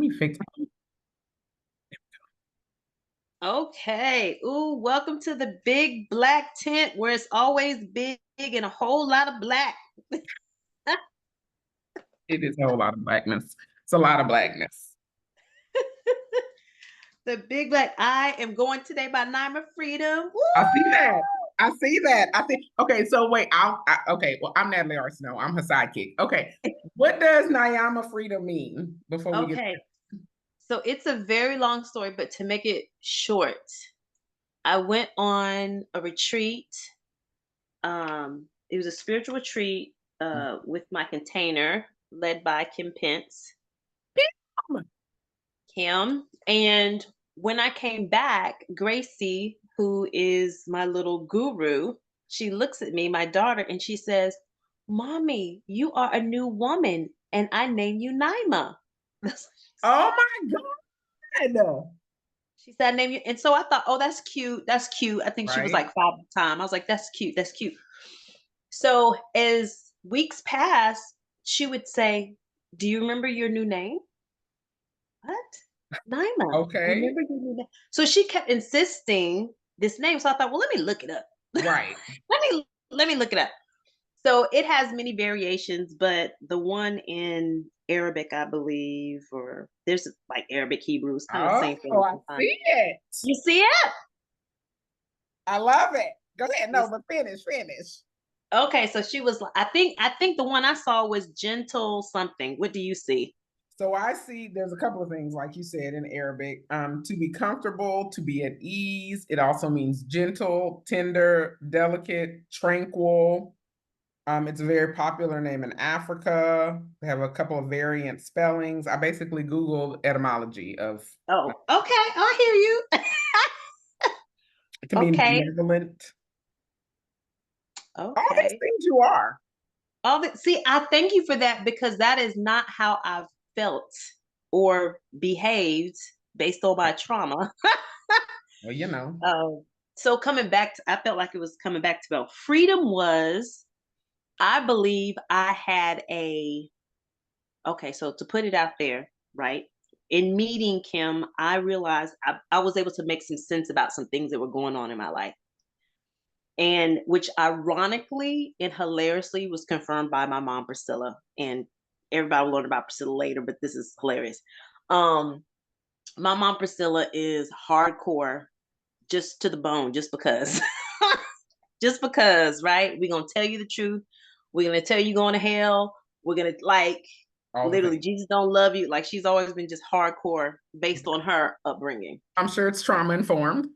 me fix. Okay. Ooh, welcome to the big black tent where it's always big and a whole lot of black. It is a whole lot of blackness. It's a lot of blackness. The big black. I am going today by Naima Freedom. Woo! I see that. I see that. I think. Okay, so wait. Okay. Well, I'm Natalie Arsenault. I'm her sidekick. Okay. What does Nyama Freedom mean before we get? Okay. So it's a very long story, but to make it short, I went on a retreat. It was a spiritual retreat with my container led by Kim Pence. Kim. And when I came back, Gracie, who is my little guru, she looks at me, my daughter, and she says, Mommy, you are a new woman, and I name you Naima. Oh my God. She said, I name you. And so I thought, oh, that's cute. That's cute. I think she was Right. like 5 at the time. I was like, that's cute. That's cute. So as weeks passed, she would say, Do you remember your new name? What? Naima, Okay. remember your new name? So she kept insisting this name. So I thought, well, let me look it up. Right. let me look it up. So it has many variations, but the one in Arabic, I believe, or there's like Arabic Hebrew, it's kind of the Oh, same thing I sometimes. see it. You see it? I love it. Go ahead. You No, but finish. Okay, so she was I think the one I saw was gentle something. What do you see? So I see there's a couple of things, like you said in Arabic. To be comfortable, to be at ease. It also means gentle, tender, delicate, tranquil. It's a very popular name in Africa. They have a couple of variant spellings. I basically Googled etymology of Oh, okay, I hear you. it can mean Okay, benevolent. All these okay. things you are. See, I thank you for that because that is not how I've felt or behaved based on my trauma. Well, you know. So coming back to, I felt like it was coming back to well, freedom was, I believe I had okay, so to put it out there, right? In meeting Kim, I realized I was able to make some sense about some things that were going on in my life. And which ironically and hilariously was confirmed by my mom Priscilla, and everybody will learn about Priscilla later, but this is hilarious. um my mom Priscilla is hardcore, just to the bone, just because. Just because, right? We're gonna tell you the truth, we're gonna tell you going to hell, we're gonna like All the literally things. Jesus don't love you. Like, she's always been just hardcore based on her upbringing. I'm sure it's trauma informed.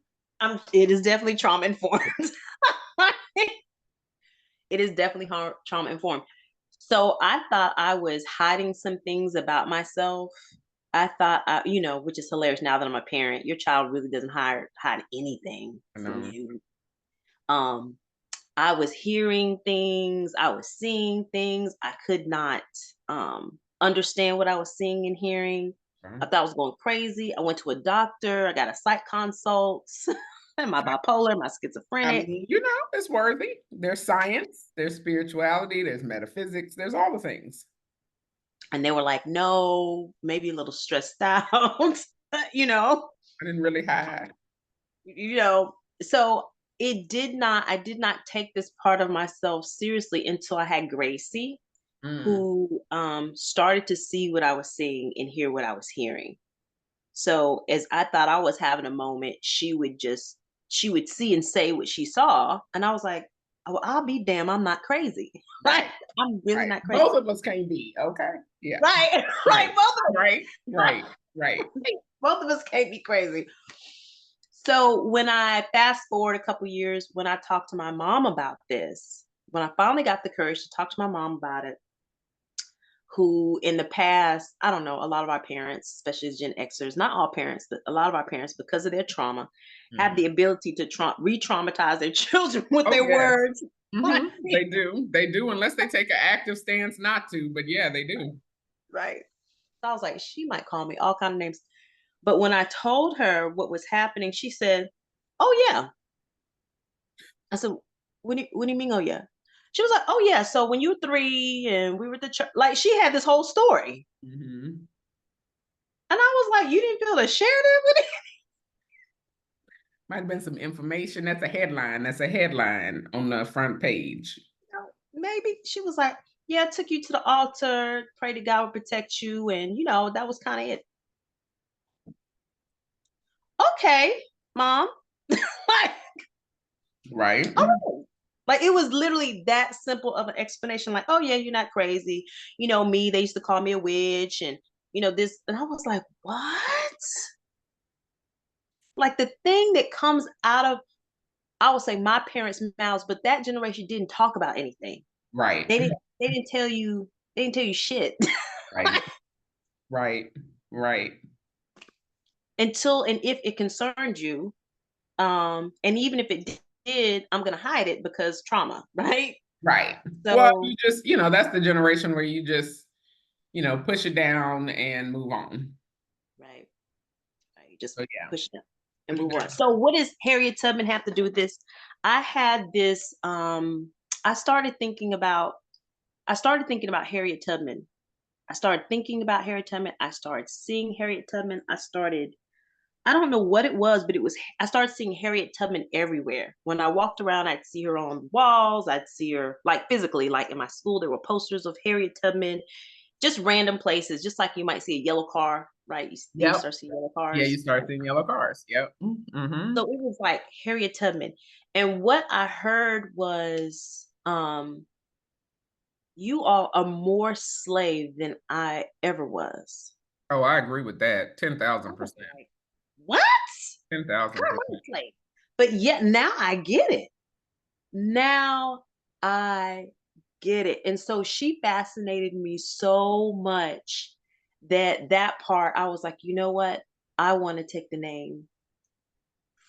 It is definitely trauma informed. It is definitely trauma informed. So I thought I was hiding some things about myself. I thought, which is hilarious now that I'm a parent. Your child really doesn't hide anything I from know. you. Um, I was hearing things, I was seeing things. I could not understand what I was seeing and hearing. I thought I was going crazy. I went to a doctor. I got a psych consult. Am I bipolar? Am I I schizophrenic? mean, it's worthy. There's science, there's spirituality, there's metaphysics, there's all the things. And they were like, no, maybe a little stressed out, you know, I didn't really hide. you know. So I did not take this part of myself seriously until I had Gracie, Mm. who started to see what I was seeing and hear what I was hearing. So as I thought I was having a moment, she would see and say what she saw. And I was like, oh, I'll be damn, I'm not crazy. Right? Right. I'm really Right. not crazy. Both of us can't be. Okay. Yeah. Right. Right. Right. Right. Right. Right. Both of us can't be crazy. So when I fast forward a couple years, when I talked to my mom about this, when I finally got the courage to talk to my mom about it, who in the past, I don't know, a lot of our parents, especially Gen Xers, not all parents, but a lot of our parents, because of their trauma, have Mhm. the ability to re-traumatize their children with Oh, their yes. words. Right. They do. They do, unless they take an active stance not to. But yeah, they do. Right. So I was like, she might call me all kind of names. But when I told her what was happening, she said, "Oh yeah." I said, what do you mean, oh yeah?" She was like, "Oh yeah, so when you were 3 and we were at the church," like she had this whole story. Hmm. And I like, you didn't feel to share that with Might have been some information. That's a headline. That's a headline on the front page. maybe she was like, yeah, I took you to the altar, pray to God would protect you, and that was kind of it. Okay, mom. Like, Right. oh, like it was literally that simple of an explanation. Like, oh yeah, you're not crazy. Me, they used to call me a witch, and this, and I was like, what? Like the thing that comes out of, I would say, my parents' mouths, but that generation didn't talk about anything. Right. They didn't tell you, shit. Right. Right. Right. Until and if it concerned you. And even if it did, I'm gonna hide it because trauma, right? Right. Well, So you just, that's the generation where you just, push it down and move on. right, right, just So yeah. push it and Push it move on. down. So what does Harriet Tubman have to do with this? I had this I started thinking about Harriet Tubman. I started thinking about Harriet Tubman. I started seeing Harriet Tubman. I don't know what it was, but I started seeing Harriet Tubman everywhere. When I walked around, I'd see her on walls. I'd see her like physically, like in my school, there were posters of Harriet Tubman, just random places, just like you might see a yellow car, right? You Yep. start seeing yellow Yeah, you cars. start seeing yellow cars. Yep. Mm-hmm. So it was like Harriet Tubman. And what I heard was, you are more slave than I ever was. Oh, I agree with that. I was 10,000%. like, what? How am I 10,000%. a slave? But yet now I get it. Now I get it. And so she fascinated me so much that part I was like, you know what? I want to take the name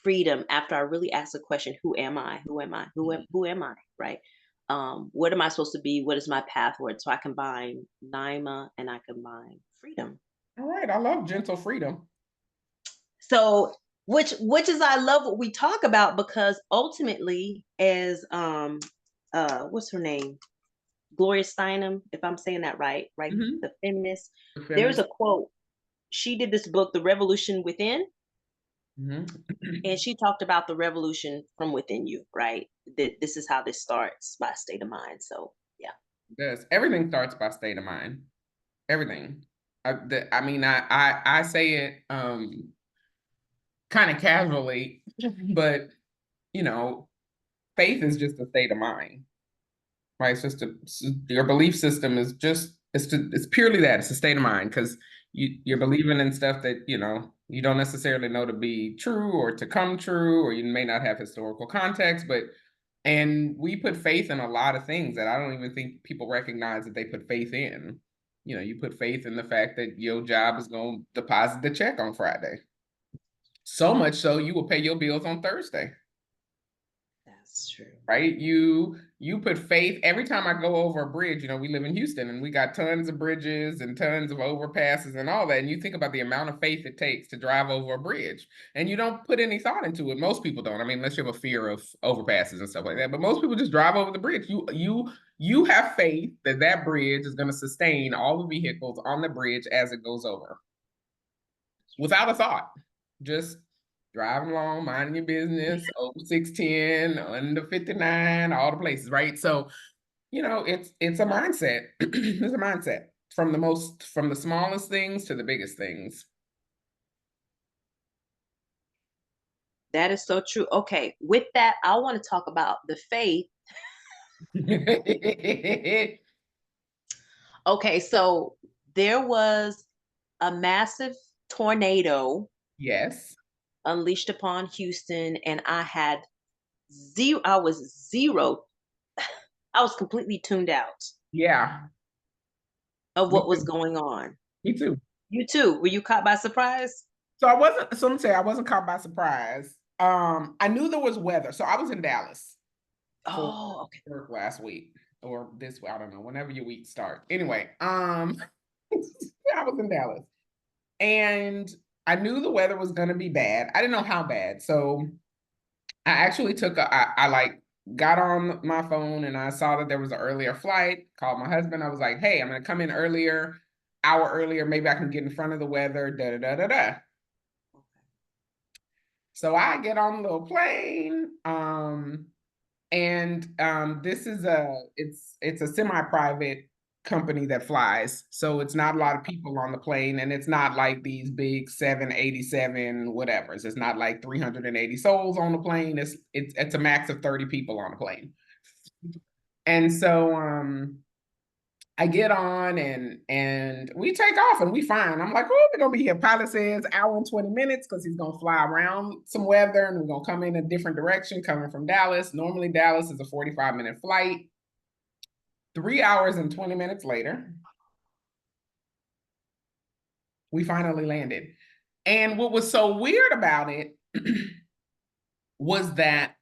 Freedom after I really asked the question, who am I? Who am I? Who am I? Right? What am I supposed to be? What is my pathward? So I combine Naima and I combine freedom. All right. I love gentle freedom. So which is, I love what we talk about, because ultimately, as what's her name? Gloria Steinem, if I'm saying that right? Mm-hmm. The feminist. The There's feminist. a quote. She did this book, The Revolution Within, Mm-hmm. and she talked about the revolution from within you, right? That this is how this starts, by state of mind. So yeah. Does everything starts by state of mind? Everything. I mean, I say it kind of casually, but you know, faith is just a state of mind, right? Your belief system is just it's purely that. It's a state of mind because you're believing in stuff that you don't necessarily know to be true or to come true, or you may not have historical context, but and we put faith in a lot of things that I don't even think people recognize that they put faith in. You put faith in the fact that your job is going to deposit the check on Friday. So much so you will pay your bills on Thursday. That's true. Right? You put faith every time I go over a bridge. We live in Houston and we got tons of bridges and tons of overpasses and all that. And you think about the amount of faith it takes to drive over a bridge, and you don't put any thought into it. Most people don't. I mean, unless you have a fear of overpasses and stuff like that. But most people just drive over the bridge. You have faith that that bridge is going to sustain all the vehicles on the bridge as it goes over, without a thought. Just driving along, minding your business, over 610, under 59, all the places, right? So, it's a mindset. It's a mindset from the smallest things to the biggest things. That is so true. Okay, with that, I want to talk about the faith. Okay, so there was a massive tornado Yes. unleashed upon Houston, and I was zero. I was completely tuned out Yeah. of Me what was too. going on. Me too. You too. Were you caught by surprise? So let me say I wasn't caught by surprise. I knew there was weather. So I was in Dallas for Oh, okay. work last week or this week. I don't know, whenever your week start. Anyway, yeah, I was in Dallas. And I knew the weather was gonna be bad. I didn't know how bad. So I actually I like got on my phone and I saw that there was an earlier flight, called my husband. I was like, hey, I'm gonna come in earlier. hour earlier, maybe I can get in front of the weather, da da da da da. Okay. So I get on the little plane, and this is it's a semi-private company that flies, so it's not a lot of people on the plane, and it's not like these big 787 whatevers. It's not like 380 souls on the plane. It's a max of 30 people on the plane. And so I get on and we take off and we fine. I'm like, oh, we're gonna be here. Pilot says hour and 20 minutes because he's gonna fly around some weather and we're gonna come in a different direction coming from Dallas. Normally Dallas is a 45-minute flight. 3 hours and 20 minutes later, we finally landed. And what was so weird about it was that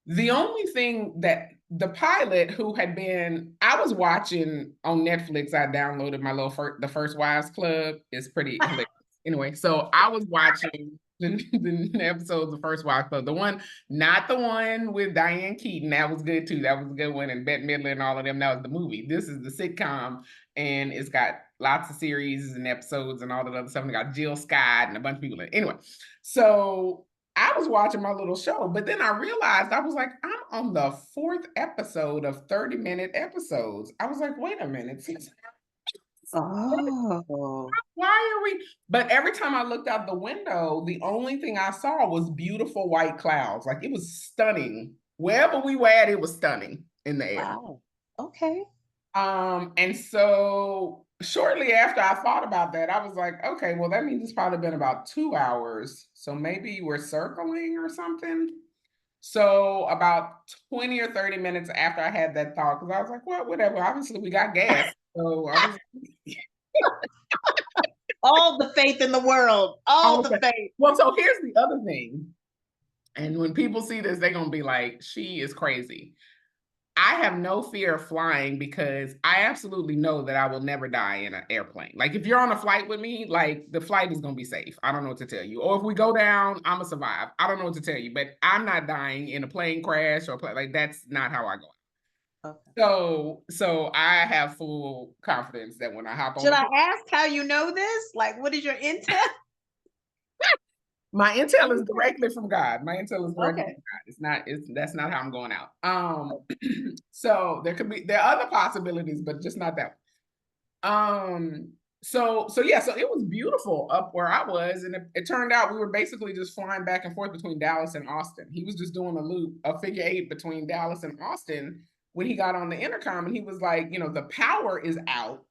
the only thing that the pilot who had been, I was watching on Netflix, I downloaded my little the First Wives Club. It's pretty hilarious. Anyway, so I was watching the episodes of First Wives Club. The one, not the one with Diane Keaton. That was good too. That was a good one. And Bette Midler and all of them. That was the movie. This is the sitcom, and it's got lots of series and episodes and all that other stuff. And it got Jill Scott and a bunch of people in it. Anyway, so I was watching my little show, but then I realized I was like, I'm on the fourth episode of 30-minute episodes. I was like, wait a minute. Oh. Why are we? But every time I looked out the window, the only thing I saw was beautiful white clouds. Like it was stunning. Wherever we were at, it was stunning in the air. Wow. Okay. And so shortly after I thought about that, I was like, okay, well, that means it's probably been about 2 hours. So maybe we're circling or something. So about 20 or 30 minutes after I had that thought, because I was like, well, whatever. Obviously, we got gas. So I was All the faith in the world. All the okay. faith. Well, so here's the other thing. And when people see this, they're gonna be like, she is crazy. I have no fear of flying because I absolutely know that I will never die in an airplane. Like if you're on a flight with me, like the flight is gonna be safe. I don't know what to tell you. Or if we go down, I'm gonna survive. I don't know what to tell you, but I'm not dying in a plane crash or like that's not how I go. Okay. So I have full confidence that when I hop on Should the I plane, ask how you know this? Like, what is your intel? my intel is directly from God. My intel is directly from Okay. God. That's not how I'm going out. So there are other possibilities, but just not that one. So yeah, so it was beautiful up where I was, and it turned out we were basically just flying back and forth between Dallas and Austin. He was just doing a loop, a figure eight between Dallas and Austin when he got on the intercom, and he was like, the power is out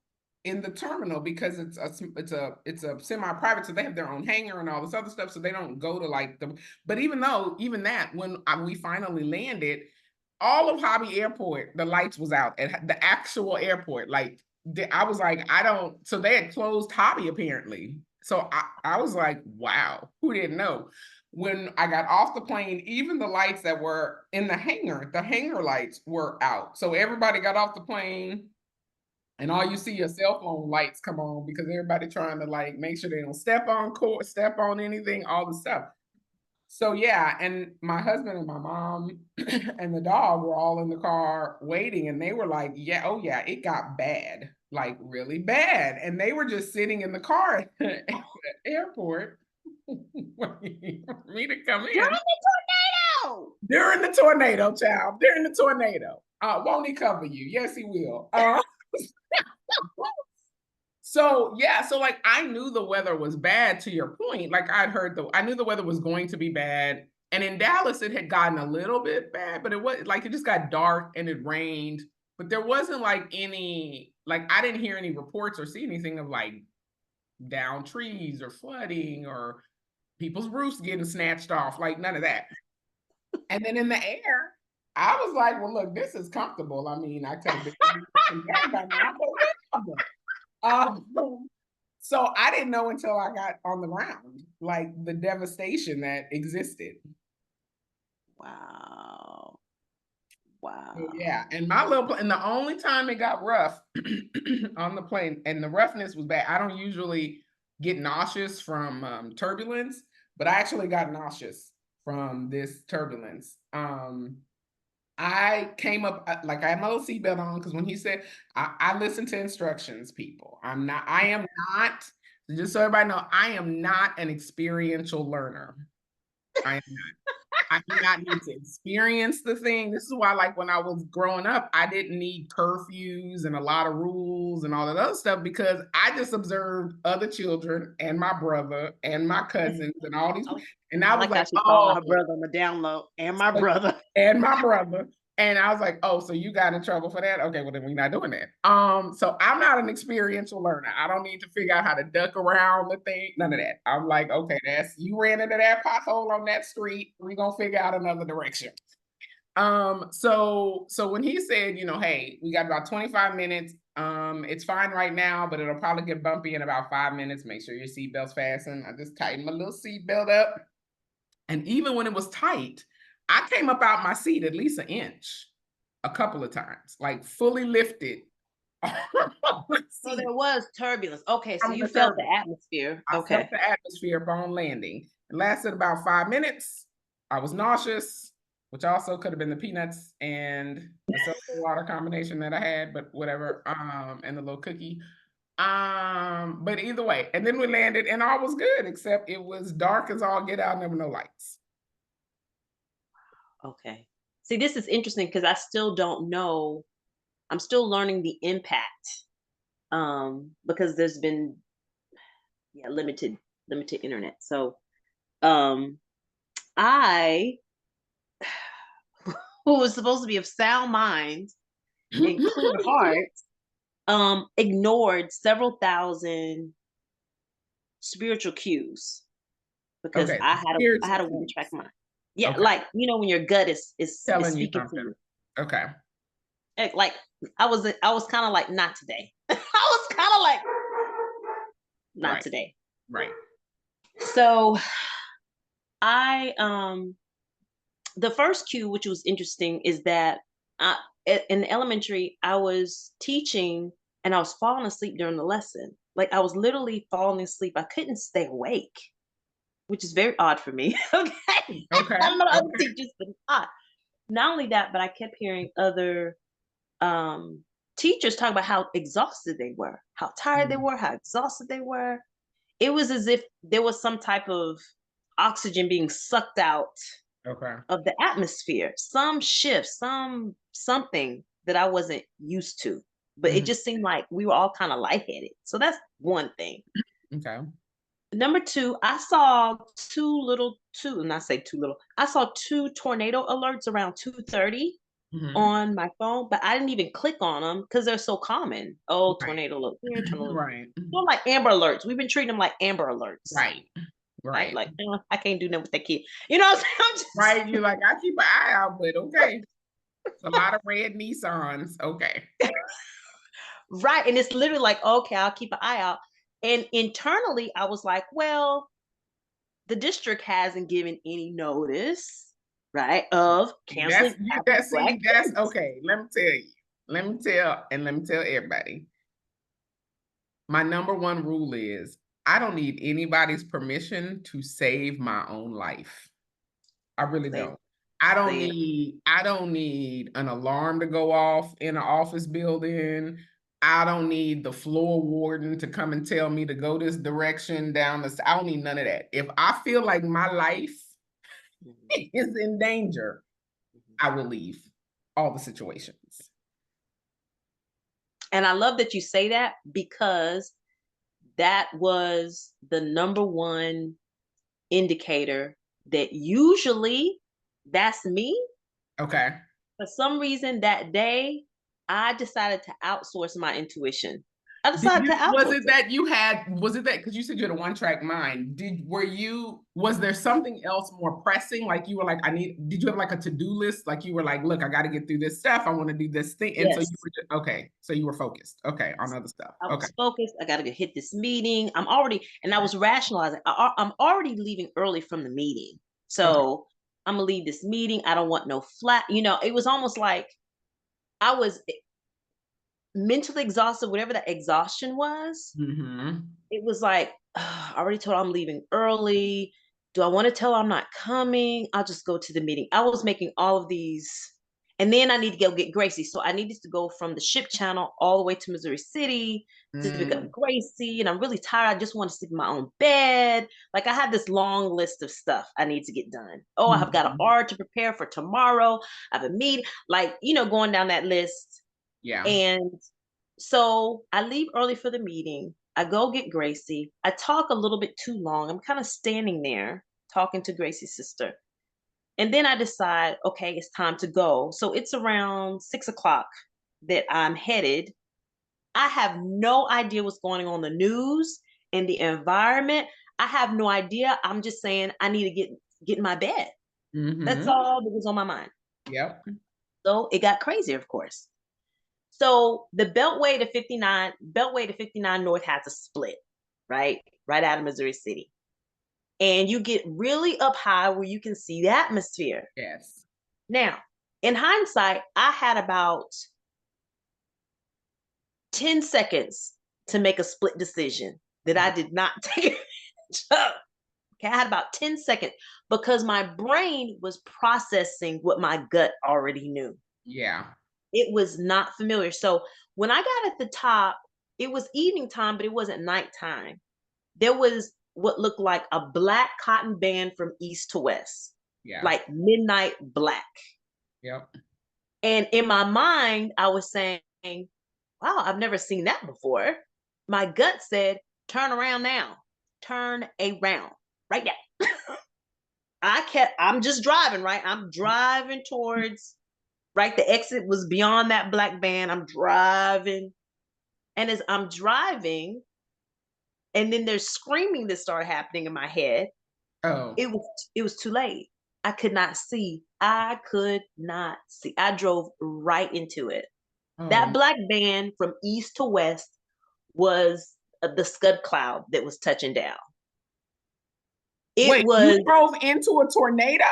in the terminal because it's a semi-private, so they have their own hangar and all this other stuff, so they don't go to like the. But even that, when we finally landed, all of Hobby Airport, the lights was out at the actual airport. Like I was like, I don't. So they had closed Hobby apparently. So I was like, wow, who didn't know? When I got off the plane, even the lights that were in the hangar lights were out. So everybody got off the plane, and all you see are cell phone lights come on because everybody trying to like make sure they don't step on anything, all the stuff. So yeah, and my husband and my mom and the dog were all in the car waiting, and they were like, "Yeah, oh yeah, it got bad, like really bad." And they were just sitting in the car at the airport waiting for me to come During in the tornado. during the tornado, child. During the tornado, won't he cover you? Yes, he will. So yeah, so like I knew the weather was bad to your point. Like I knew the weather was going to be bad. And in Dallas, it had gotten a little bit bad, but it was like it just got dark and it rained. But there wasn't like I didn't hear any reports or see anything of like down trees or flooding or people's roofs getting snatched off, like none of that. And then in the air, I was like, well, look, this is comfortable. I mean, I could have been by now, but whatever. So I didn't know until I got on the ground, like the devastation that existed. Wow. So, Wow. yeah, and my little and the only time it got rough on the plane, and the roughness was bad. I don't usually get nauseous from turbulence, but I actually got nauseous from this turbulence. I came up like I had my little seatbelt on because when he said, I listen to instructions, people. I am not, just so everybody know, I am not an experiential learner. I am not. I do not need to experience the thing. This is why, like, when I was growing up, I didn't need curfews and a lot of rules and all that other stuff because I just observed other children and my brother and my cousins and all these. And I I was like how like, she calling oh, her brother on the down low and my brother. and my brother. And I was like, oh, so you got in trouble for that? Okay, well then we're not doing that. So I'm not an experiential learner. I don't need to figure out how to duck around the thing, none of that. I'm like, okay, that's you ran into that pothole on that street. We're gonna figure out another direction. So when he said, hey, we got about 25 minutes. It's fine right now, but it'll probably get bumpy in about 5 minutes. Make sure your seatbelt's fastened. I just tightened my little seatbelt up. And even when it was tight, I came up out my seat at least an inch a couple of times, like fully lifted. So there was turbulence. Okay, so From you the felt the turbulence. atmosphere. I felt Okay. the atmosphere upon landing. It lasted about 5 minutes. I was nauseous, which also could have been the peanuts and the seltzer water combination that I had, but whatever. And the little cookie. But either way, and then we landed, and all was good, except it was dark as all get out, and there were no lights. Okay. See, this is interesting because I still don't know. I'm still learning the impact. Because there's been limited internet. So um I who was supposed to be of sound mind and clear heart ignored several thousand spiritual cues because Okay, I spiritual had a one track cues. mind. Yeah, Okay, like when your gut is telling you speaking to something. you. Okay, Like I was kind of like not today. I was kind of like not right, today. right. So I the first cue, which was interesting, is that in elementary, I was teaching and I was falling asleep during the lesson. Like I was literally falling asleep. I couldn't stay awake, which is very odd for me. Okay. Okay, I don't know other okay. teachers, but it's odd. Not only that, but I kept hearing other teachers talk about how exhausted they were, how tired they Mm, were, how exhausted they were. It was as if there was some type of oxygen being sucked out okay. of the atmosphere, some shift, something that I wasn't used to. But it Mhm. just seemed like we were all kind of lightheaded. So that's one thing. Okay. Number two, I saw and I say too little, I saw two tornado alerts around 2:30 Mhm. on my phone, but I didn't even click on them because they're so common. Oh, Right. tornado alert here, tornado alert. Right. They're like Amber Alerts. We've been treating them like Amber Alerts. Right. Right? Right. Like, I can't do nothing with that kid. You know what I'm saying? I'm just Right. You're like, I keep an eye out, but okay. It's a lot of red Nissans. Okay. right. And it's literally like, okay, I'll keep an eye out. And internally, I was like, well, the district hasn't given any notice, right, of That's canceling you After that Black see, that's Kids. okay. Let me tell you. Let me tell everybody. My number one rule is I don't need anybody's permission to save my own life. I really Say, don't. say it. I don't need an alarm to go off in an office building. I don't need the floor warden to come and tell me to go this direction down the. I don't need none of that. If I feel like my life Mhm, is in danger, mhm. I will leave all the situations. And I love that you say that because that was the number one indicator that usually that's me. Okay. For some reason that day, I decided to outsource my intuition. I Did decided to you was outsource it it. that you had was it that because you said you had a one-track mind? Was there something else more pressing? Like you were like, did you have like a to-do list? Like you were like, look, I gotta get through this stuff. I want to do this thing. And so you Yes. were just, okay. So you were focused. Okay, on other stuff. I Okay. was focused. I got to hit this meeting. And I was rationalizing. I'm already leaving early from the meeting. Okay. So I'm going to leave this meeting. I don't want no flat. It was almost like I was mentally exhausted, whatever that exhaustion was. Mm-hmm. It was like, I already told her I'm leaving early. Do I want to tell her I'm not coming? I'll just go to the meeting. I was making all of these. And then I need to go get Gracie. So I needed to go from the ship channel all the way to Missouri City to pick up Gracie. And I'm really tired. I just want to sleep in my own bed. Like I had this long list of stuff I need to get done. Oh, I've got an art to prepare for tomorrow. I have a meeting, like, going down that list. Yeah. And so I leave early for the meeting. I go get Gracie. I talk a little bit too long. I'm kind of standing there talking to Gracie's sister. And then I decide, okay, it's time to go. So it's around 6 o'clock that I'm headed. I have no idea what's going on in the news, in the environment. I have no idea. I'm just saying I need to get in my bed. That's all that was on my mind. Yep. So it got crazier, of course. So the Beltway to 59 North has a split, right? Right out of Missouri City. And you get really up high where you can see the atmosphere. Yes. Now, in hindsight, I had about 10 seconds to make a split decision that I did not take advantage of. Okay, I had about 10 seconds because my brain was processing what my gut already knew. Yeah. It was not familiar. So when I got at the top, it was evening time, but it wasn't nighttime. There was what looked like a black cotton band from east to west, like midnight black. Yep. And in my mind, I was saying, wow, I've never seen that before. My gut said, turn around now. Turn around right now. I'm just driving, right? I'm driving towards, right? The exit was beyond that black band. I'm driving. And as I'm driving, and then there's screaming that started happening in my head. Oh. It was too late. I could not see. I could not see. I drove right into it. That black band from east to west was the scud cloud that was touching down. Wait, you drove into a tornado?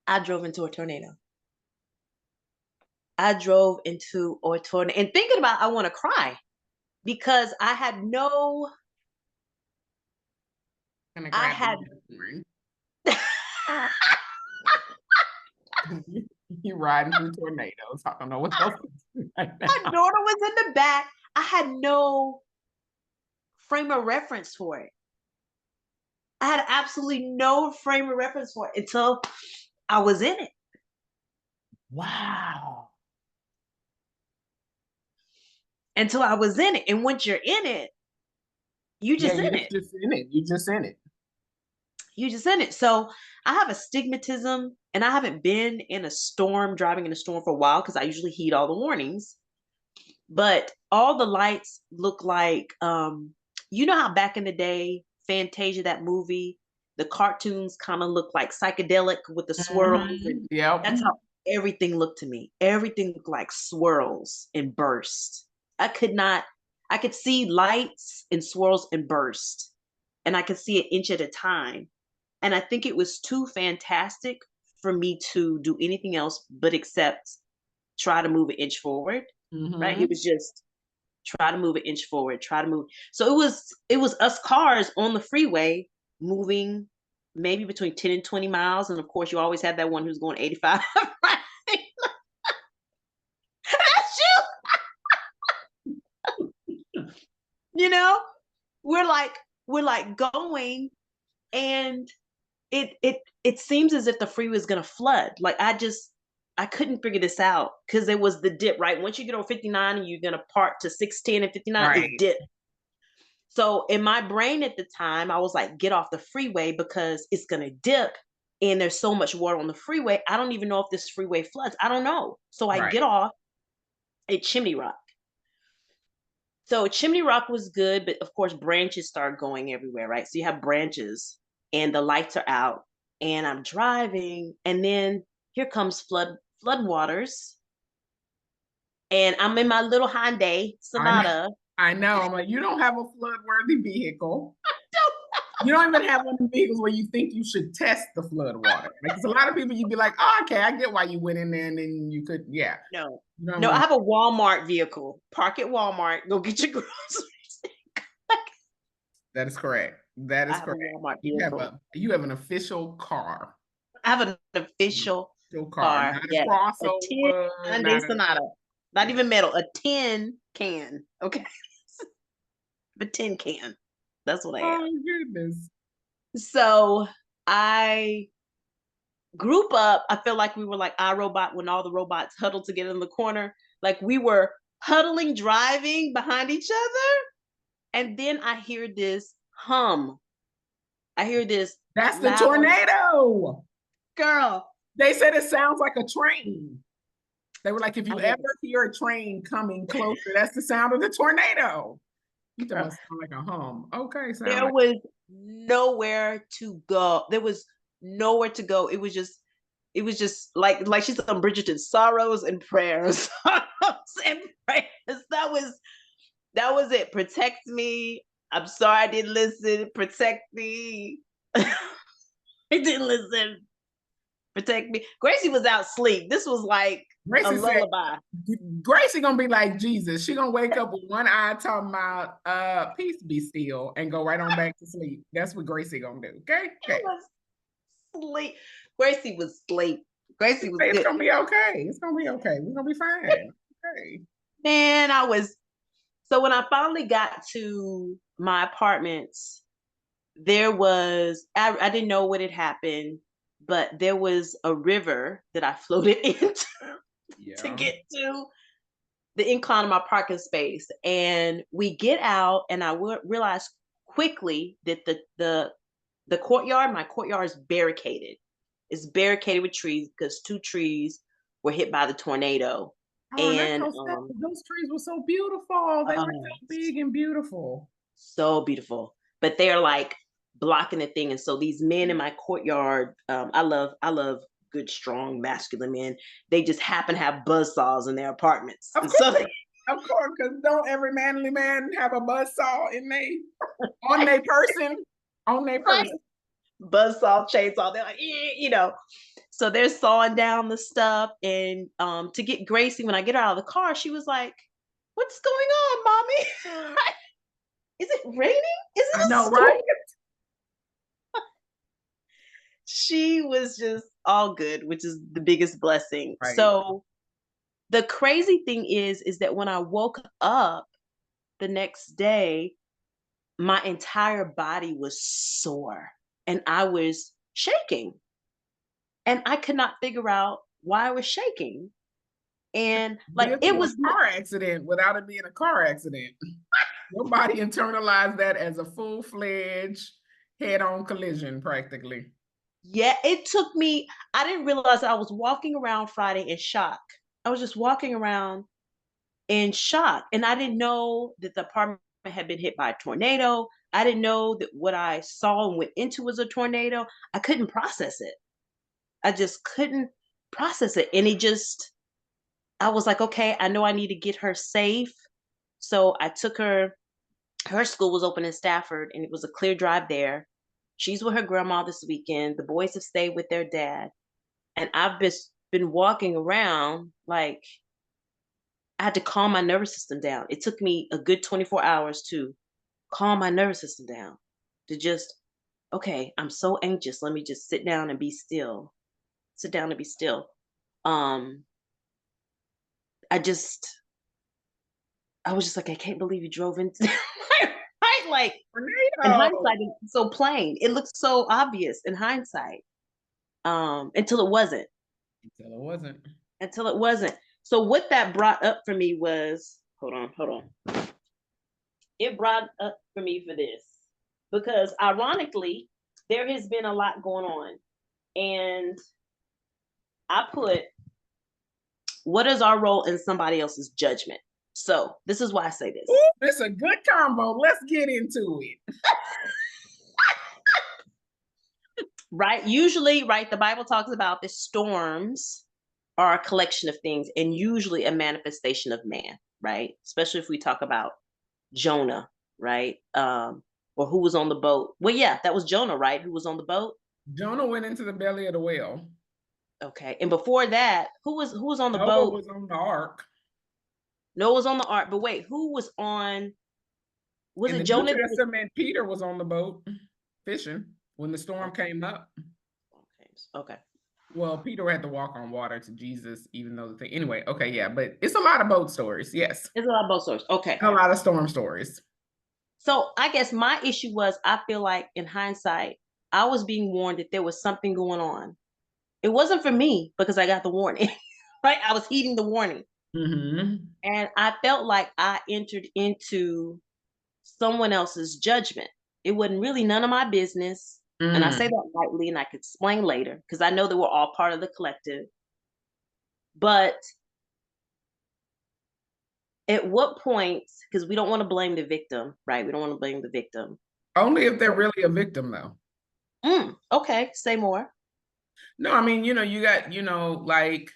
I drove into a tornado. I drove into a tornado. And thinking about, I want to cry because I had no. I had. You riding through tornadoes. I don't know what else. Right now. My daughter was in the back. I had no frame of reference for it. I had absolutely no frame of reference for it until I was in it. Wow. Until I was in it. And once you're in it, you just in it. Just in it. You just in it. You just in it. So I have astigmatism and I haven't been in a storm, driving in a storm for a while because I usually heed all the warnings. But all the lights look like, you know how back in the day, Fantasia, that movie, the cartoons kind of look like psychedelic with the swirls. And that's how everything looked to me. Everything looked like swirls and bursts. I could see lights and swirls and burst. And I could see an inch at a time. And I think it was too fantastic for me to do anything else but except try to move an inch forward. Right? It was just try to move an inch forward, try to move. So it was us cars on the freeway moving maybe between 10 and 20 miles. And of course, you always have that one who's going 85. Right? That's you. We're like going, and it seems as if the freeway is gonna flood. Like I couldn't figure this out because it was the dip, right? Once you get over 59 and you're gonna park to 610 and 59, it's dip. So in my brain at the time, I was like, get off the freeway because it's gonna dip and there's so much water on the freeway. I don't even know if this freeway floods. I don't know. So I get off at Chimney Rock. So Chimney Rock was good, but of course branches start going everywhere, right? So you have branches and the lights are out and I'm driving and then here comes floodwaters. And I'm in my little Hyundai Sonata. I know. I'm like, you don't have a flood-worthy vehicle. You don't even have one of the vehicles where you think you should test the flood water. Because a lot of people, you'd be like, oh, okay, I get why you went in there and then you could, No, I have a Walmart vehicle. Park at Walmart. Go get your groceries. That is correct. That is correct. You have an official car. I have an official Still car, car. not a Yes, a tin crossover, Hyundai not a Sonata. Not yeah. even metal, a tin can. Okay, a tin can. That's what I have. Oh goodness. So I group up. I feel like we were like iRobot when all the robots huddled together in the corner. Like we were huddling, driving behind each other. And then I hear this hum. I hear this That's the loud tornado. girl. They said it sounds like a train. They were like, if I you hear ever hear a train coming closer, that's the sound of the tornado. You girl. must sound like a hum. Okay, sound There like was nowhere to go. There was nowhere to go. It was just like she's on Bridgerton, sorrows and prayers. Sorrows and prayers. That was it. Protect me. I'm sorry I didn't listen. Protect me. I didn't listen. Protect me. Gracie was out asleep. This was like a Gracie said. lullaby. Gracie gonna be like Jesus. She gonna wake up with one eye talking about peace be still and go right on back to sleep. That's what Gracie gonna do. Okay. Okay. It was sleep. Gracie was asleep. Gracie was It's good. gonna be okay. It's gonna be okay. We're gonna be fine. Okay. Man, so when I finally got to my apartments, I didn't know what had happened, but there was a river that I floated into to Yeah. get to the incline of my parking space. And we get out, and I realized quickly that the courtyard, my courtyard is barricaded. It's barricaded with trees because two trees were hit by the tornado. Oh, and that's And so sad. Those trees were so beautiful. They were oh, so big and beautiful. so beautiful. But they're like blocking the thing. And so these men in my courtyard, I love good, strong, masculine men. They just happen to have buzz saws in their apartments. Of And course, so they of course, because don't every manly man have a buzz saw in they on their person? On their person. buzz saw, chainsaw, they're like, "Eh," you know. So they're sawing down the stuff. And to get Gracie, when I get her out of the car, she was like, "What's going on, mommy? Is it raining? Is it I a know, storm?" right? She was just all good, which is the biggest blessing. Right. So the crazy thing is that when I woke up the next day, my entire body was sore and I was shaking. And I could not figure out why I was shaking. And like Live it through was a car accident without it being a car accident. Your body internalized that as a full-fledged head-on collision, practically. yeah, it took me, I didn't realize I was walking around Friday in shock. I was just walking around in shock. And I didn't know that the apartment had been hit by a tornado. I didn't know that what I saw and went into was a tornado. I couldn't process it. I just couldn't process it. And I was like, okay, I know I need to get her safe. So I took her school was open in Stafford and it was a clear drive there. She's with her grandma this weekend. The boys have stayed with their dad. And I've been walking around like I had to calm my nervous system down. It took me a good 24 hours to calm my nervous system down, to just, okay, I'm so anxious. Let me just sit down and be still. Sit down and be still. Um, I just, I was just like, I can't believe you drove into right. Like in Tornado. hindsight, it's so plain. It looks so obvious in hindsight. Until it wasn't. Until it wasn't. Until it wasn't. So what that brought up for me was, hold on. It brought up for me for this because ironically there has been a lot going on, and I put, what is our role in somebody else's judgment? So this is why I say this. Ooh, this is a good combo. Let's get into it. Right, usually, right, the Bible talks about the storms are a collection of things and usually a manifestation of man, right? Especially if we talk about Jonah, right? Or who was on the boat. Well, yeah, that was Jonah, right? Who was on the boat. Jonah went into the belly of the whale. Okay. And before that, who was on the Noah boat? was on the ark. Noah was on the ark. But wait, who was on? Was In it the New Jonah? Testament, Peter was on the boat fishing when the storm came up. Okay. Well, Peter had to walk on water to Jesus, even though the thing. Anyway, okay, yeah, but it's a lot of boat stories, yes, It's a lot of both stories. Okay. and a lot of storm stories. So I guess my issue was I feel like in hindsight, I was being warned that there was something going on. It wasn't for me because I got the warning, right? I was heeding the warning. Hmm. And I felt like I entered into someone else's judgment. It wasn't really none of my business. And I say Mm. that lightly and I could explain later because I know that we're all part of the collective. But at what point, because we don't want to blame the victim, right? We don't want to blame the victim. Only if they're really a victim, though. Okay, say more. No, I mean, you got, like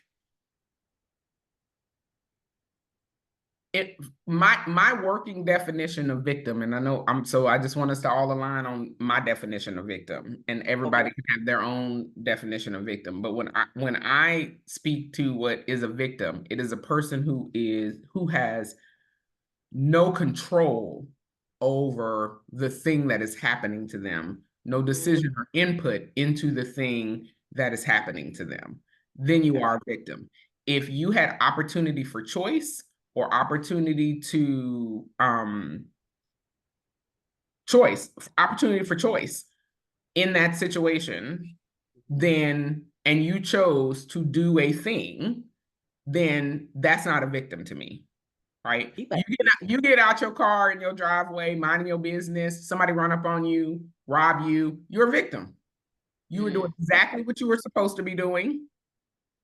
it. My working definition of victim, and I know I just want us to all align on my definition of victim, and Okay. everybody can have their own definition of victim. But when I speak to what is a victim, it is a person who has no control over the thing that is happening to them, no Mhm. decision or input into the thing that is happening to them, then you Okay. are a victim. If you had opportunity for choice or opportunity to opportunity for choice in that situation, then and you chose to do a thing, then that's not a victim to me, right? You You better get teach out, me. you get out your car in your driveway, minding your business, somebody run up on you, rob you, you're a victim. You were doing exactly Okay. what you were supposed to be doing,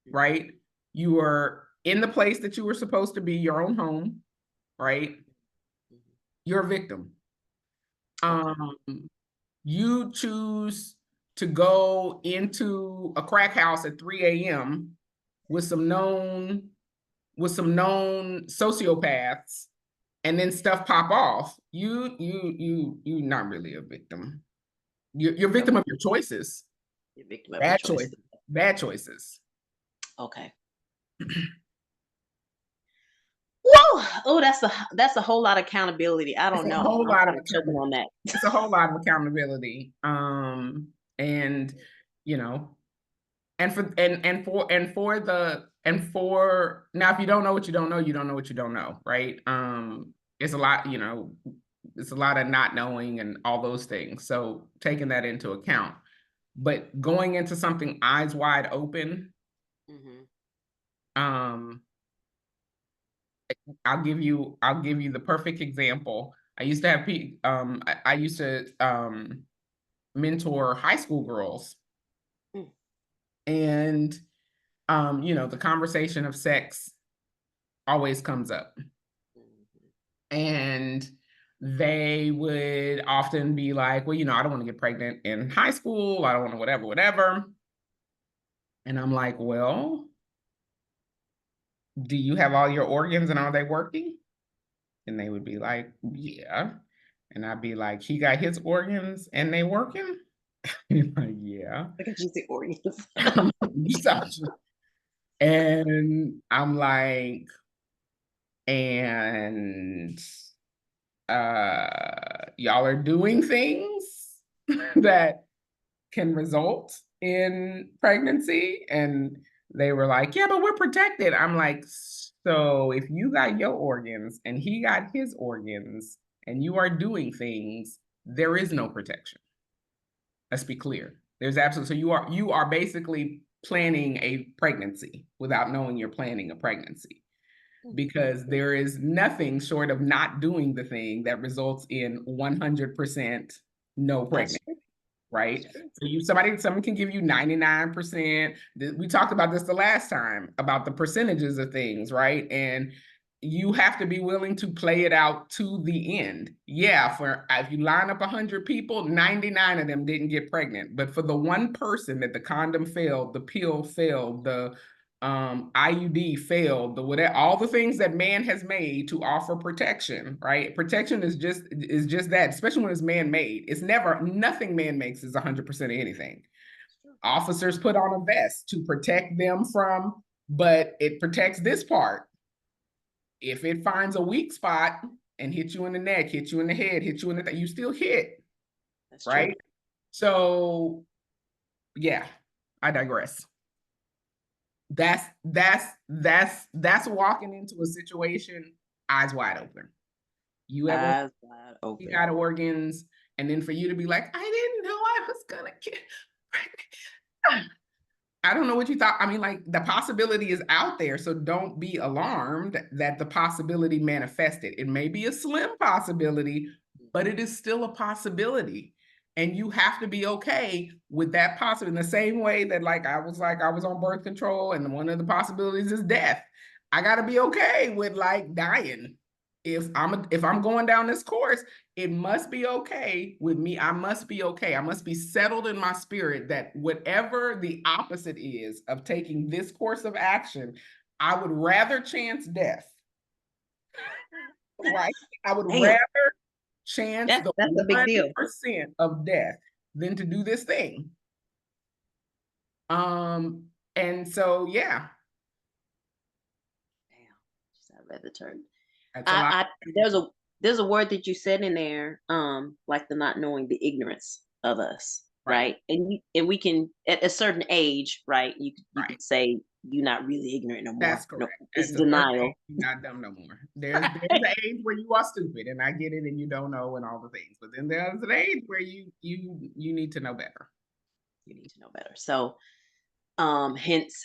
Mhm. right? You were in the place that you were supposed to be, your own home, right? Mhm. You're a victim. Okay. Um, you choose to go into a crack house at 3 a.m. with some known sociopaths, and then stuff pop off. You're not really a victim. You're a victim Okay. of your choices. You're a victim of your Bad choice. choices. Bad choices. Okay. Whoa. Oh, that's a whole lot of accountability. I It's don't a know. whole I'm lot of kind of choking on accountability. that. It's a whole lot of accountability. And you know, and for now, if you don't know what you don't know, you don't know what you don't know, right? It's a lot, it's a lot of not knowing and all those things. So taking that into account. But going into something eyes wide open, Hmm. um, I'll give you the perfect example. I used to have I used to mentor high school girls, and the conversation of sex always comes up. And they would often be like, well, I don't want to get pregnant in high school. I don't want to whatever, whatever. And I'm like, well, do you have all your organs and are they working? And they would be like, yeah. And I'd be like, he got his organs and they working? He's like, yeah. Look at you, the organs. And I'm like, and y'all are doing things that can result in pregnancy. And they were like, yeah, but we're protected. I'm like, so if you got your organs and he got his organs and you are doing things, there is no protection. Let's be clear. There's absolutely, so you are basically planning a pregnancy without knowing you're planning a pregnancy, because there is nothing short of not doing the thing that results in 100% no That's pregnancy, true. That's right? true. So someone can give you 99%. We talked about this the last time about the percentages of things, right? And you have to be willing to play it out to the end. Yeah, for if you line up 100 people, 99 of them didn't get pregnant. But for the one person that the condom failed, the pill failed, the IUD failed, the whatever, all the things that man has made to offer protection, right? Protection is just that, especially when it's man-made. It's never nothing man makes is 100% of anything. Officers put on a vest to protect them from, but it protects this part. If it finds a weak spot and hits you in the neck, hit you in the head, hit you in the you still hit, That's true. right? So yeah, I digress. That's walking into a situation eyes wide open. You have Eyes wide you open. got organs, and then for you to be like, I didn't know I was gonna get. I don't know what you thought. I mean, like the possibility is out there, so don't be alarmed that the possibility manifested. It may be a slim possibility, but it is still a possibility. And you have to be okay with that possibility. In the same way that I was on birth control, and one of the possibilities is death. I gotta be okay with like dying. If I'm going down this course, it must be okay with me. I must be okay. I must be settled in my spirit that whatever the opposite is of taking this course of action, I would rather chance death, right? I would Damn, rather chance the that's a big deal. 1% of death than to do this thing. And so, yeah, Damn, just I read the term. that's a lot. I there's a word that you said in there, like the not knowing, the ignorance of us, Right, right? And we can at a certain age, right? You right. could say you're not really ignorant no That's more. No, correct. it's At a certain age, denial. you're not dumb no more. There's an age where you are stupid, and I get it, and you don't know, and all the things. But then there's an age where you need to know better. You need to know better. So, hence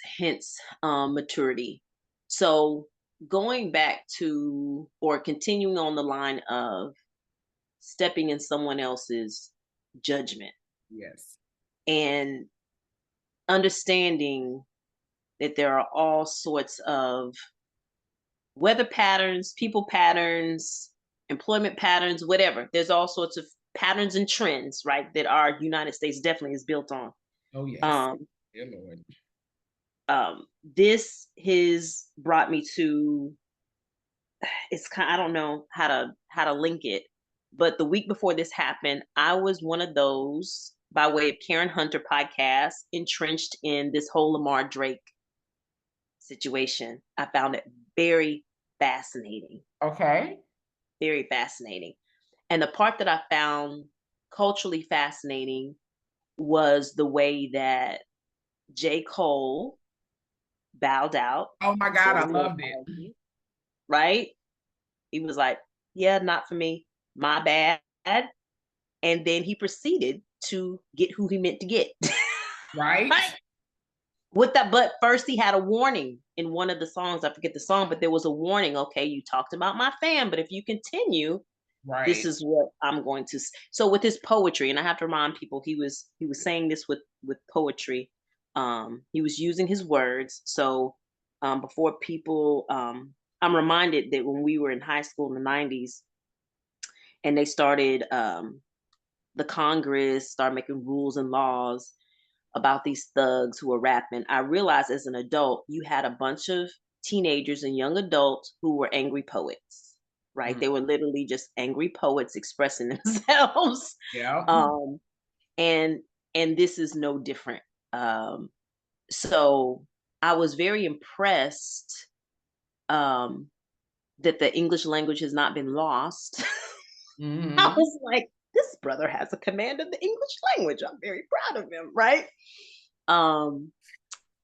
maturity. So going back to or continuing on the line of stepping in someone else's judgment Yes. and understanding that there are all sorts of weather patterns, people patterns, employment patterns, whatever. There's all sorts of patterns and trends, right, that our United States definitely is built on. Oh yes. Um, Dear Lord. this has brought me to it's kind I don't know how to link it, but the week before this happened, I was one of those by way of Karen Hunter podcast entrenched in this whole Lamar Drake situation. I found it very fascinating, Okay. very fascinating. And the part that I found culturally fascinating was the way that J. Cole bowed out, Oh my God, said I a little loved it. apology, right? He was like, yeah, not for me, my bad. And then he proceeded to get who he meant to get. Right? Right? With that, but first he had a warning in one of the songs. I forget the song, but there was a warning. Okay, you talked about my fan, but if you continue, this Right. is what I'm going to. So with his poetry, and I have to remind people, he was saying this with poetry. He was using his words. So before people, I'm reminded that when we were in high school in the '90s, and they started the Congress started making rules and laws about these thugs who were rapping. I realized as an adult, you had a bunch of teenagers and young adults who were angry poets, right? Mm. They were literally just angry poets expressing themselves. Yeah. Um, and and this is no different. Um, so I was very impressed um, that the English language has not been lost. I Hmm. was like, this brother has a command of the English language. I'm very proud of him, right? Um,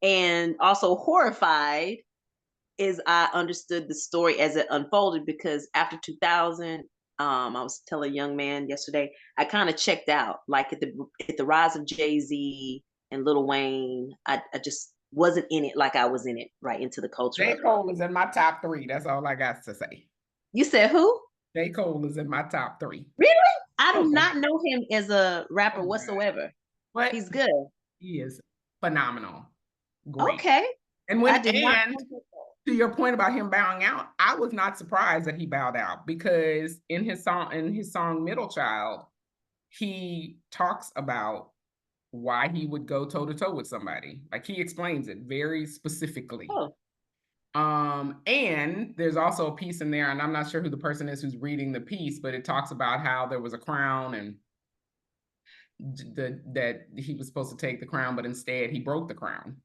and also horrified is I understood the story as it unfolded because after 2000, I was telling a young man yesterday, I kind of checked out. Like at the rise of Jay-Z and Lil Wayne, I just wasn't in it like I was in it, right into the culture J. of it. Cole is in my top three. That's all I got to say. You said who? J. Cole is in my top three. Really? I Oh do God. not know him as a Oh rapper God. whatsoever. But He's good. he is phenomenal. Great. Okay. And I did not know that. to your point about him bowing out, I was not surprised that he bowed out because in his song Middle Child, he talks about why he would go toe to toe with somebody. Like he explains it very specifically. Oh, And there's also a piece in there, and I'm not sure who the person is who's reading the piece, but it talks about how there was a crown and that he was supposed to take the crown, but instead he broke the crown.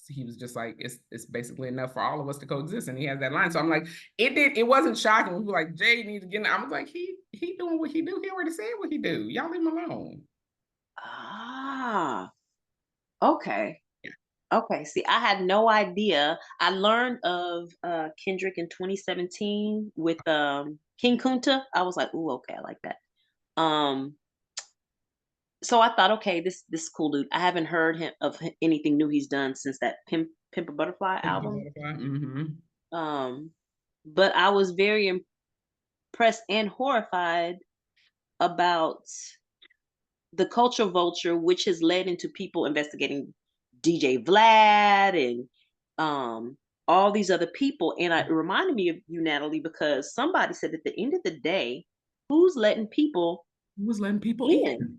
He was just like, it's basically enough for all of us to coexist. And he has that line. So I'm like, it wasn't shocking. We were like, Jay needs to get in. I was like, he doing what he do. He already said what he do. Y'all leave him alone. ah, okay. Yeah. Okay, see, I had no idea. I learned of Kendrick in 2017 with King Kunta. I was like, ooh, okay, I like that. Um, so I thought, okay, this cool dude. I haven't heard anything new he's done since that Pimp a Butterfly album. Mm-hmm. Um, but I was very impressed and horrified about the culture vulture, which has led into people investigating DJ Vlad and all these other people. And it reminded me of you, Natalie, because somebody said at the end of the day, who's letting people Who was letting people in? in?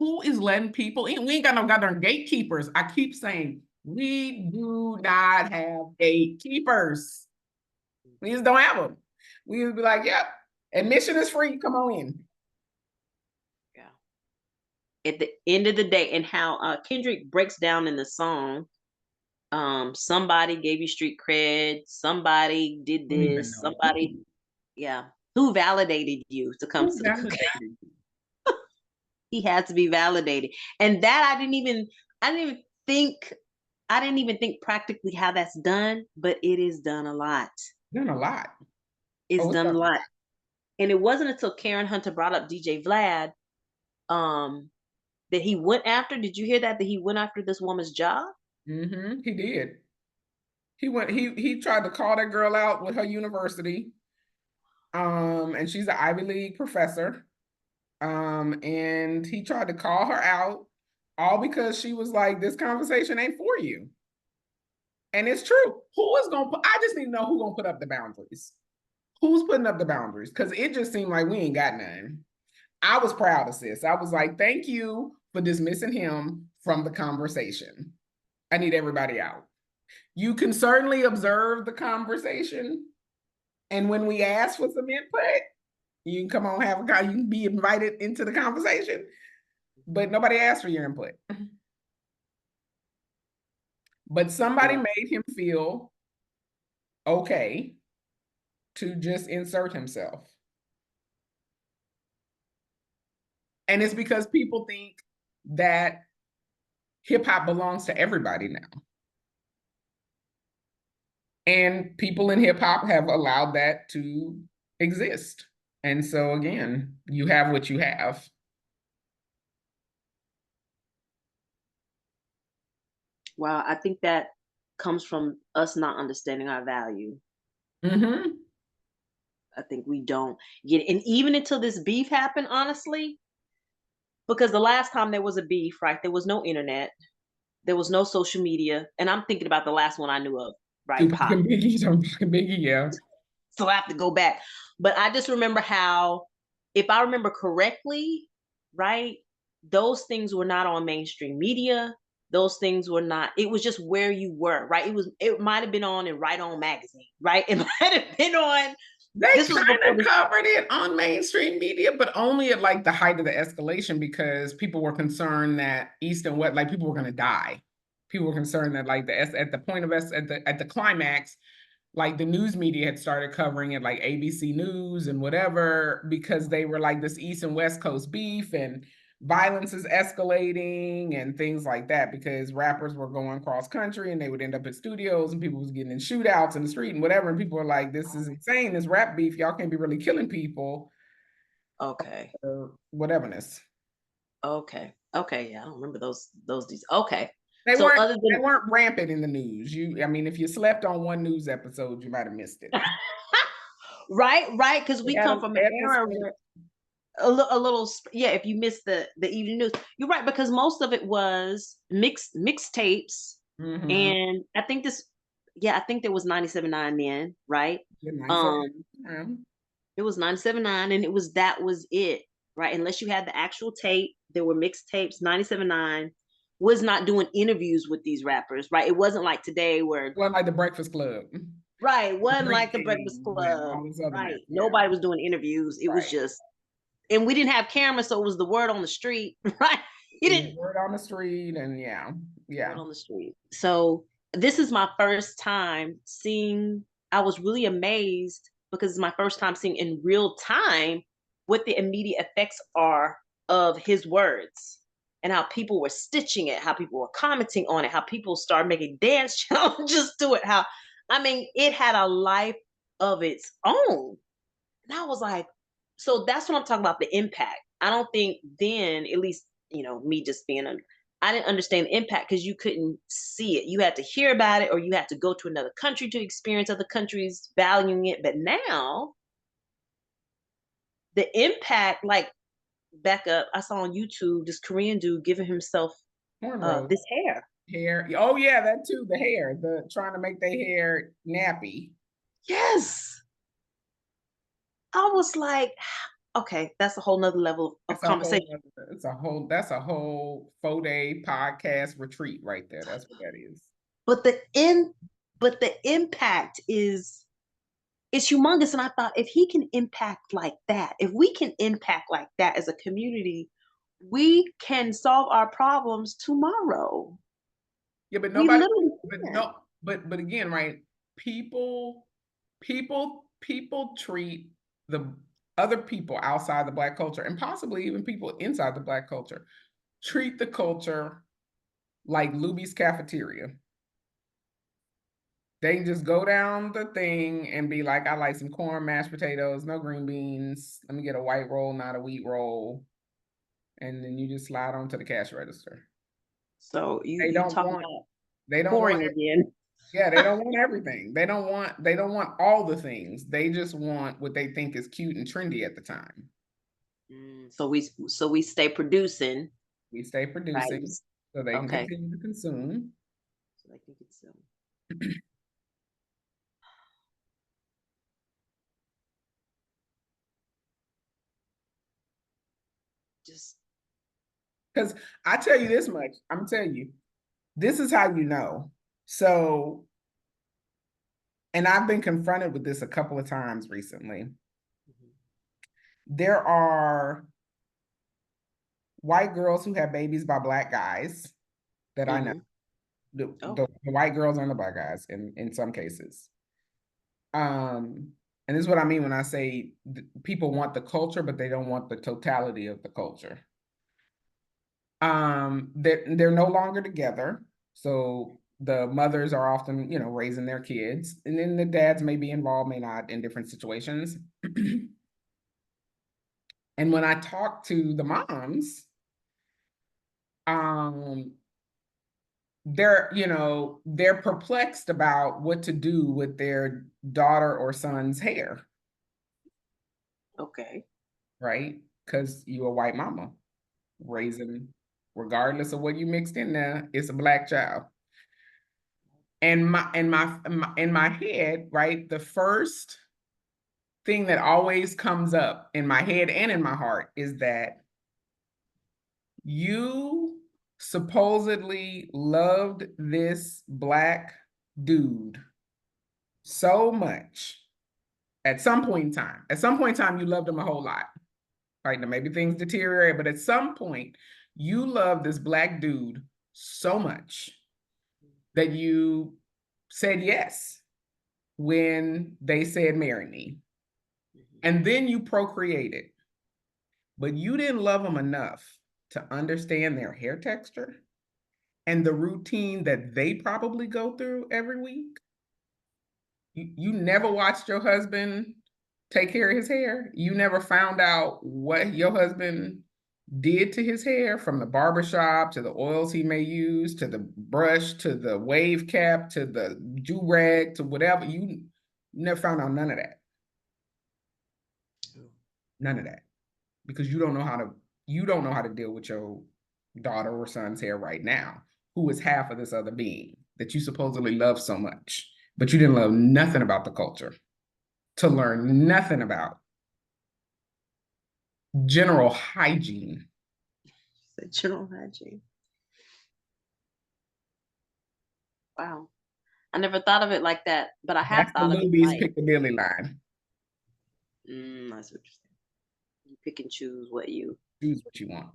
Who is letting people in? We ain't got no goddamn gatekeepers. I keep saying we do not have gatekeepers. We just don't have them. We just be like, yep, admission is free. Come on in. Yeah. At the end of the day, and how Kendrick breaks down in the song, somebody gave you street cred, somebody did Don't even this, know. somebody, yeah, who validated you to come Who to the validated? he had to be validated. And that I didn't even think I didn't even think practically how that's done, but it is done a lot. Done a lot. It's Oh, it's done done a a lot. And it wasn't until Karen Hunter brought up DJ Vlad, um, that he went after. Did you hear that he went after this woman's job? lot. Mm-hmm. He did. He tried to call that girl out with her university. And she's an Ivy League professor. And he tried to call her out all because she was like, this conversation ain't for you. And it's true. Who is gonna put, I just need to know who's gonna put up the boundaries. Who's putting up the boundaries? Because it just seemed like we ain't got none. I was proud of sis. I was like, thank you for dismissing him from the conversation. I need everybody out. You can certainly observe the conversation. And when we ask for some input, you can come on, you can be invited into the conversation, but nobody asked for your input. But somebody Yeah. made him feel okay to just insert himself. And it's because people think that hip hop belongs to everybody now. And people in hip hop have allowed that to exist. And so, again, you have what you have. Wow, I think that comes from us not understanding our value. Mm-hmm. I think we don't get it. And even until this beef happened, honestly, because the last time there was a beef, right, there was no internet, there was no social media. And I'm thinking about the last one I knew of, right? Tupac Pop. and Biggie, Tupac and Biggie, yeah. So I have to go back. But I just remember how, if I remember correctly, right, those things were not on mainstream media. Those things were not, it was just where you were, right? It might have been on in Right On magazine, right? It might have been on, They this was kind before of this. covered it on mainstream media, but only at like the height of the escalation because people were concerned that East and West, like people were going to die. People were concerned that like at the point of at the climax, like the news media had started covering it, like ABC News and whatever, because they were like this East and West Coast beef and violence is escalating and things like that because rappers were going cross country and they would end up at studios and people was getting in shootouts in the street and whatever. And people were like, this is insane, this rap beef, y'all can't be really killing people Okay. or whateverness. Okay. Yeah, I don't remember those days. Okay. They So weren't other they than weren't rampant in the news. I mean, if you slept on one news episode, you might have missed it. right, because we come from They an had era where a little, yeah, if you missed the evening news, you're right, because most of it was mixtapes. Mm-hmm. And I think this, yeah, I think there was 97.9 then, right? Nice. um it was 97.9, and that was it, right? Unless you had the actual tape, there were mixtapes. 97.9 was not doing interviews with these rappers, right? It wasn't like today where, Well, like the Breakfast Club, right, the wasn't Drink like the Breakfast Games, and Club, all this other mess. right? Yeah, Nobody was doing interviews. It was right. just, and we didn't have cameras, so it was the word on the street, right? You It was didn't word on the street, and word yeah. on the street. So this is my first time seeing. I was really amazed because it's my first time seeing in real time what the immediate effects are of his words. and how people were stitching it, how people were commenting on it, how people started making dance challenges to it, how, I mean, it had a life of its own. And I was like, so that's what I'm talking about, the impact. I don't think then, at least, me just being I didn't understand the impact because you couldn't see it. You had to hear about it, or you had to go to another country to experience other countries valuing it. But now the impact, like, back up, I saw on YouTube this Korean dude giving himself Cornrows, this hair. hair. Oh yeah, that too. The hair, the trying to make their hair nappy. Yes. I was like, okay, that's a whole nother level of That's a whole. conversation. It's a whole. That's a whole 4-day podcast retreat right there. That's what that is. But the impact is humongous. And I thought, if he can impact like that, if we can impact like that as a community, we can solve our problems tomorrow. Yeah, but We nobody. literally But can. no. But again, right? People, people treat the other people outside the Black culture, and possibly even people inside the Black culture, treat the culture like Luby's cafeteria. They can just go down the thing and be like, I like some corn, mashed potatoes, no green beans. Let me get a white roll, not a wheat roll. And then you just slide onto the cash register. So you They you don't talk want, about they don't want, pouring again. yeah, they don't want everything. They don't want all the things. They just want what they think is cute and trendy at the time. So we stay producing, We stay right? producing so they can Okay. continue to consume. So I think it's just Because I tell you this much, I'm gonna tell you, this is how you know. So, and I've been confronted with this a couple of times recently. There are white girls who have babies by Black guys that I know. mm-hmm. The, Oh, the, the white girls and the Black guys in some cases. And this is what I mean when I say people want the culture, but they don't want the totality of the culture. They're no longer together. So the mothers are often, raising their kids, and then the dads may be involved, may not, in different situations. And when I talk to the moms, um, they're perplexed about what to do with their daughter or son's hair, okay. right? Because you're a white mama raising, regardless of what you mixed in there, it's a Black child. And in my head, right, the first thing that always comes up in my head and in my heart is that you supposedly loved this Black dude so much at some point in time. At some point in time, you loved him a whole lot. Right now, maybe things deteriorate, but at some point, you love this Black dude so much that you said yes when they said, marry me. And then you procreated, but you didn't love them enough to understand their hair texture and the routine that they probably go through every week. You never watched your husband take care of his hair. You never found out what your husband did to his hair, from the barbershop to the oils he may use to the brush to the wave cap to the do-rag to whatever. You never found out none of that. None of that. Because you don't know how to deal with your daughter or son's hair right now, who is half of this other being that you supposedly love so much, but you didn't love nothing about the culture to learn nothing about general hygiene. The general hygiene. Wow. I never thought of it like that, but I have That's the thought of it Luby's like, Piccadilly line. that's what you're saying. You pick and choose what you. Choose what you want.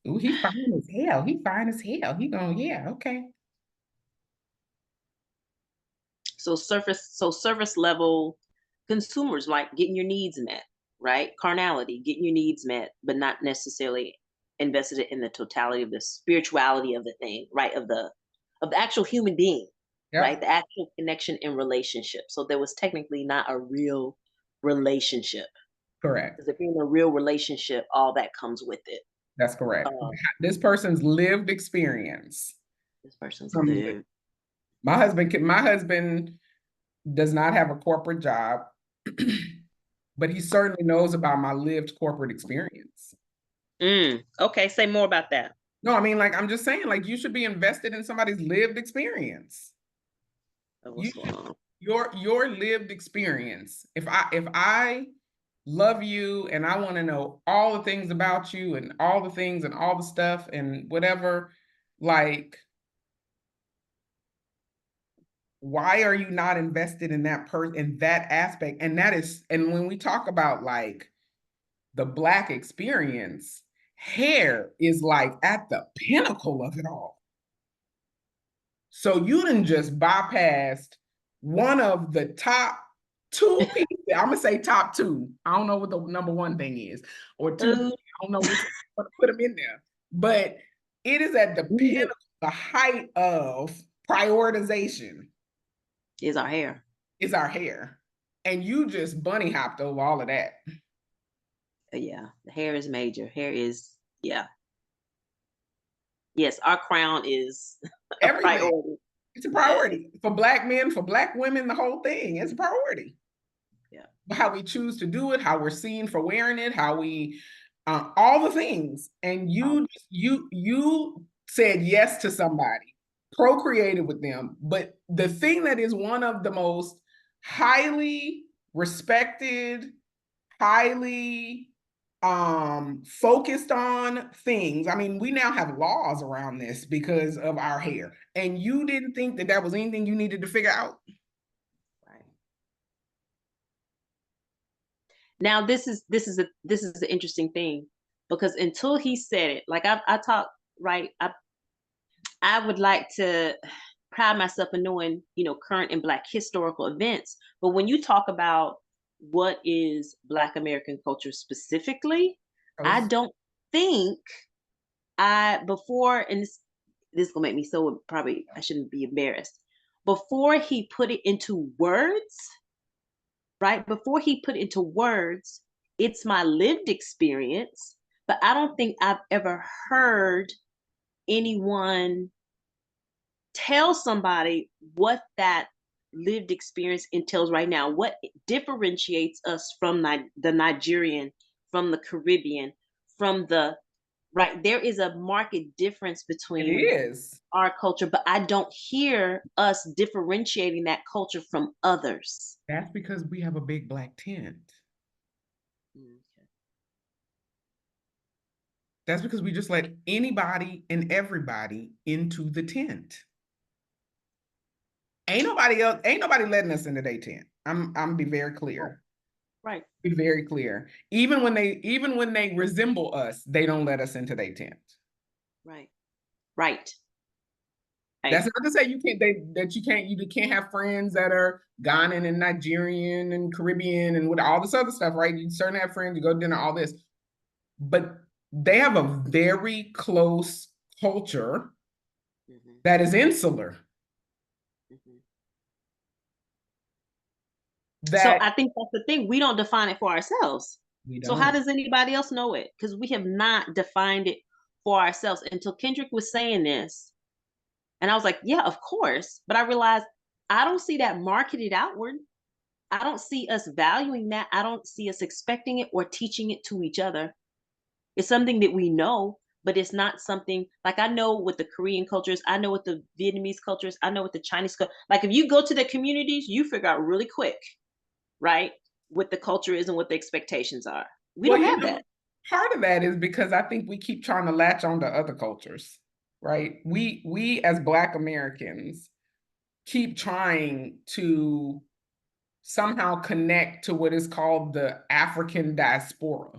Ooh, he fine as hell. He fine as hell. He going, yeah, okay. So service level consumers, like getting your needs met, right? Carnality, getting your needs met, but not necessarily invested in the totality of the spirituality of the thing, right? Of the actual human being, right? Yep, The actual connection and relationship. So there was technically not a real relationship. correct. Because if you're in a real relationship, all that comes with it. That's correct. Um, This person's lived experience. this person's From lived. my husband does not have a corporate job, but he certainly knows about my lived corporate experience. Okay, say more about that. No, I mean, like, I'm just saying, like, you should be invested in somebody's lived experience. You What's going should, on? your lived experience. If I love you and I want to know all the things about you and all the things and all the stuff and whatever, like, why are you not invested in that person, in that aspect? And that is, and when we talk about like the Black experience, hair is like at the pinnacle of it all. So you didn't just bypassed one of the top two people. I'm gonna say top two. I don't know what the number one thing is, or two. I don't know which one to put them in there, but it is at the pinnacle, the height of prioritization Is our hair. is our hair, and you just bunny hopped over all of that. Yeah, the hair is major. Hair is, yeah. Yes, our crown is a Everything. priority. It's a Yeah, priority for Black men, for Black women. The whole thing is a priority. yeah. How we choose to do it, how we're seen for wearing it, how we, all the things. And you said yes to somebody, procreated with them. But the thing that is one of the most highly respected, highly focused on things. I mean, we now have laws around this because of our hair. And you didn't think that that was anything you needed to figure out? Right. Now this is the interesting thing because until he said it, like I talk right, I would like to pride myself in knowing, you know, current and Black historical events. But when you talk about what is Black American culture specifically, I don't think I before, and this is gonna make me so probably I shouldn't be embarrassed. Before he put it into words, right? Before he put it into words, it's my lived experience, but I don't think I've ever heard anyone tell somebody what that lived experience entails right now. What differentiates us from the Nigerian, from the Caribbean, from the right? There is a marked difference It between is. our culture, but I don't hear us differentiating that culture from others. That's because we have a big Black tent. Okay. That's because we just let anybody and everybody into the tent. Ain't nobody letting us into their tent. I'm be very clear. Right, Be very clear. Even when they resemble us, they don't let us into their tent. right, right, That's right. not to say you can't have friends that are Ghanaian and Nigerian and Caribbean and with all this other stuff, right? You certainly have friends, you go to dinner, all this. But they have a very close culture Mhm, that is insular. mhm. So That I think that's the thing. We don't define it for ourselves. we So how don't. does anybody else know it? Because we have not defined it for ourselves until Kendrick was saying this. And I was like, yeah, of course. But I realized I don't see that marketed outward. I don't see us valuing that. I don't see us expecting it or teaching it to each other. It's something that we know, but it's not something like I know what the Korean cultures, I know what the Vietnamese cultures, I know what the Chinese culture. Like if you go to the communities, you figure out really quick, right? What the culture is and what the expectations are. We Well, don't have that. part of that is because I think we keep trying to latch on to other cultures, right? We as Black Americans keep trying to somehow connect to what is called the African diaspora,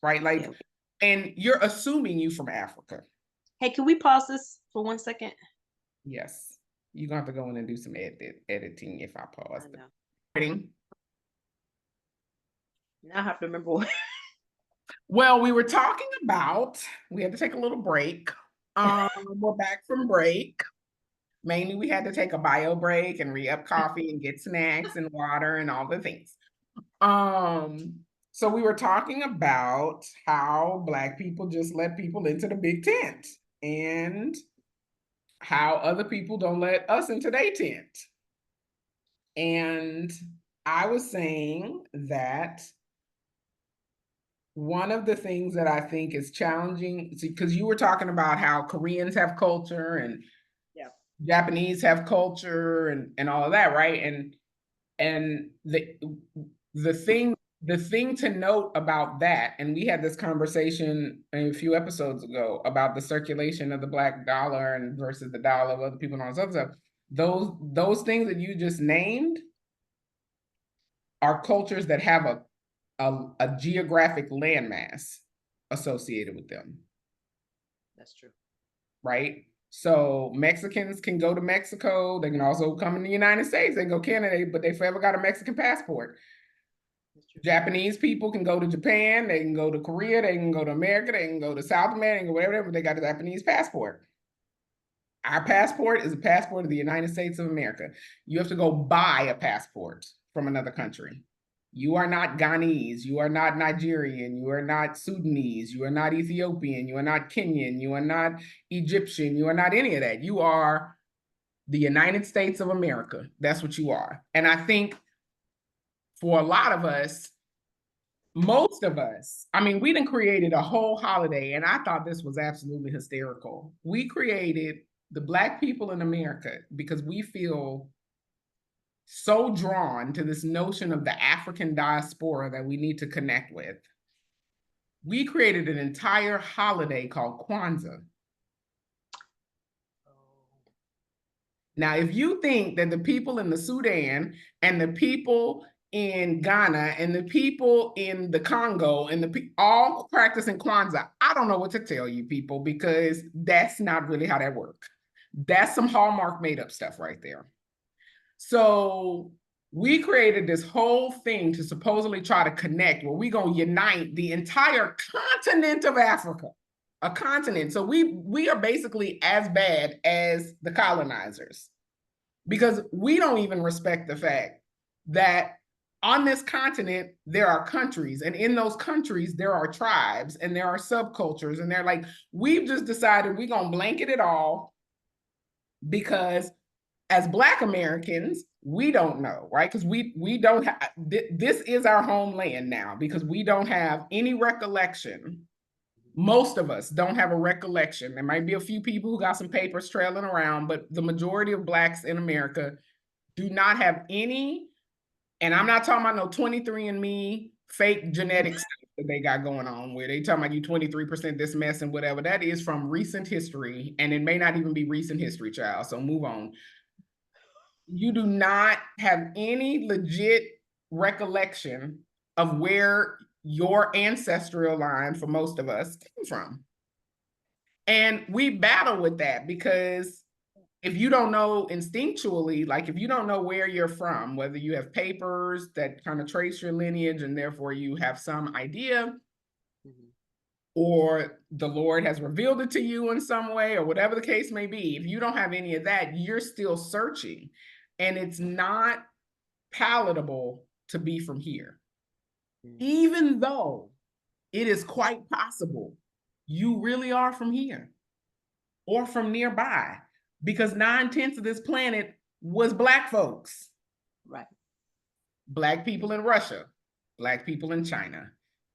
right? Yeah. Like, and you're assuming you from Africa. Hey, can we pause this for 1 second? Yes. You're gonna have to go in and do some editing if I I pause know. the recording. Now I have to remember what Well, we were talking about, we had to take a little break. We're back from break. Mainly, we had to take a bio break and re-up coffee and get snacks and water and all the things. Um, so we were talking about how Black people just let people into the big tent and how other people don't let us into their tent. And I was saying that one of the things that I think is challenging, because you were talking about how Koreans have culture and Yeah. Japanese have culture and all of that, right? And the thing to note about that, and we had this conversation a few episodes ago about the circulation of the Black dollar and versus the dollar of other people and all this other stuff. Those things that you just named are cultures that have a geographic landmass associated with them, That's true. right? So Mexicans can go to Mexico. They can also come in the United States. They can go Canada, but they forever got a Mexican passport. That's true. Japanese people can go to Japan. They can go to Korea. They can go to America. They can go to South America, whatever. But they got a Japanese passport. Our passport is a passport of the United States of America. You have to go buy a passport from another country. You are not Ghanese. You are not Nigerian. You are not Sudanese. You are not Ethiopian. You are not Kenyan. You are not Egyptian. You are not any of that. You are the United States of America. That's what you are. And I think for a lot of us, most of us, I mean, we done created a whole holiday, and I thought this was absolutely hysterical. We created the Black people in America because we feel so drawn to this notion of the African diaspora that we need to connect with. We created an entire holiday called Kwanzaa. Now, if you think that the people in the Sudan and the people in Ghana and the people in the Congo and all practicing Kwanzaa, I don't know what to tell you people, because that's not really how that works. That's some Hallmark made up stuff right there. So we created this whole thing to supposedly try to connect, where we're going to unite the entire continent of Africa, a continent. So we are basically as bad as the colonizers, because we don't even respect the fact that on this continent there are countries, and in those countries there are tribes and there are subcultures, and they're like, we've just decided we're going to blanket it all because as Black Americans, we don't know, right? Because we don't have, this is our homeland now, because we don't have any recollection. Most of us don't have a recollection. There might be a few people who got some papers trailing around, but the majority of Blacks in America do not have any, and I'm not talking about no 23andMe fake genetics that they got going on, where they talking about you 23% this mess and whatever. That is from recent history, and it may not even be recent history, child. So move on. You do not have any legit recollection of where your ancestral line, for most of us, came from. And we battle with that, because if you don't know instinctually, like if you don't know where you're from, whether you have papers that kind of trace your lineage and therefore you have some idea, mm-hmm, or the Lord has revealed it to you in some way, or whatever the case may be, if you don't have any of that, you're still searching. And it's not palatable to be from here, even though it is quite possible you really are from here or from nearby, because 9/10 of this planet was Black folks. Right. Black people in Russia, Black people in China,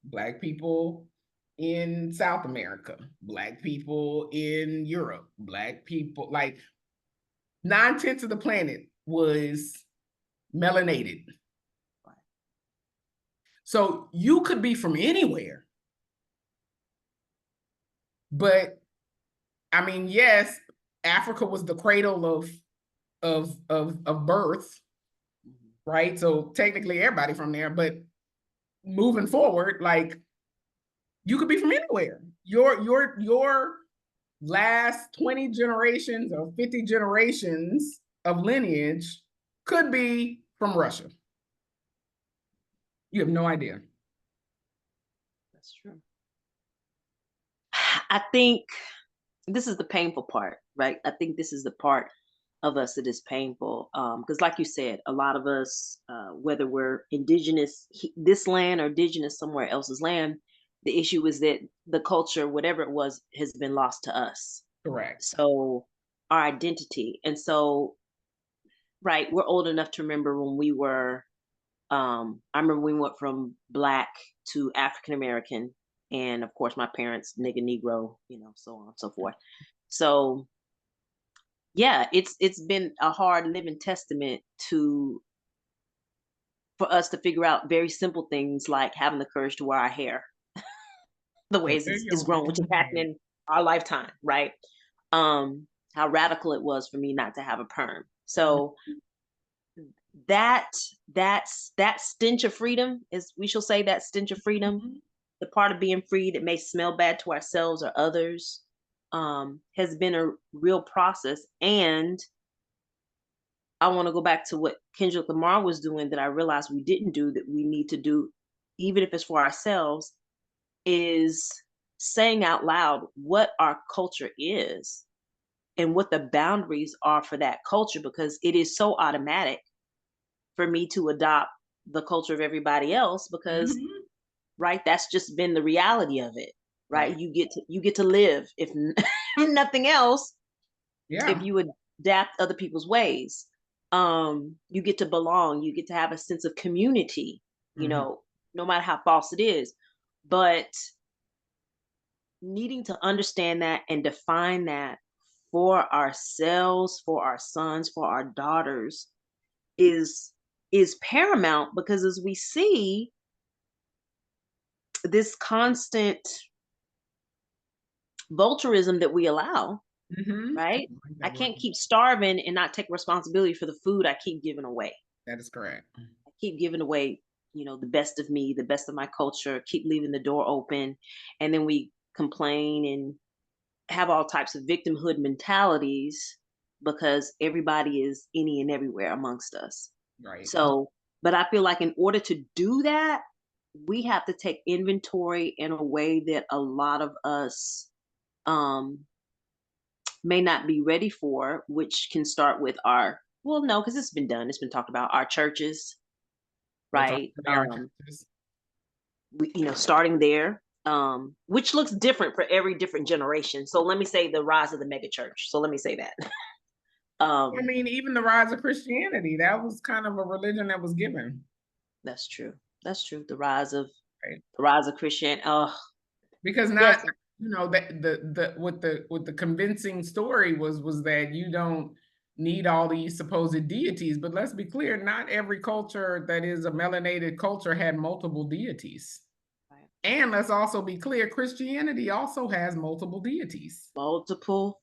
Black people in South America, Black people in Europe, Black people, like 9/10 of the planet was melanated. Right. So you could be from anywhere. But I mean, yes, Africa was the cradle of birth, right? So technically everybody from there, but moving forward, like, you could be from anywhere. Your last 20 generations or 50 generations of lineage could be from Russia. You have no idea. That's true. I think this is the painful part, right? I think this is the part of us that is painful. Because, like you said, a lot of us, whether we're indigenous this land or indigenous somewhere else's land, the issue is that the culture, whatever it was, has been lost to us. Correct. So our identity, and so right, we're old enough to remember when we were. I remember we went from black to African American, and of course, my parents, nigga, Negro, so on and so forth. So yeah, it's been a hard living testament to for us to figure out very simple things like having the courage to wear our hair the There ways it's you grown, which has happened in our lifetime, right? How radical it was for me not to have a perm. go. So that that stench of freedom, is we shall say, that stench of freedom, Mhm. the part of being free that may smell bad to ourselves or others, has been a real process. And I want to go back to what Kendrick Lamar was doing that I realized we didn't do, that we need to do, even if it's for ourselves, is saying out loud what our culture is and what the boundaries are for that culture, because it is so automatic for me to adopt the culture of everybody else, because Mhm. right, that's just been the reality of it. Right, Right. you get to live, if if nothing else, if Yeah. you adapt other people's ways, you get to belong, you get to have a sense of community, Mhm. no matter how false it is. But needing to understand that and define that for ourselves, for our sons, for our daughters, is paramount, because as we see this constant vulturism that we allow, Mhm. I right? like I that word. can't keep starving and not take responsibility for the food I keep giving away. That is correct. I keep giving away, the best of me, the best of my culture, keep leaving the door open. And then we complain and have all types of victimhood mentalities because everybody is any and everywhere amongst us. Right. So, but I feel like in order to do that, we have to take inventory in a way that a lot of us um, may not be ready for, which can start with our, well, no, because it's been done, it's been talked about, our churches, We'll talk right? about our churches. Starting there, which looks different for every different generation. So let me say the rise of the mega church. So let me say that. I um, mean, even the rise of Christianity, that was kind of a religion that was given, that's true. That's true. The rise of right? Christian. Oh, Because yes, not, that the what the convincing story was that you don't need all these supposed deities. But let's be clear, not every culture that is a melanated culture had multiple deities. right. And let's also be clear, Christianity also has multiple deities. Multiple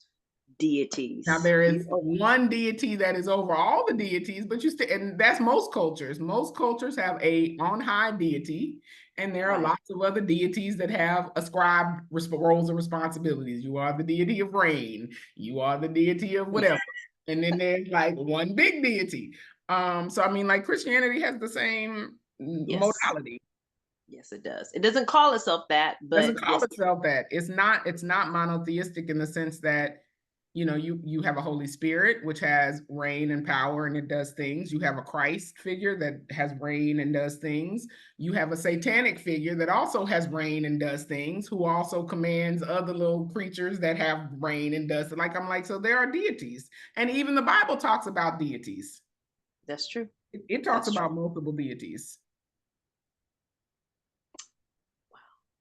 Now deities. there You is are one deity that is over all the deities, but you still, and that's most cultures. Most cultures have a on high deity, and there are right. lots of other deities that have ascribed roles and responsibilities. You are the deity of rain. You are the deity of whatever, and then there's like one big deity. So I mean, like Christianity has the same Yes, modality. yes, it does. It doesn't call itself that, but Doesn't call yes, itself that. It's not monotheistic in the sense that you have a Holy Spirit which has reign and power and it does things. You have a Christ figure that has reign and does things. You have a satanic figure that also has reign and does things, who also commands other little creatures that have reign and does it. Like I'm like, so there are deities. And even the Bible talks about deities. that's true. It talks That's true. about multiple deities.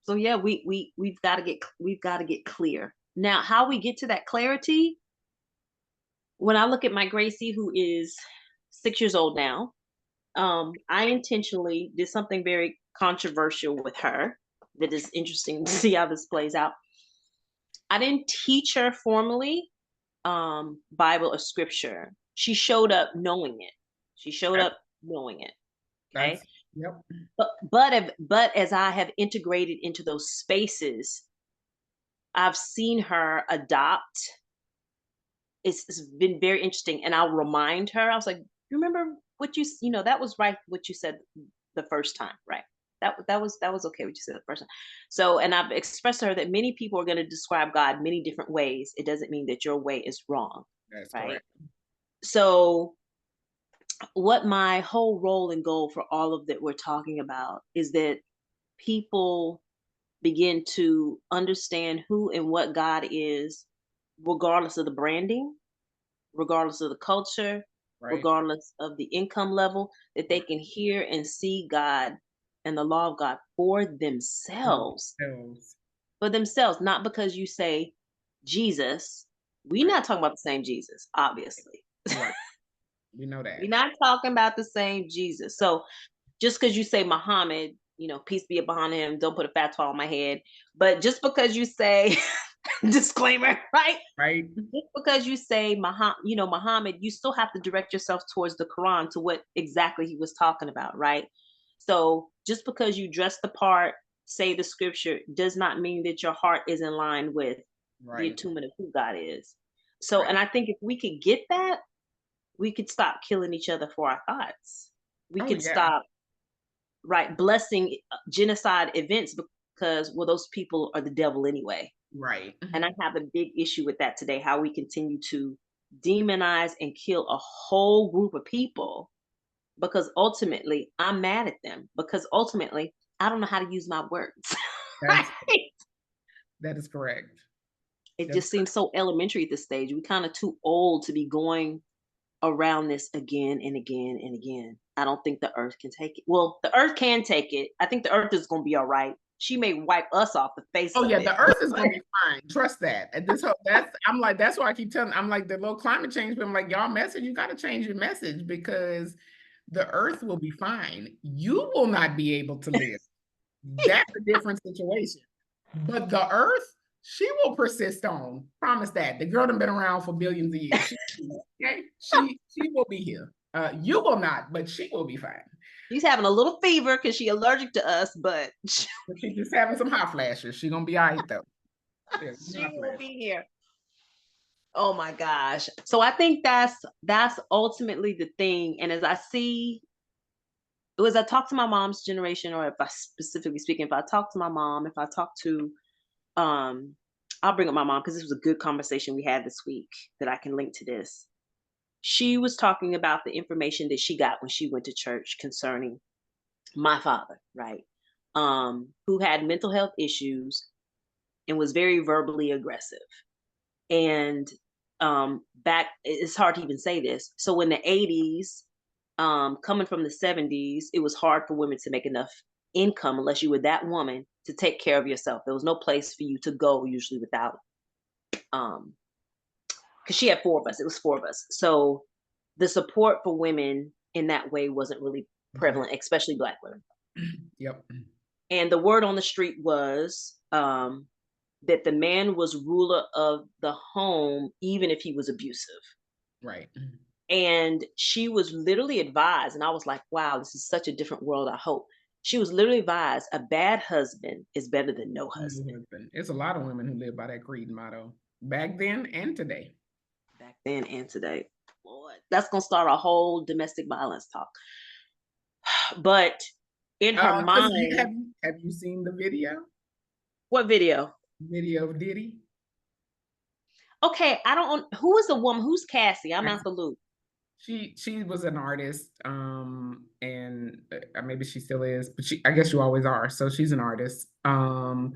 So yeah, we've got to get clear. Now, how we get to that clarity, when I look at my Gracie, who is 6 years old now, I intentionally did something very controversial with her that is interesting to see how this plays out. I didn't teach her formally Bible or scripture. She showed up knowing it. She showed That's up knowing it. Okay. that's yep. But as I have integrated into those spaces, I've seen her adopt. It's been very interesting, and I'll remind her. I was like, "You remember what that was right? What you said the first time, right?" That was okay what you said the first time. So, and I've expressed to her that many people are going to describe God many different ways. It doesn't mean that your way is wrong, That's right? correct. So, what my whole role and goal for all of that we're talking about is that people begin to understand who and what God is, regardless of the branding, regardless of the culture, Right. regardless of the income level, that they Right. can hear and see God and the law of God for For themselves, themselves. not because you say Jesus. We're Right. not talking about the same Jesus, obviously. Right. We know We're that. not talking about the same Jesus. So just because you say Muhammad, peace be upon him, don't put a fat on my head. But just because you say, disclaimer, right? Right. Just because you say Muhammad, you still have to direct yourself towards the Quran to what exactly he was talking about, right? So just because you dress the part, say the scripture, does not mean that your heart is in line with the Right. attunement of who God is. So, Right. and I think if we could get that, we could stop killing each other for our thoughts. We Oh could yeah. stop, right, blessing genocide events because, well, those people are the devil anyway. Right. And I have a big issue with that today, how we continue to demonize and kill a whole group of people because ultimately I'm mad at them because ultimately I don't know how to use my words. That's Right? that is correct. It That's just seems so elementary at this stage. We're kind of too old to be going around this again and again and again. I don't think the earth can take it. Well, the earth can take it. I think the earth is going to be all right. She may wipe us off the face Oh of yeah, it. the earth is gonna be fine. Trust that. And this whole that's I'm like, that's why I keep telling I'm like the little climate change, but I'm like, y'all message, you gotta change your message because the earth will be fine. You will not be able to live. That's a different situation. But the earth, she will persist on. Promise that. The girl done been around for billions of years. Okay? She will be here. You will not, but she will be fine. She's having a little fever because she's allergic to us, but But she's just having some hot flashes. She gonna be all right though. Yeah, she hot will flashes. be here. Oh my gosh. So I think that's ultimately the thing. And as I see, as I talk to my mom's generation, or if I specifically speaking, if I talk to my mom, if I talk to um I'll bring up my mom because this was a good conversation we had this week that I can link to this. She was talking about the information that she got when she went to church concerning my father, right? Who had mental health issues and was very verbally aggressive. And back, it's hard to even say this. So in the 80s, coming from the 70s, it was hard for women to make enough income unless you were that woman to take care of yourself. There was no place for you to go usually without um because she had four of us. It was four of us. So the support for women in that way wasn't really prevalent, especially black women. Yep. And the word on the street was that the man was ruler of the home, even if he was abusive. Right. And she was literally advised, and I was like, wow, this is such a different world. I hope. She was literally advised a bad husband is better than no No husband. husband. It's a lot of women who live by that creed and motto back then and today. Back then and today. Lord, that's going to start a whole domestic violence talk. But in her Because you mind, have you seen the video? what video? Video of Diddy? Okay, I don't. Who is the woman? Who's Cassie? I'm out the loop. She was an artist, and maybe she still is, but I guess you always are. So she's an artist, and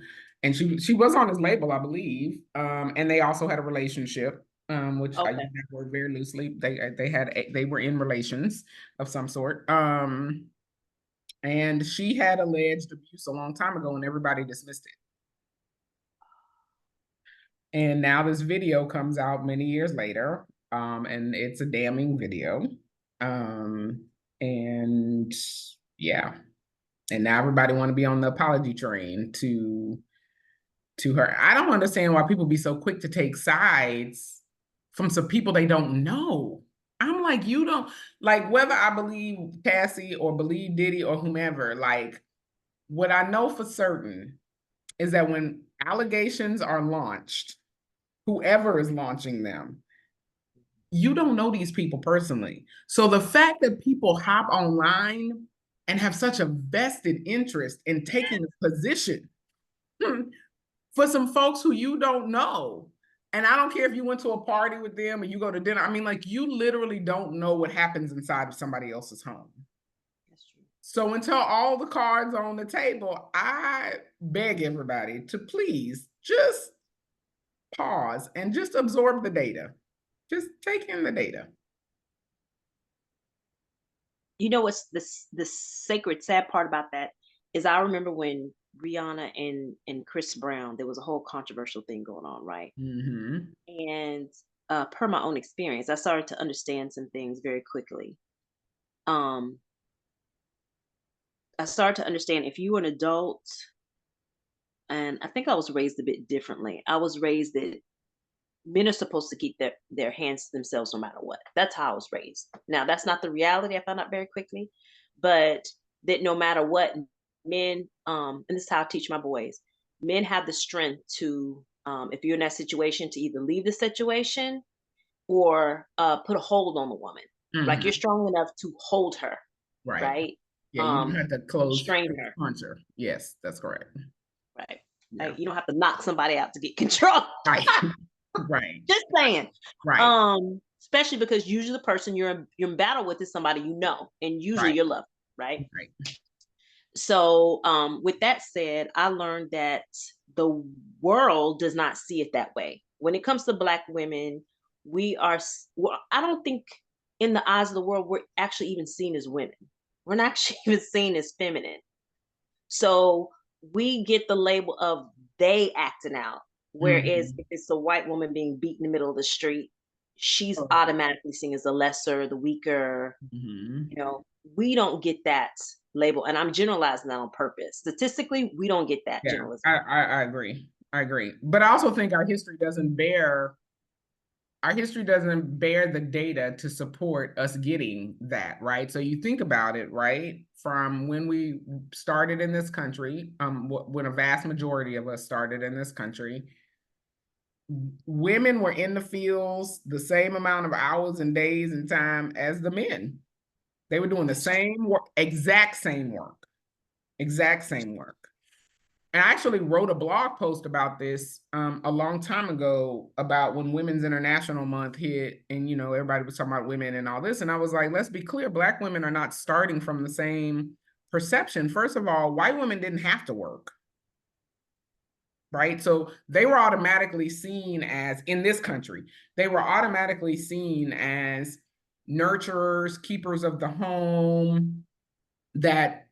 she was on his label, I believe, and they also had a relationship, which I use Okay. that word very loosely. They were in relations of some sort, and she had alleged abuse a long time ago, and everybody dismissed it. And now this video comes out many years later, and it's a damning video. Um, and yeah, and now everybody want to be on the apology train to her. I don't understand why people be so quick to take sides from some people they don't know. I'm like, you don't like whether I believe Cassie or believe Diddy or whomever, like what I know for certain is that when allegations are launched, whoever is launching them, you don't know these people personally. So the fact that people hop online and have such a vested interest in taking a position for some folks who you don't know. And I don't care if you went to a party with them or you go to dinner. I mean, like, you literally don't know what happens inside of somebody else's home. That's true. So until all the cards are on the table, I beg everybody to please just pause and just absorb the data. Just take in the data. You know what's the sacred sad part about that is I remember when Rihanna and Chris Brown, there was a whole controversial thing going on, right? Mm-hmm. And per my own experience, I started to understand some things very quickly. Um, I started to understand if you were an adult, and I think I was raised a bit differently. I was raised that men are supposed to keep their hands to themselves no matter what. That's how I was raised. Now, that's not the reality. I found out very quickly, but that no matter what, men, and this is how I teach my boys, men have the strength to, if you're in that situation, to either leave the situation or put a hold on the woman. Like you're Mm-hmm. strong enough to hold her, Right. right? Yeah, you don't have to close Restrain her, puncher. Yes, that's correct. right? Yeah. Like you don't have to knock somebody out to get control. Right. Right. Just saying. Right. Especially because usually the person you're in battle with is somebody you know, and usually Right. your love, right? Right. So, with that said, I learned that the world does not see it that way. When it comes to Black women, well, I don't think in the eyes of the world we're actually even seen as women. We're not actually even seen as feminine. So we get the label of they acting out. Whereas Mm-hmm. if it's a white woman being beat in the middle of the street, she's Oh, automatically seen as the lesser, the weaker. mm-hmm. We don't get that label. And I'm generalizing that on purpose. Statistically, we don't get that Yeah, generalization. I agree. I agree. But I also think our history doesn't bear the data to support us getting that, right? So you think about it, right? From when we started in this country, when a vast majority of us started in this country, women were in the fields the same amount of hours and days and time as the men. They were doing the same work, exact same work. And I actually wrote a blog post about this a long time ago about when Women's International Month hit, and everybody was talking about women and all this, and I was like, let's be clear, Black women are not starting from the same perception. First of all, white women didn't have to work, right? So they were automatically seen as, in this country, they were automatically seen as nurturers, keepers of the home, that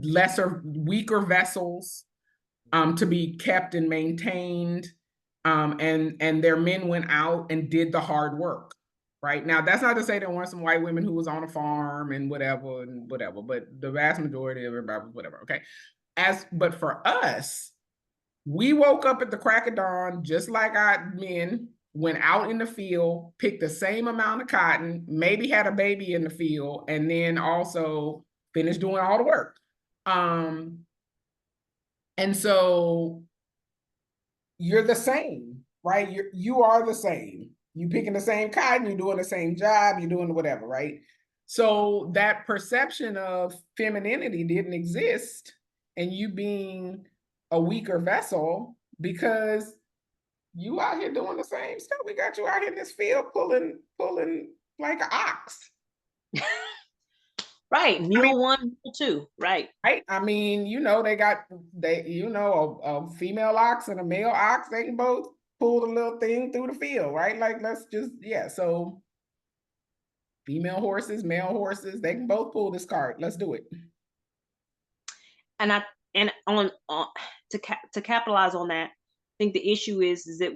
lesser, weaker vessels to be kept and maintained. And their men went out and did the hard work. Right now, that's not to say there weren't some white women who was on a farm and whatever, but the vast majority of everybody was whatever. Okay. But for us, we woke up at the crack of dawn, just like our men, went out in the field, picked the same amount of cotton, maybe had a baby in the field, and then also finished doing all the work. And so you're the same, right? You are the same. You picking the same cotton, you're doing the same job, you're doing whatever, right? So that perception of femininity didn't exist, and you being a weaker vessel because you out here doing the same stuff. We got you out here in this field pulling like an ox. Right. I mean, Mule one, mule two. Right. right? I mean, a female ox and a male ox, they can both pull the little thing through the field, right? Like, let's just, yeah. So female horses, male horses, they can both pull this cart. Let's do it. And I and on to capitalize on that, I think the issue is that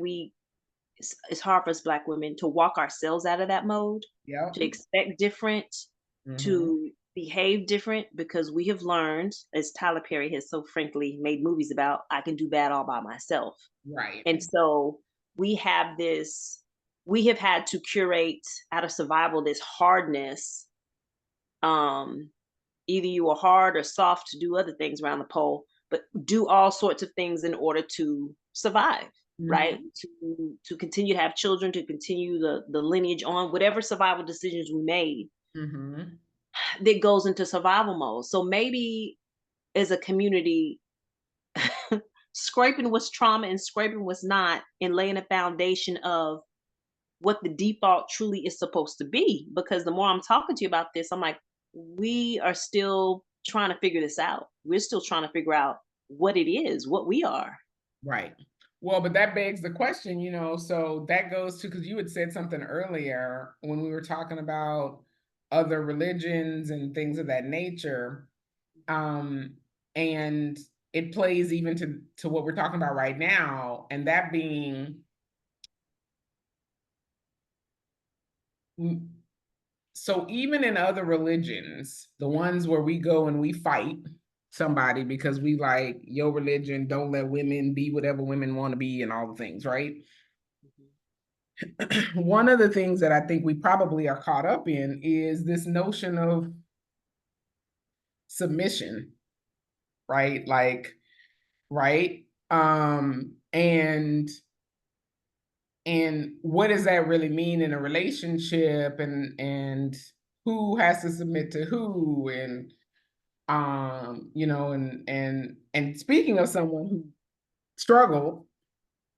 it's hard for us Black women to walk ourselves out of that mode, Yeah. to expect different, Mm-hmm. to behave different, because we have learned, as Tyler Perry has so frankly made movies about, I can do bad all by myself. Right. And so we have this, we have had to curate out of survival this hardness. Either you are hard or soft to do other things around the pole, but do all sorts of things in order to survive, right? Mm-hmm. To continue to have children, to continue the lineage on, whatever survival decisions we made. Mm-hmm. that goes into survival mode. So maybe as a community, scraping what's trauma and scraping what's not, and laying a foundation of what the default truly is supposed to be. Because the more I'm talking to you about this, I'm like, we are still trying to figure this out. We're still trying to figure out what it is, what we are. Right. Well, but that begs the question, so that goes to, because you had said something earlier when we were talking about other religions and things of that nature. And it plays even to what we're talking about right now, and that being, so even in other religions, the ones where we go and we fight somebody because we like your religion, don't let women be whatever women want to be and all the things, right? One of the things that I think we probably are caught up in is this notion of submission, right? Like, right? And what does that really mean in a relationship, and who has to submit to who, and and speaking of someone who struggled,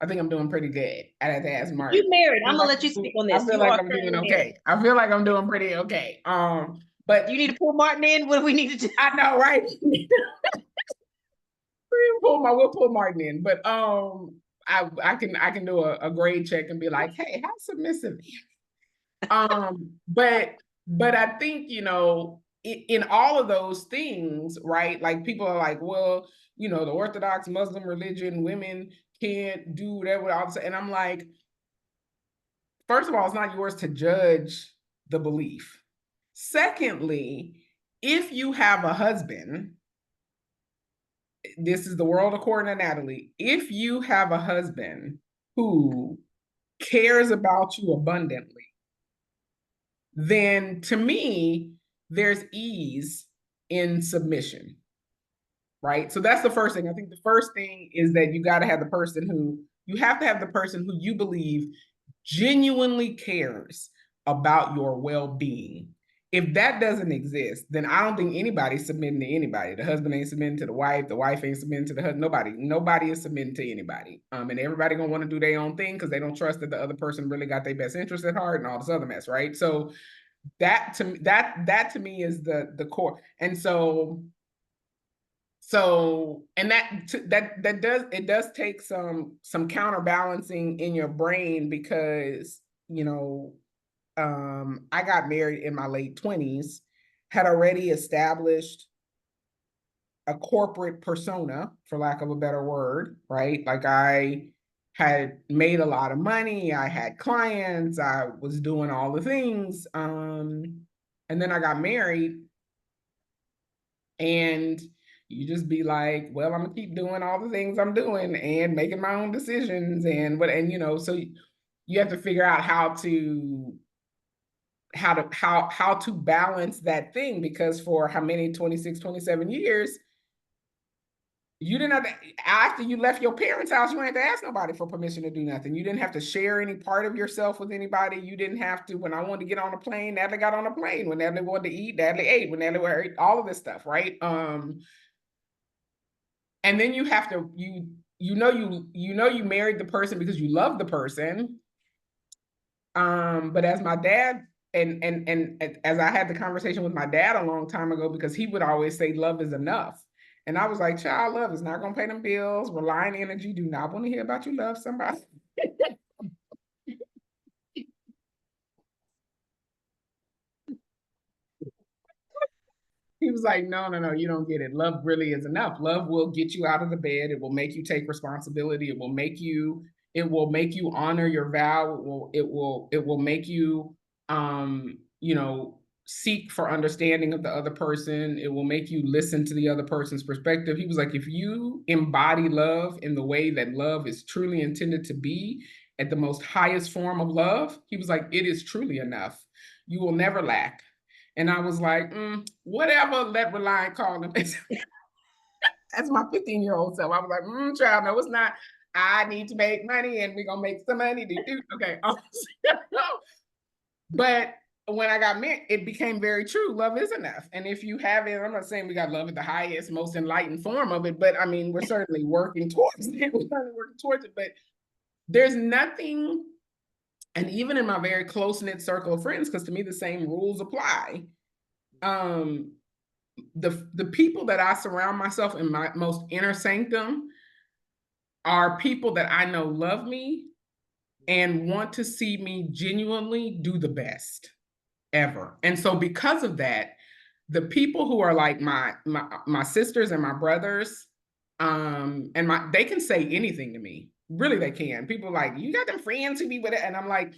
I think I'm doing pretty good. I had to ask Mark. You married. I'm gonna let you speak on I this. feel You like are I'm doing currently married. okay. I feel like I'm doing pretty okay. Do you But need to pull Martin in? What do we need to do? I know, right? We'll pull Martin in, but I can do a grade check and be like, hey, how submissive. But I think, in all of those things, right? Like people are like, well, the Orthodox Muslim religion, women can't do whatever. And I'm like, first of all, it's not yours to judge the belief. Secondly, if you have a husband, this is the world according to Natalie. If you have a husband who cares about you abundantly, then to me, there's ease in submission, right? So that's the first thing. I think the first thing is that you got to have the person who, you have to have the person who you believe genuinely cares about your well-being. If that doesn't exist, then I don't think anybody's submitting to anybody. The husband ain't submitting to the wife ain't submitting to the husband. Nobody is submitting to anybody. And everybody gonna want to do their own thing because they don't trust that the other person really got their best interest at heart and all this other mess, right? So that to me is the core. And and that does take some counterbalancing in your brain because I got married in my late 20s, had already established a corporate persona, for lack of a better word, right? Like I had made a lot of money, I had clients, I was doing all the things. And then I got married, and you just be like, well, I'm gonna keep doing all the things I'm doing and making my own decisions so you have to figure out how to balance that thing, because for how many 26, 27 years, you didn't have to, after you left your parents' house, you didn't have to ask nobody for permission to do nothing. You didn't have to share any part of yourself with anybody. You didn't have to, when I wanted to get on a plane, Natalie got on a plane. When Natalie wanted to eat, Natalie ate. When Natalie ate, all of this stuff, right? And then you have to, you married the person because you love the person. But as my dad, and as I had the conversation with my dad a long time ago, because he would always say love is enough. And I was like, child, love is not gonna pay them bills. Relying energy do not want to hear about you love somebody. He was like, no, no, no, you don't get it. Love really is enough. Love will get you out of the bed. It will make you take responsibility. It will make you honor your vow. It will make you seek for understanding of the other person. It will make you listen to the other person's perspective. He was like, if you embody love in the way that love is truly intended to be, at the most highest form of love, he was like, it is truly enough. You will never lack. And I was like, whatever, let Reliant call him. That's my 15-year-old self. I was like, child, no, it's not. I need to make money and we're going to make some money. Okay. But when I got married, it became very true. Love is enough. And if you have it, I'm not saying we got love at the highest, most enlightened form of it, but I mean, we're certainly working towards it. We're certainly working towards it. But there's nothing, and even in my very close-knit circle of friends, because to me the same rules apply. Um, the people that I surround myself in my most inner sanctum are people that I know love me and want to see me genuinely do the best ever. And so because of that, the people who are like my sisters and my brothers, and they can say anything to me. Really, they can. People like, you got them friends who be with it, and I'm like,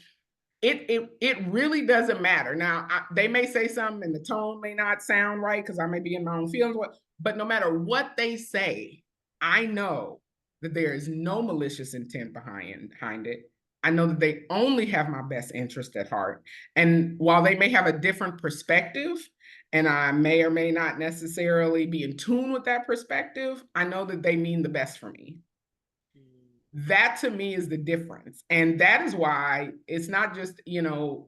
it really doesn't matter. Now they may say something, and the tone may not sound right because I may be in my own feelings. But no matter what they say, I know that there is no malicious intent behind it. I know that they only have my best interest at heart. And while they may have a different perspective, and I may or may not necessarily be in tune with that perspective, I know that they mean the best for me. That to me is the difference. And that is why it's not just,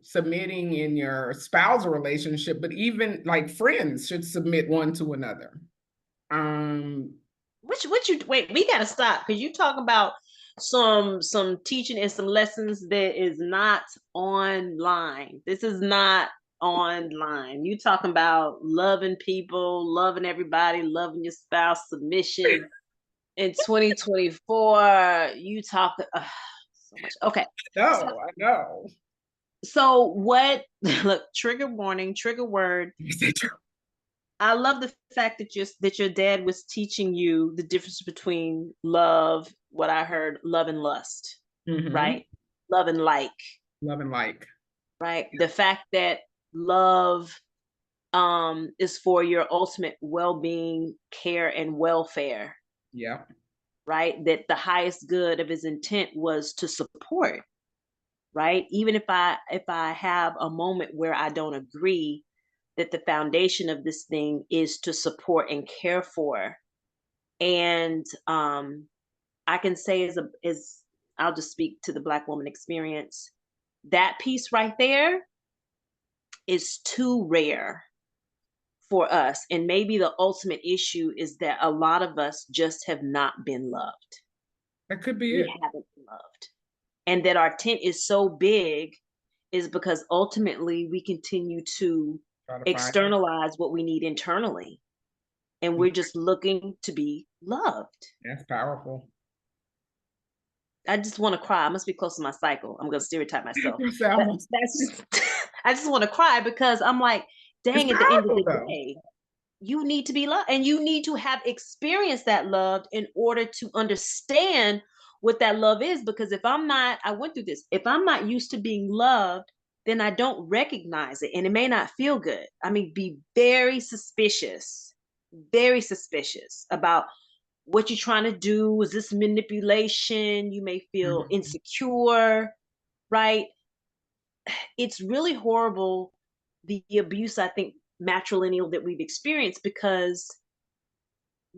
submitting in your spousal relationship, but even like friends should submit one to another. Wait, we gotta stop because you talk about some teaching and some lessons that is not online. This is not online. You talking about loving people, loving everybody, loving your spouse, submission. In 2024, you talk so much. Okay. No, I know. So what look, trigger warning, trigger word. I love the fact that your dad was teaching you the difference between love, what I heard, love and lust, right? Love and like. Love and like. Right? The fact that love is for your ultimate well-being, care, and welfare. Yeah. Right? That the highest good of his intent was to support, right? Even if I have a moment where I don't agree, that the foundation of this thing is to support and care for. And I can say as I'll just speak to the Black woman experience, that piece right there is too rare for us. And maybe the ultimate issue is that a lot of us just have not been loved. That could be We it. haven't been loved. And that our tent is so big is because ultimately we continue to externalize what we need internally. And we're just looking to be loved. That's powerful. I just want to cry. I must be close to my cycle. I'm going to stereotype myself. I just want to cry because I'm like, dang, at the end of the day, you need to be loved and you need to have experienced that love in order to understand what that love is. Because I went through this, if I'm not used to being loved, then I don't recognize it and it may not feel good. I mean, be very suspicious about what you're trying to do. Is this manipulation? You may feel insecure, right? It's really horrible, the abuse, I think, matrilineal that we've experienced, because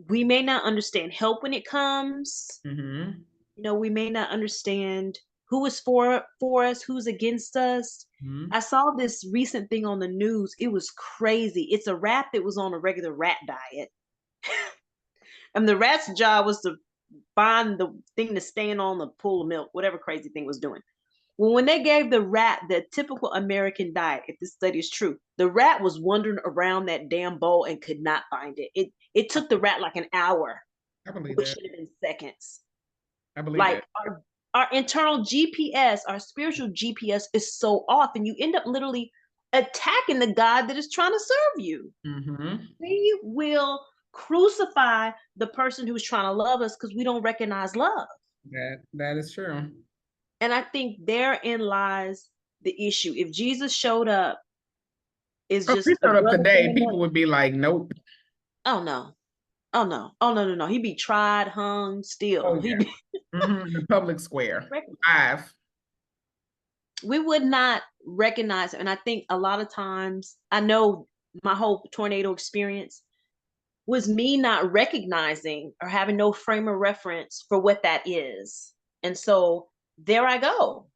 we may not understand help when it comes. We may not understand who is for us, who's against us. I saw this recent thing on the news. It was crazy. It's a rat that was on a regular rat diet. And the rat's job was to find the thing to stand on the pool of milk, whatever crazy thing was doing. Well, when they gave the rat the typical American diet, if this study is true, the rat was wandering around that damn bowl and could not find it. It took the rat like an hour, which should have been seconds. I believe like that. our internal GPS, our spiritual GPS is so off, and you end up literally attacking the God that is trying to serve you. We will crucify the person who's trying to love us because we don't recognize love. That is true. And I think therein lies the issue. If Jesus showed up, is just if he showed up today, people another, would be like, nope. Oh no. Oh no. Oh no. He'd be tried, hung, still. Oh, yeah. The public square. We would not recognize it. And I think a lot of times, I know my whole tornado experience was me not recognizing or having no frame of reference for what that is. And so there I go.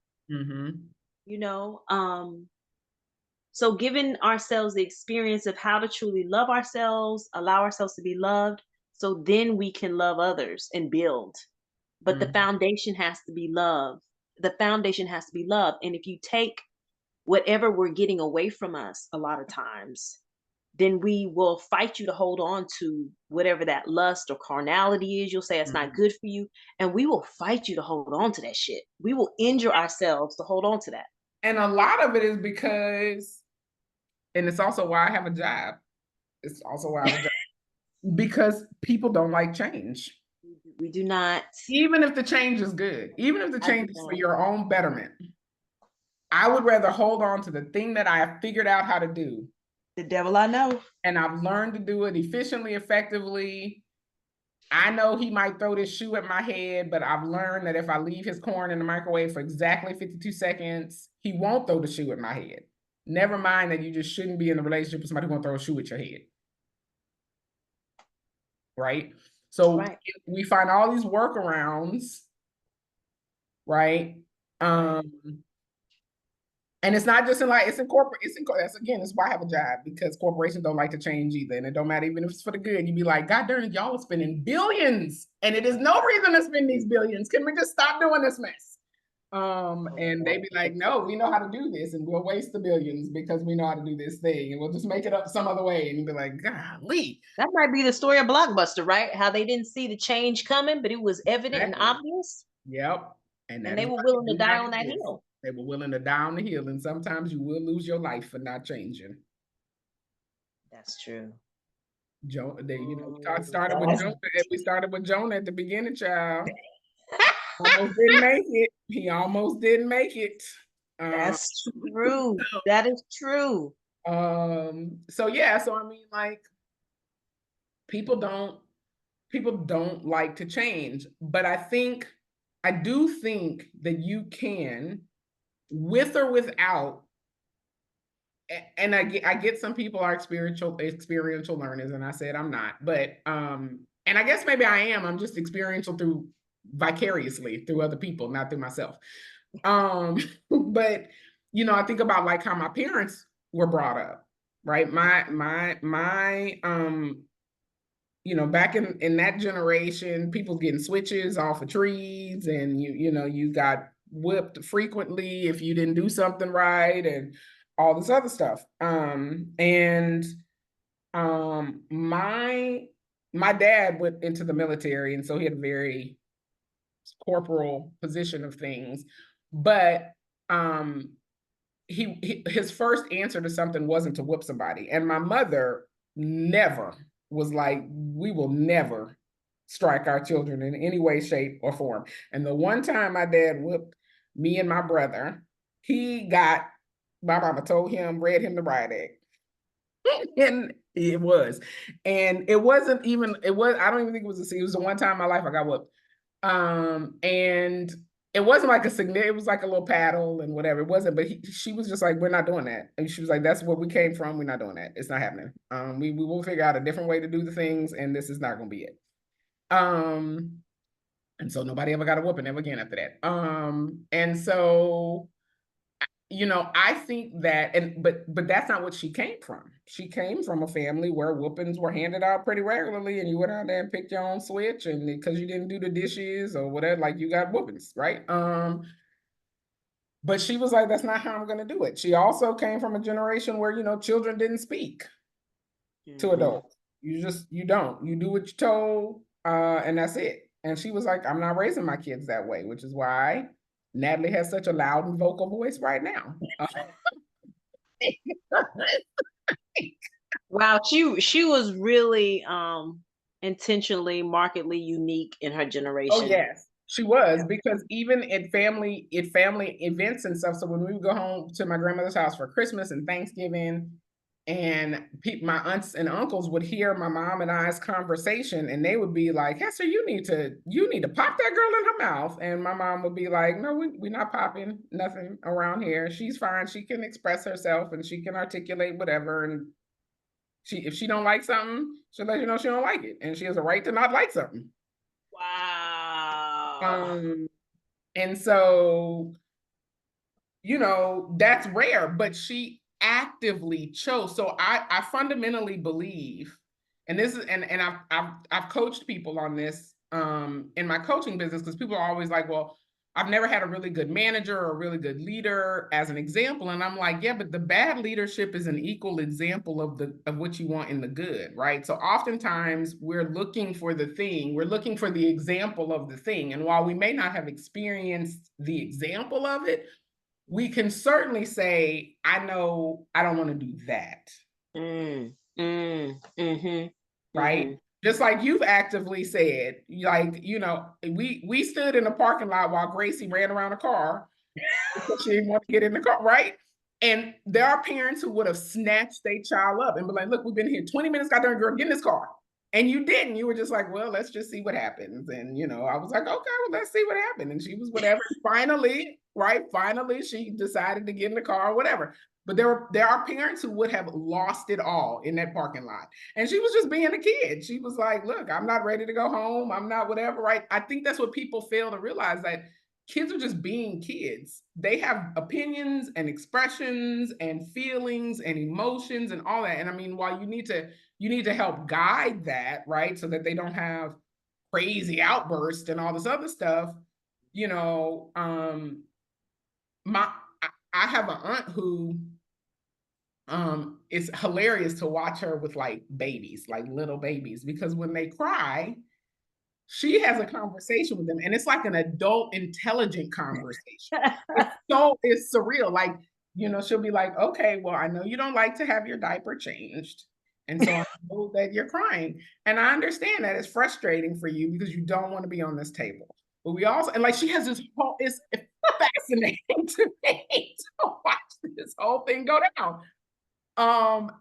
So giving ourselves the experience of how to truly love ourselves, allow ourselves to be loved, so then we can love others and build. But the Mm. foundation has to be love. The foundation has to be love. And if you take whatever we're getting away from us a lot of times, then we will fight you to hold on to whatever that lust or carnality is. You'll say it's not Mhm. good for you. And we will fight you to hold on to that shit. We will injure ourselves to hold on to that. And a lot of it is because, and it's also why I have a job. It's also why I have a job because people don't like change. We do not. Even if the change is good, even if the I do change is for not. your own betterment, I would rather hold on to the thing that I have figured out how to do. The devil I know. And I've learned to do it efficiently, effectively. I know he might throw this shoe at my head, but I've learned that if I leave his corn in the microwave for exactly 52 seconds, he won't throw the shoe at my head. Never mind that you just shouldn't be in a relationship with somebody who won't throw a shoe at your head. Right? So Right. we find all these workarounds, right? Right. And it's not just in like it's in corporate. That's again. That's why I have a job because corporations don't like to change either, and it don't matter even if it's for the good. You'd be like, God darn it, y'all are spending billions, and it is no reason to spend these billions. Can we just stop doing this mess? And they be like, no, we know how to do this, and we'll waste the billions because we know how to do this thing, and we'll just make it up some other way. And you'd be like, golly, That might be the story of Blockbuster, right? How they didn't see the change coming, but it was evident and exactly. obvious, Yep. And and that they is were why willing they to do die not on that exist. hill. They were willing to die on the hill, and sometimes you will lose your life for not changing. That's true. We started with That's Jonah. We started with Jonah at the beginning, child. Almost didn't make it. He almost didn't make it. Um, that's true. That is true. so yeah, so I mean, like, people don't people don't like to change, but I do think that you can, with or without, and I get some people are experiential learners, and I said I'm not, but and I guess maybe I am. I'm just experiential through vicariously through other people, not through myself. Um, but I think about like how my parents were brought up, right? Back in that generation, people getting switches off of trees, and you got whipped frequently if you didn't do something right, and all this other stuff. And my dad went into the military, and so he had a very corporal position of things, but um his first answer to something wasn't to whip somebody. And my mother never was like, we will never strike our children in any way, shape, or form. And the one time my dad whipped me and my brother, my mama told him, read him the riot act. And it was. And it wasn't even, I don't even think it was the one time in my life I got whooped. And it wasn't like it was like a little paddle and whatever. It wasn't, but she was just like, we're not doing that. And she was like, that's where we came from. We're not doing that. It's not happening. We will figure out a different way to do the things, and this is not going to be it. And so nobody ever got a whooping ever again after that. And so I think that, but that's not what she came from. She came from a family where whoopings were handed out pretty regularly, and you went out there and picked your own switch, and because you didn't do the dishes or whatever, like, you got whoopings, right? But she was like, that's not how I'm going to do it. She also came from a generation where children didn't speak to adults. You don't. You do what you're told, and that's it. And she was like, I'm not raising my kids that way, which is why Natalie has such a loud and vocal voice right now. Wow, she was really intentionally, markedly unique in her Oh generation. yes, she was, because even at family events and stuff. So when we would go home to my grandmother's house for Christmas and Thanksgiving, and my aunts and uncles would hear my mom and I's conversation, and they would be like, Hester, you need to pop that girl in her mouth. And my mom would be like, no, we're not popping nothing around here. She's fine. She can express herself and she can articulate whatever. And if she don't like something, she'll let you know she don't like it. And she has a right to not like something. Wow. Um, and so, that's rare, but actively chose. So I fundamentally believe, and this is and I've coached people on this in my coaching business, because people are always like, well, I've never had a really good manager or a really good leader as an example. And I'm like, yeah, but the bad leadership is an equal example of what you want in the good, right? So oftentimes we're looking for the thing, we're looking for the example of the thing. And while we may not have experienced the example of it, we can certainly say, I know I don't want to do that. Right? Just like you've actively said, like, we stood in the parking lot while Gracie ran around a car because she didn't want to get in the car, right? And there are parents who would have snatched their child up and be like, look, we've been here 20 minutes, goddamn girl, get in this car. And you didn't. You were just like, well, let's just see what happens. And, I was like, okay, well, let's see what happened. And she was whatever. Finally, right? Finally, she decided to get in the car or whatever. But there are parents who would have lost it all in that parking lot. And she was just being a kid. She was like, look, I'm not ready to go home. I'm not whatever, right? I think that's what people fail to realize, that kids are just being kids. They have opinions and expressions and feelings and emotions and all that. And I mean, while you need to help guide that, right? So that they don't have crazy outbursts and all this other stuff, you know, my I have an aunt who it's hilarious to watch her with like babies, like little babies, because when they cry, she has a conversation with them, and it's like an adult intelligent conversation. It's surreal. Like, she'll be like, okay, well, I know you don't like to have your diaper changed, and so I know that you're crying, and I understand that it's frustrating for you because you don't want to be on this table. But we also, and like, she has this whole, it's fascinating to me to watch this whole thing go down.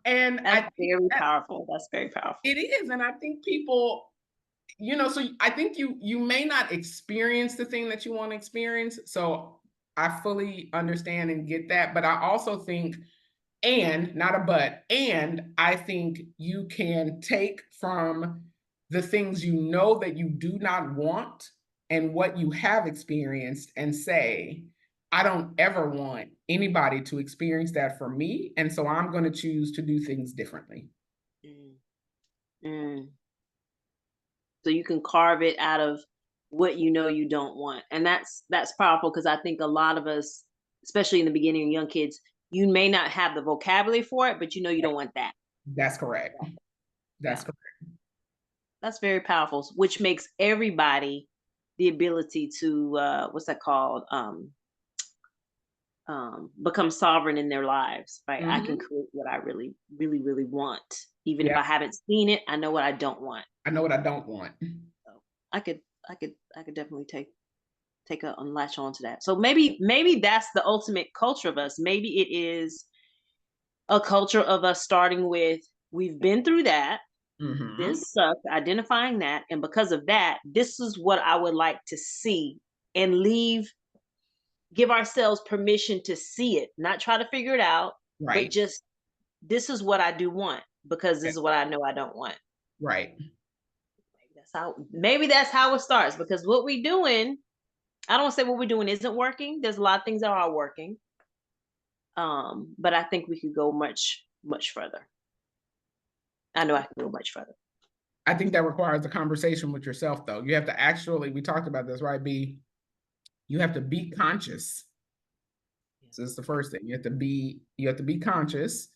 And I That's think very that powerful. That's very powerful. it is, and I think people, so I think you may not experience the thing that you want to experience. So I fully understand and get that, but I also think, and not a but, and I think you can take from the things you know that you do not want and what you have experienced and say, I don't ever want anybody to experience that for me. And so I'm going to choose to do things differently. Mm. Mm. So you can carve it out of what you know you don't want, and that's powerful, because I think a lot of us, especially in the beginning, young kids, you may not have the vocabulary for it, but you know you don't want that. That's correct. Yeah, That's correct. that's very powerful, which makes everybody the ability to what's that called, become sovereign in their lives, right? I can Mm-hmm. create what I really really really want, even if Yeah, I haven't seen it. I know what I don't want. I know what I don't want. So I could I could definitely take a latch on to that. So maybe that's the ultimate culture of us. Maybe it is a culture of us starting with, we've been through that. Mm-hmm. This sucked, identifying that, and because of that, this is what I would like to see, and give ourselves permission to see it, not try to figure it out, but Right. just, this is what I do want, because this is what I know I don't want. Right. Maybe that's how it starts, because what we doing, I don't say what we're doing isn't working. There's a lot of things that are working. But I think we could go much, much further. I know I can go much further. I think that requires a conversation with yourself, though. You have to actually, we talked about this, right? You have to be conscious. So it's the first thing. You have to be conscious,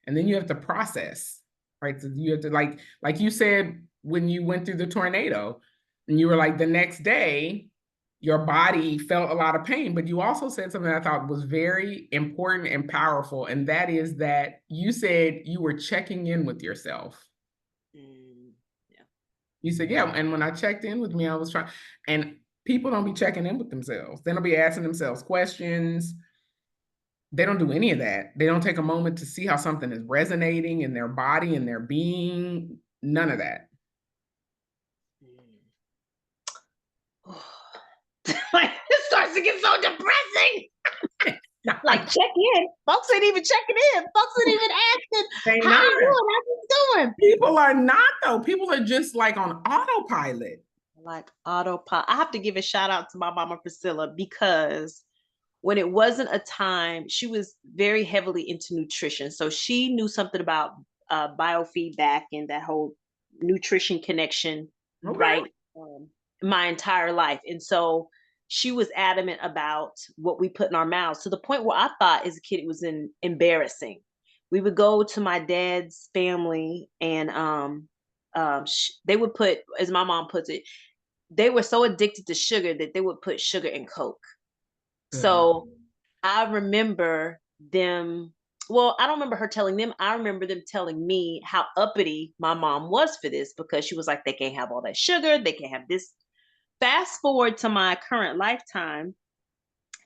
and then you have to process, right? So you have to, like you said, when you went through the tornado, and you were like, the next day, your body felt a lot of pain, but you also said something I thought was very important and powerful, and that is that you said you were checking in with yourself. Yeah. You said, yeah, and when I checked in with me, I was trying, and people don't be checking in with themselves. They don't be asking themselves questions. They don't do any of that. They don't take a moment to see how something is resonating in their body and their being. None of that. Like, it starts to get so depressing. I Like, check in. Folks ain't even checking in. Folks ain't even asking, They how not. you doing? How you doing? People are not, though. People are just like on autopilot. Like autopilot. I have to give a shout out to my mama Priscilla, because when it wasn't a time, she was very heavily into nutrition. So she knew something about biofeedback and that whole nutrition connection, Okay. right? My entire life. And so she was adamant about what we put in our mouths to the point where I thought as a kid it was embarrassing. We would go to my dad's family and they would put, as my mom puts it, they were so addicted to sugar that they would put sugar in Coke. Goodness. So I remember them, well, I don't remember her telling them. I remember them telling me how uppity my mom was for this because she was like, they can't have all that sugar, they can't have this. Fast forward to my current lifetime,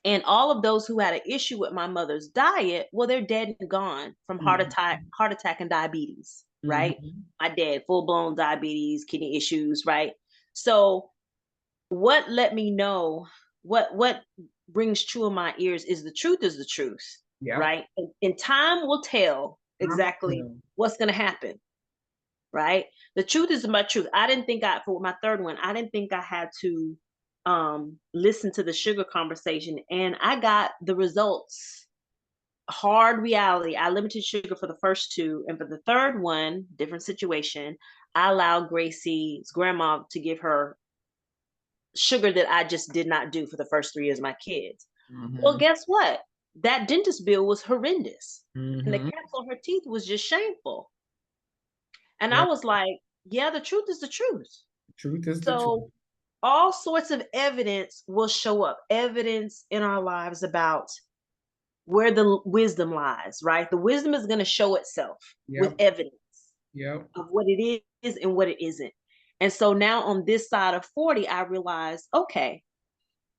and all of those who had an issue with my mother's diet, well, they're dead and gone from Mhm. heart attack and diabetes, right? Mhm. My dad, full blown diabetes, kidney issues, right? So what let me know, what rings true in my ears is the truth, Yep. right? And time will tell I'm exactly well. what's going to happen, right? The truth is my truth. I didn't think I, for my third one, I didn't think I had to listen to the sugar conversation, and I got the results. Hard reality. I limited sugar for the first two, and for the third one, different situation, I allowed Gracie's grandma to give her sugar that I just did not do for the first 3 years of my kids. Well, Mhm. guess what? That dentist bill was horrendous. And the Mhm. caps on her teeth was just shameful. And I Yep. was like, yeah, the truth is the truth. Truth is the truth. So all sorts of evidence will show up, evidence in our lives about where the wisdom lies, right? The wisdom is going to show itself with Yep. evidence Yep. of what it is and what it isn't. And so now on this side of 40, I realized, okay,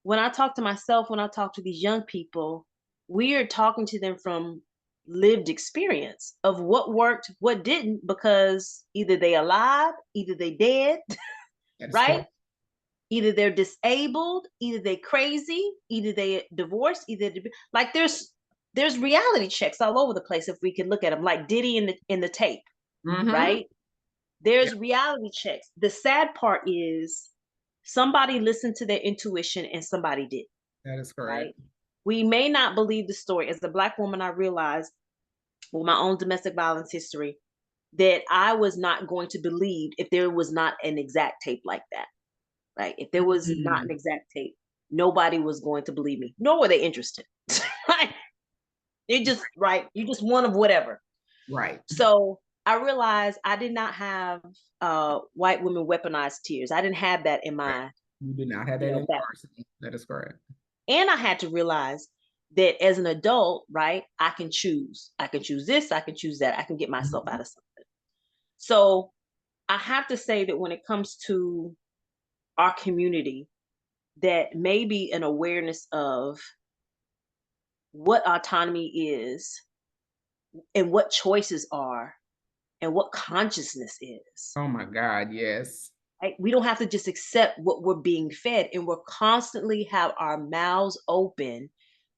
when I talk to myself, when I talk to these young people, we are talking to them from lived experience of what worked, what didn't, because either they alive, either they dead, That is right? correct. Either they're disabled, either they crazy, either they divorced, like there's reality checks all over the place if we could look at them, like Diddy in the tape, Mhm. right? Yeah, There's reality checks. The sad part is somebody listened to their intuition and somebody did, that is right? correct. We may not believe the story. As a Black woman, I realized with my own domestic violence history that I was not going to believe if there was not an exact tape like that, right? If there was not an Mm. exact tape, nobody was going to believe me, nor were they interested. Right? It just, right? You just one of whatever. Right. So I realized I did not have white women weaponized tears. I didn't have that in Correct. my, You do not have that in back. your arsenal. That is correct. And I had to realize that as an adult, right, I can choose. I can choose this, I can choose that. I can get myself Mhm. out of something. So I have to say that when it comes to our community, that maybe an awareness of what autonomy is and what choices are and what consciousness is. Oh my God, yes. Right? We don't have to just accept what we're being fed, and we're constantly have our mouths open,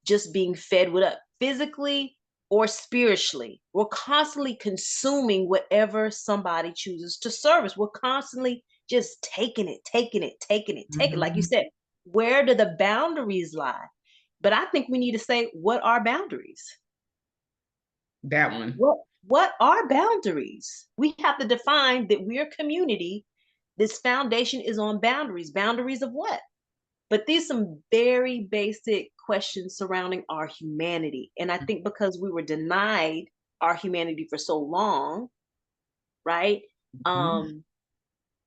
just being fed with up physically or spiritually. We're constantly consuming whatever somebody chooses to serve us. We're constantly just taking it, taking it, taking it, taking it. Like you Mhm. said, where do the boundaries lie? But I think we need to say, what are boundaries? That one. What are boundaries? We have to define that we're a community. This foundation is on boundaries. Boundaries of what? But these some very basic questions surrounding our humanity. And I think because we were denied our humanity for so long, right? Mhm. Um,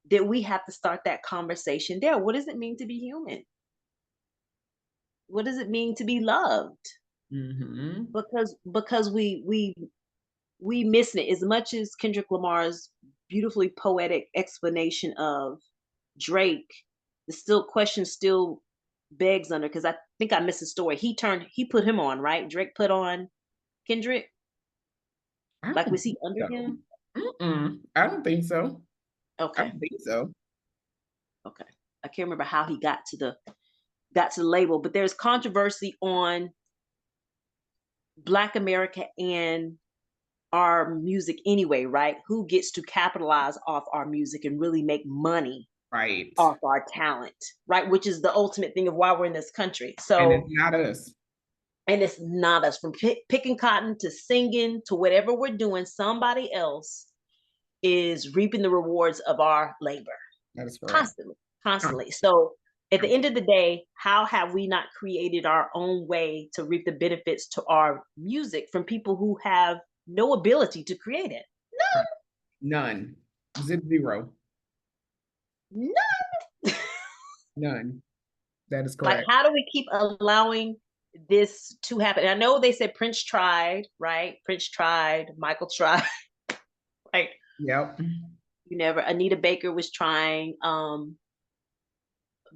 that we have to start that conversation there. What does it mean to be human? What does it mean to be loved? Mhm. Because we missing it as much as Kendrick Lamar's beautifully poetic explanation of Drake. The still question still begs under because I think I missed the story. He put him on, right? Drake put on Kendrick. I Like don't was think he under so. him? Mm-mm. I don't think so. I Okay, don't think so. okay. I can't remember how he got to the label, but there's controversy on Black America and our music anyway, right? Who gets to capitalize off our music and really make money Right. off our talent, right? Which is the ultimate thing of why we're in this country. And it's So not us. And it's not us. From picking cotton to singing to whatever we're doing, somebody else is reaping the rewards of our labor That is correct. constantly, constantly. So at the end of the day, how have we not created our own way to reap the benefits to our music from people who have no ability to create it? None. Zero. No. None. That is Like, correct. how do we keep allowing this to happen? And I know they said Prince tried, right? Prince tried, Michael tried, right? Yep. You never, Anita Baker was trying.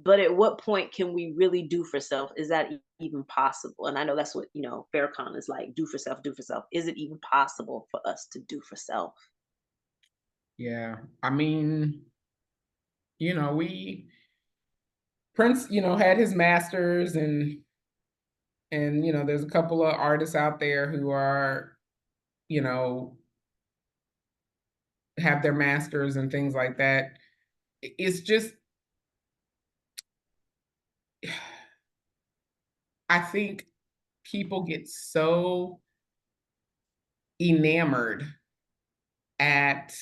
But at what point can we really do for self? Is that even possible? And I know that's what, Farrakhan is like, do for self, do for self. Is it even possible for us to do for self? Yeah. I mean, we Prince, had his masters and there's a couple of artists out there who are, you know, have their masters and things like that. It's just I think people get so enamored at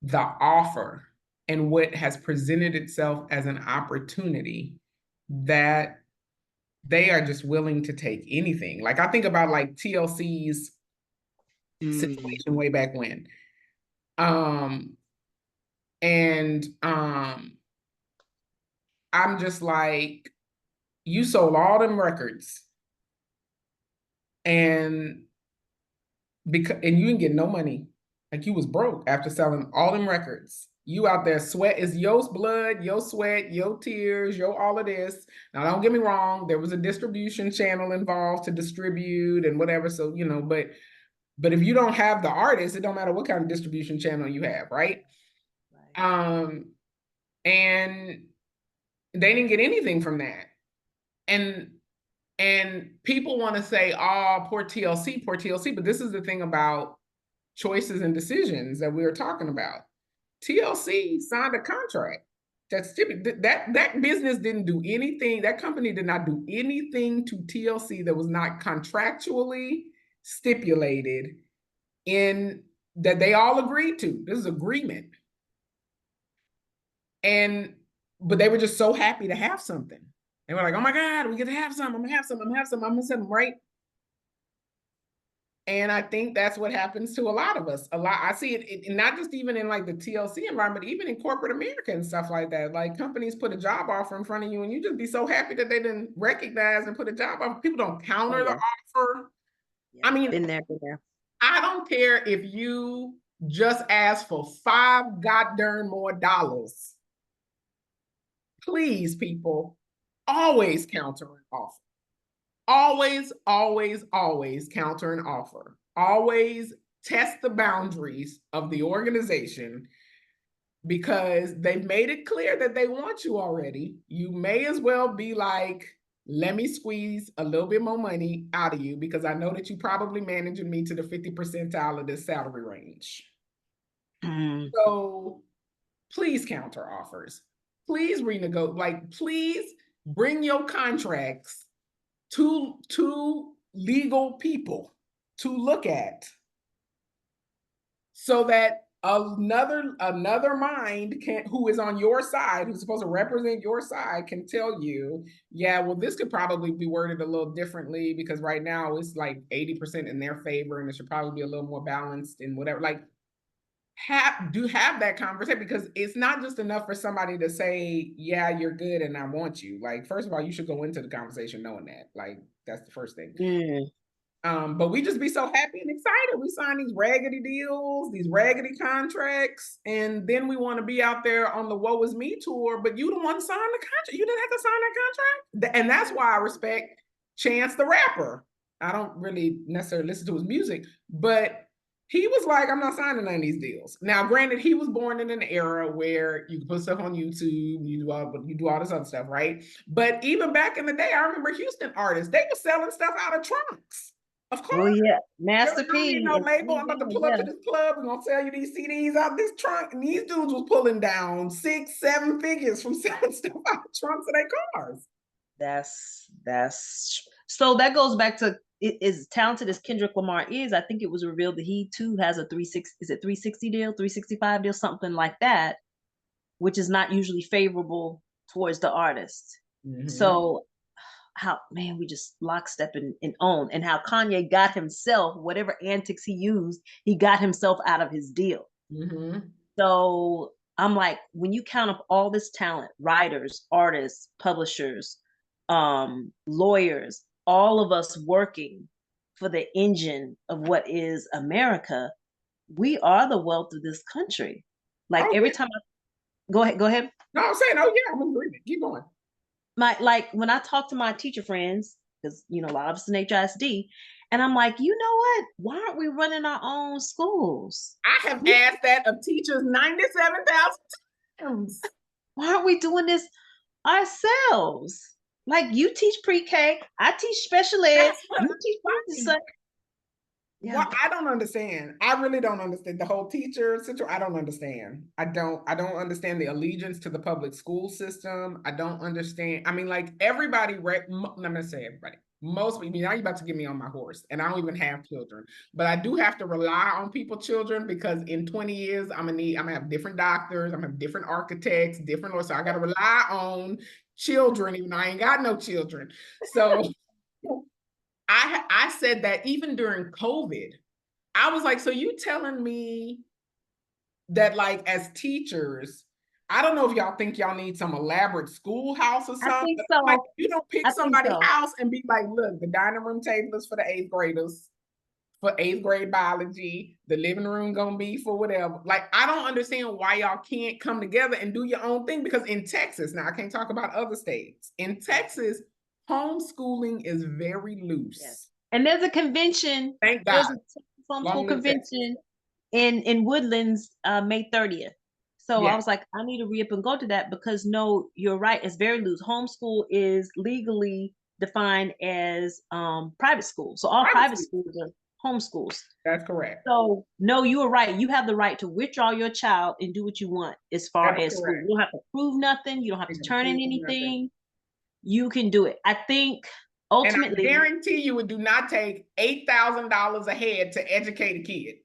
the offer and what has presented itself as an opportunity that they are just willing to take anything. Like I think about like TLC's situation way back when. Um and I'm just like, you sold all them records and and you didn't get no money. Like you was broke after selling all them records. You out there sweat is your blood, your sweat, your tears, your all of this. Now don't get me wrong, there was a distribution channel involved to distribute and whatever. So, but if you don't have the artist, it don't matter what kind of distribution channel you have, right? Um, and they didn't get anything from that. And people want to say, oh, poor TLC, poor TLC. But this is the thing about choices and decisions that we were talking about. TLC signed a contract. That's typical. That business didn't do anything. That company did not do anything to TLC that was not contractually stipulated in that they all agreed to. This is agreement. But they were just so happy to have something. They were like, oh my God, we get to have some. I'm gonna have some. I'm gonna have some. I'm gonna send them, right? And I think that's what happens to a lot of us. I see it not just even in like the TLC environment, even in corporate America and stuff like that. Like companies put a job offer in front of you, and you just be so happy that they didn't recognize and put a job offer. People don't counter the offer. Yeah, I mean, been there, been there. I don't care if you just ask for $5 goddamn more dollars. Please, people, always counter an offer. Always, always, always counter an offer. Always test the boundaries of the organization because they've made it clear that they want you already. You may as well be like, let me squeeze a little bit more money out of you because I know that you probably managing me to the 50th percentile of this salary range. So please counter offers. Please renegotiate. Like, please bring your contracts to legal people to look at so that another mind who is on your side, who's supposed to represent your side, can tell you, yeah, well, this could probably be worded a little differently because right now it's like 80% in their favor and it should probably be a little more balanced and whatever. Like have that conversation because it's not just enough for somebody to say, yeah, you're good and I want you. Like, first of all, you should go into the conversation knowing that. Like, that's the first thing. But we just be so happy and excited. We sign these raggedy deals, these raggedy contracts, and then we want to be out there on the Woe Is Me tour, but you the one signed the contract. You didn't have to sign that contract. And that's why I respect Chance the Rapper. I don't really necessarily listen to his music, but he was like, I'm not signing none of these deals. Now, granted, he was born in an era where you can put stuff on YouTube, you do all this other stuff, right? But even back in the day, I remember Houston artists, they were selling stuff out of trunks. Of course. Oh yeah, There Master was no need P. no label. I'm about to pull up to this club. We're gonna sell you these CDs out this trunk. And these dudes was pulling down 6, 7 figures from selling stuff out of trunks of their cars. That's so that goes back to as talented as Kendrick Lamar is. I think it was revealed that he too has a 360, is it 360 deal, 365 deal, something like that, which is not usually favorable towards the artist. Mm-hmm. So how, man, we just lockstep and own, and how Kanye got himself, whatever antics he used, he got himself out of his deal. Mm-hmm. So I'm like, when you count up all this talent, writers, artists, publishers, lawyers, all of us working for the engine of what is America, we are the wealth of this country. Like Oh, every yeah. time I go ahead. No, I'm saying, oh yeah, I'm agreeing. Keep going. My, like when I talk to my teacher friends, because you know a lot of us in HISD, and I'm like, you know what? Why aren't we running our own schools? I have asked that of teachers 97,000 times. Why aren't we doing this ourselves? Like you teach pre-K, I teach special ed, That's what you I'm teach saying. yeah. What I don't understand. I really don't understand the whole teacher situation. I don't understand. I don't understand the allegiance to the public school system. I don't understand. I mean, like everybody, I'm gonna say everybody. Most people, now you're about to get me on my horse, and I don't even have children, but I do have to rely on people's children because in 20 years, I'm gonna have different doctors, I'm gonna have different architects, different lawyers. So I gotta rely on children, even though I ain't got no children. So I said that even during COVID, I was like, so you telling me that like as teachers, I don't know if y'all think y'all need some elaborate schoolhouse or I something. think Like so. you don't pick I think somebody's so. house and be like, look, the dining room table is for the eighth graders, for eighth grade biology, the living room gonna be for whatever. Like, I don't understand why y'all can't come together and do your own thing. Because in Texas, now I can't talk about other states. In Texas, homeschooling is very Yes. loose. And there's a convention, Thank there's God. a homeschool Long live Texas. convention in Woodlands, May 30th. So I Yeah. was like, I need to re up and go to that because no, you're right. It's very loose. Homeschool is legally defined as private school. So all Private private school. schools are homeschools. That's correct. So no, you are right. You have the right to withdraw your child and do what you want as far That's as school. correct. You don't have to prove nothing. You don't have They to can turn in prove nothing. anything. You can do it. I think And I ultimately, guarantee you it do not take $8,000 a head to educate a kid.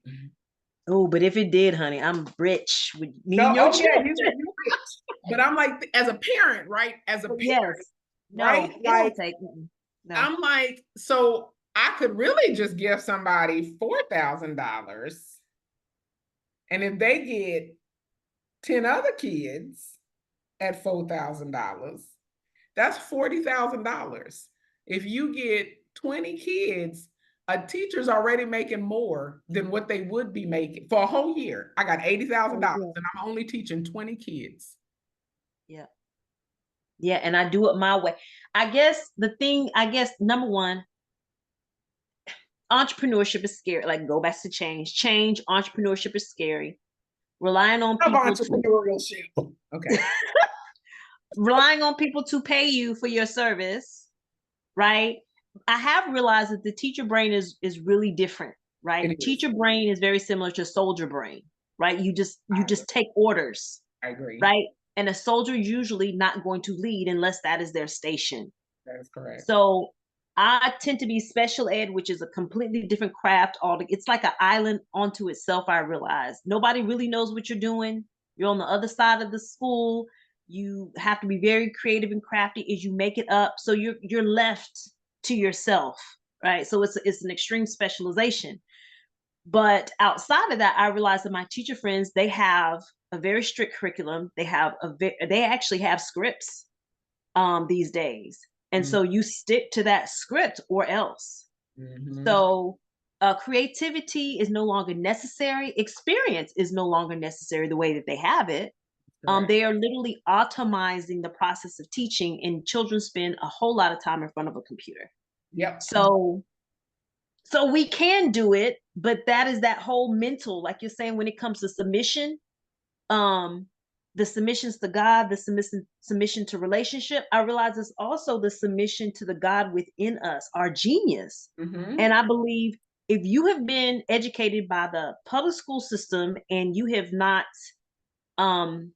oh, but if it did, honey, I'm rich with me No, and your oh yeah, children. you rich. But I'm like, as a parent, right? As a But parent, yes, right? no, it don't Like, take. No, I'm like, so I could really just give somebody $4,000. And if they get 10 other kids at $4,000, that's $40,000. If you get 20 kids, a teacher's already making more than what they would be making for a whole year. I got $80,000 yeah, and I'm only teaching 20 kids. yeah, yeah, and I do it my way. I guess the thing, I guess number one, entrepreneurship is scary. Like go back to change. Entrepreneurship is scary. Relying on Of people to entrepreneurship. Okay. relying on people to pay you for your service, right? I have realized that the teacher brain is really different, right? It is. Teacher brain is very similar to soldier brain, right? You I agree. just take orders, I agree. right? And a soldier usually not going to lead unless that is their station. That is correct. So I tend to be special ed, which is a completely different craft. It's like an island onto itself. I realize nobody really knows what you're doing. You're on the other side of the school. You have to be very creative and crafty as you make it up. So you're left to yourself, right? So it's an extreme specialization. But outside of that, I realized that my teacher friends, they have a very strict curriculum. They actually have scripts these days. And Mm-hmm. so you stick to that script or else. Mm-hmm. So creativity is no longer necessary. Experience is no longer necessary the way that they have it. Correct. They are literally automizing the process of teaching, and children spend a whole lot of time in front of a computer. Yep. So we can do it, but that is that whole mental, like you're saying, when it comes to submission, um the submissions to God, the submission to relationship, I realize it's also the submission to the God within us, our genius. Mm-hmm. And I believe if you have been educated by the public school system and you have not um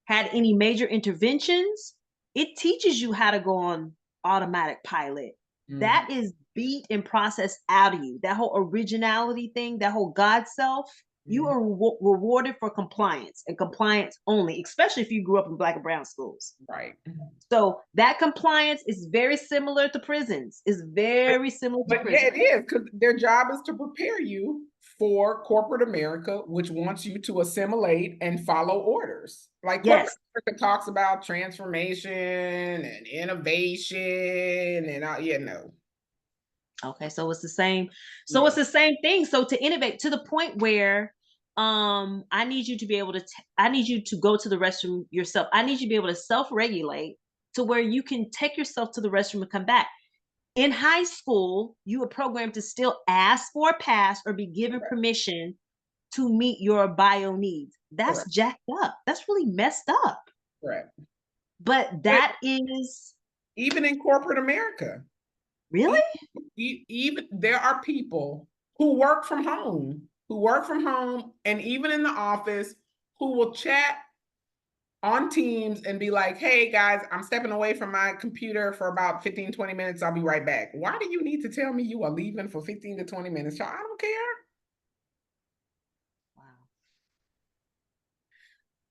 had any major interventions, it teaches you how to go on automatic pilot. Mhm. That is beat and processed out of you. That whole originality thing, that whole God self, you Mhm. are rewarded for compliance and compliance only, especially if you grew up in Black and brown schools. Right. So that compliance is very similar to prisons. Is very similar to But yeah, prisons. it is because their job is to prepare you for corporate America, which wants you to assimilate and follow orders. Like corporate Yes. America talks about transformation and innovation and yeah, no, Okay, so it's the same. So it's no, the same thing. So to innovate to the point where I need you to be able to I need you to go to the restroom yourself. I need you to be able to self-regulate to where you can take yourself to the restroom and come back. In high school, you are programmed to still ask for a pass or be given correct, permission to meet your bio needs. That's correct, jacked up. That's really messed up. correct. But But that is even in corporate America, really e- even there are people who work from home, and even in the office, who will chat on Teams and be like, hey guys, I'm stepping away from my computer for about 15, 20 minutes. I'll be right back. Why do you need to tell me you are leaving for 15 to 20 minutes? I don't care.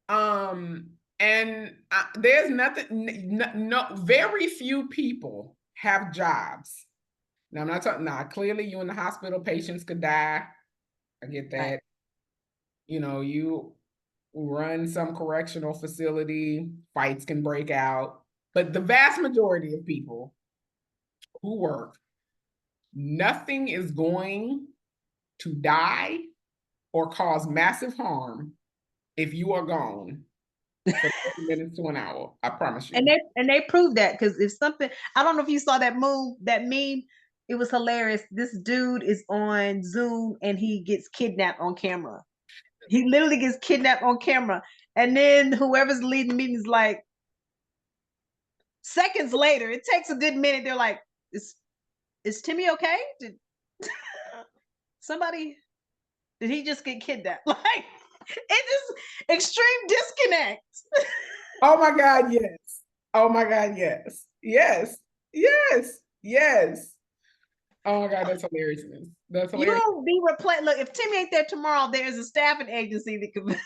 wow. And there's nothing, no, very few people have jobs. Now, I'm not talking, now, clearly you in the hospital, patients could die. I get Right. that. You know, you run some correctional facility, fights can break out. But the vast majority of people who work, nothing is going to die or cause massive harm if you are gone for 30 minutes to an hour. I promise you. And they proved that because if something, I don't know if you saw that meme, it was hilarious. This dude is on Zoom and he gets kidnapped on camera. He literally gets kidnapped on camera. And then whoever's leading the meeting is like, seconds later, it takes a good minute. They're like, is Timmy okay? Did somebody did he just get kidnapped? Like it's just extreme disconnect. Oh my God, yes. Oh my God, yes. Yes. Yes. Yes. Oh my God, that's hilarious. That's hilarious. You'll be replaced. Look, if Timmy ain't there tomorrow, there's a staffing agency that could.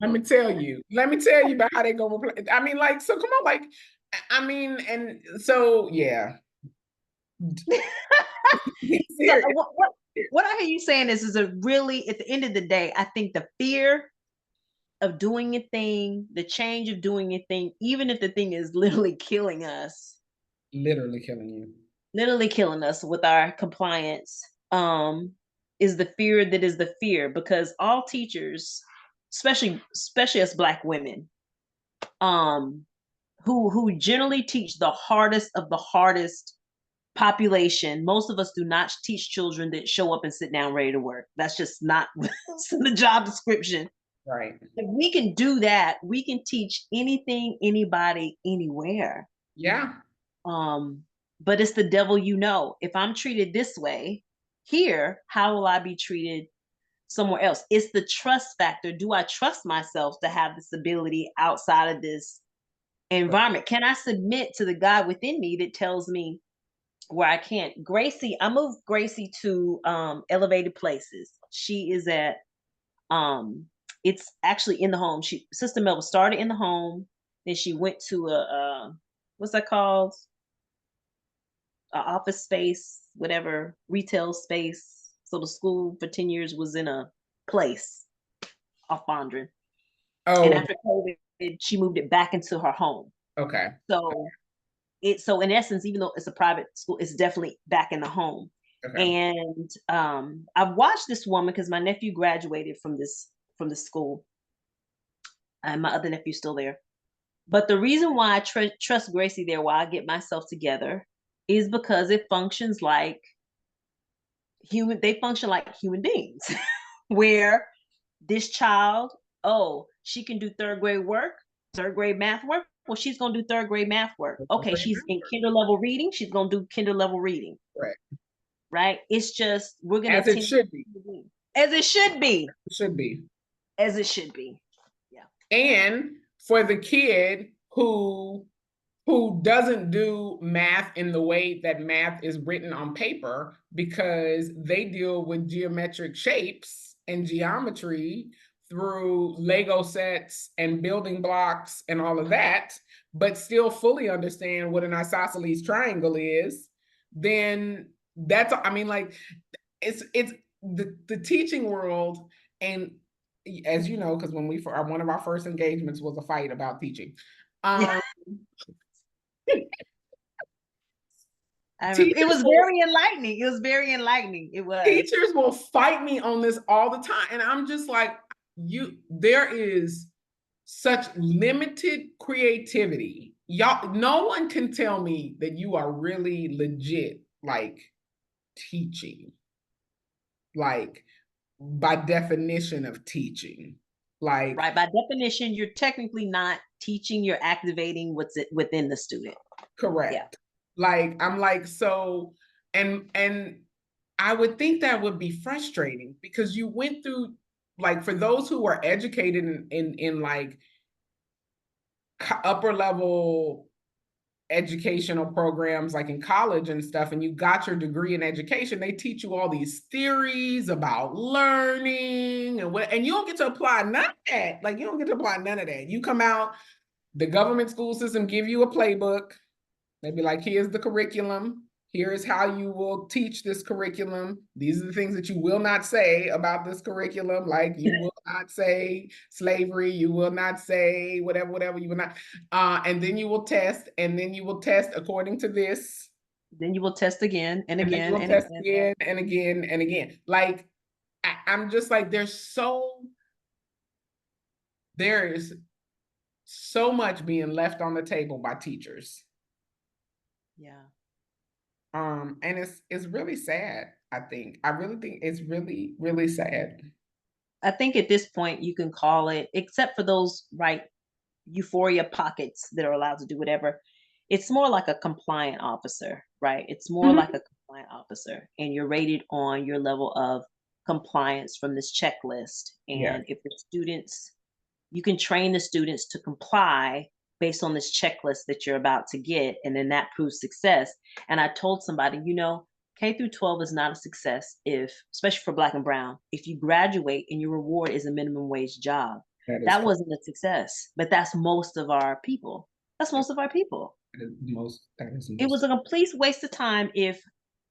Let me tell you about how they go replace. I mean, like, so come on, like, I mean, and so yeah. So Serious. what I hear you saying is a really at the end of the day, I think the fear of doing a thing, the change of doing a thing, even if the thing is literally killing us, Literally killing you. literally killing us with our compliance, is the fear that is the fear because all teachers, especially us Black women, um, who generally teach the hardest of the hardest population. Most of us do not teach children that show up and sit down ready to work. That's just not what's in the job description. Right. If we can do that, we can teach anything, anybody, anywhere. Yeah. Um, but it's the devil you know. If I'm treated this way here, how will I be treated somewhere else? It's the trust factor. Do I trust myself to have this ability outside of this environment? Can I submit to the God within me that tells me where I can't? Gracie, I moved Gracie to elevated places. She is at it's actually in the home. She Sister Melba started in the home, then she went to a what's that called? A office space, whatever, retail space. So the school for 10 years was in a place off Bondron. And Oh, after COVID, she moved it back into her home. okay. So in essence, even though it's a private school, it's definitely back in the home. Okay. And I've watched this woman because my nephew graduated from this school, and my other nephew's still there. But the reason why I trust Gracie there while I get myself together is because it functions like human. They function like human beings, where this child, oh, she can do third grade work, third grade math work. Well, she's gonna do third grade math work. Okay, she's in kinder level reading. She's gonna do kinder level reading. Right. Right? It's just we're gonna As it teach should be. as it should be, It should be. as it should be. Yeah. And for the kid who who doesn't do math in the way that math is written on paper because they deal with geometric shapes and geometry through Lego sets and building blocks and all of that, but still fully understand what an isosceles triangle is, then that's, I mean, like, it's the teaching world. And as you know, because when we, for one of our first engagements was a fight about teaching. Yeah, um I remember. It teachers was will very enlightening. It was very enlightening. It was. teachers will fight me on this all the time, and I'm just like, you, there is such limited creativity, y'all. No one can tell me that you are really legit, like, teaching, like, by definition of teaching, like, Right. By definition, you're technically not teaching, you're activating what's within the student. Yeah. correct. Like, I'm like, so, and I would think that would be frustrating because you went through, like, for those who are educated in like upper level educational programs, like in college and stuff, and you got your degree in education, they teach you all these theories about learning and what, and you don't get to apply none of that. Like, you don't get to apply none of that. You come out, the government school system give you a playbook. They'd be like, here's the curriculum. Here's how you will teach this curriculum. These are the things that you will not say about this curriculum. Like, you will not say slavery. You will not say whatever, whatever. You will not. And then you will test, and then you will test according to this. Then you will test again and And then you again will and test again. again and again and again. Like, I'm just like, there is so much being left on the table by teachers. Yeah. And it's really sad, I think. I really think it's really, really sad. I think at this point you can call it, except for those right euphoria pockets that are allowed to do whatever, it's more like a compliant officer, right? It's more like Mhm. a compliant officer, and you're rated on your level of compliance from this checklist. Yeah, And if the students, you can train the students to comply based on this checklist that you're about to get, and then that proves success. And I told somebody, K through 12 is not a success if, especially for Black and Brown, if you graduate and your reward is a minimum wage job. that is That correct. wasn't a success, but that's most of our people. That's most of our people. That is It was most. a complete waste of time if,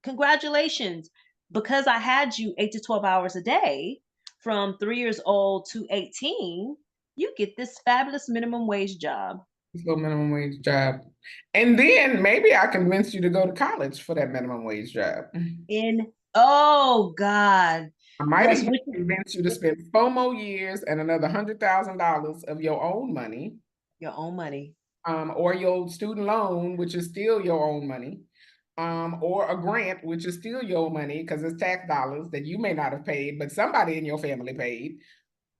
congratulations, because I had you 8 to 12 hours a day from 3 years old to 18, you get this fabulous minimum wage job. Low minimum wage job. And then maybe I convinced you to go to college for that minimum wage job. Oh God. I might Yes, even convince you to spend 4 more years and another $100,000 of your own money, your own money. or your student loan, which is still your own money, or a grant, which is still your money because it's tax dollars that you may not have paid, but somebody in your family paid,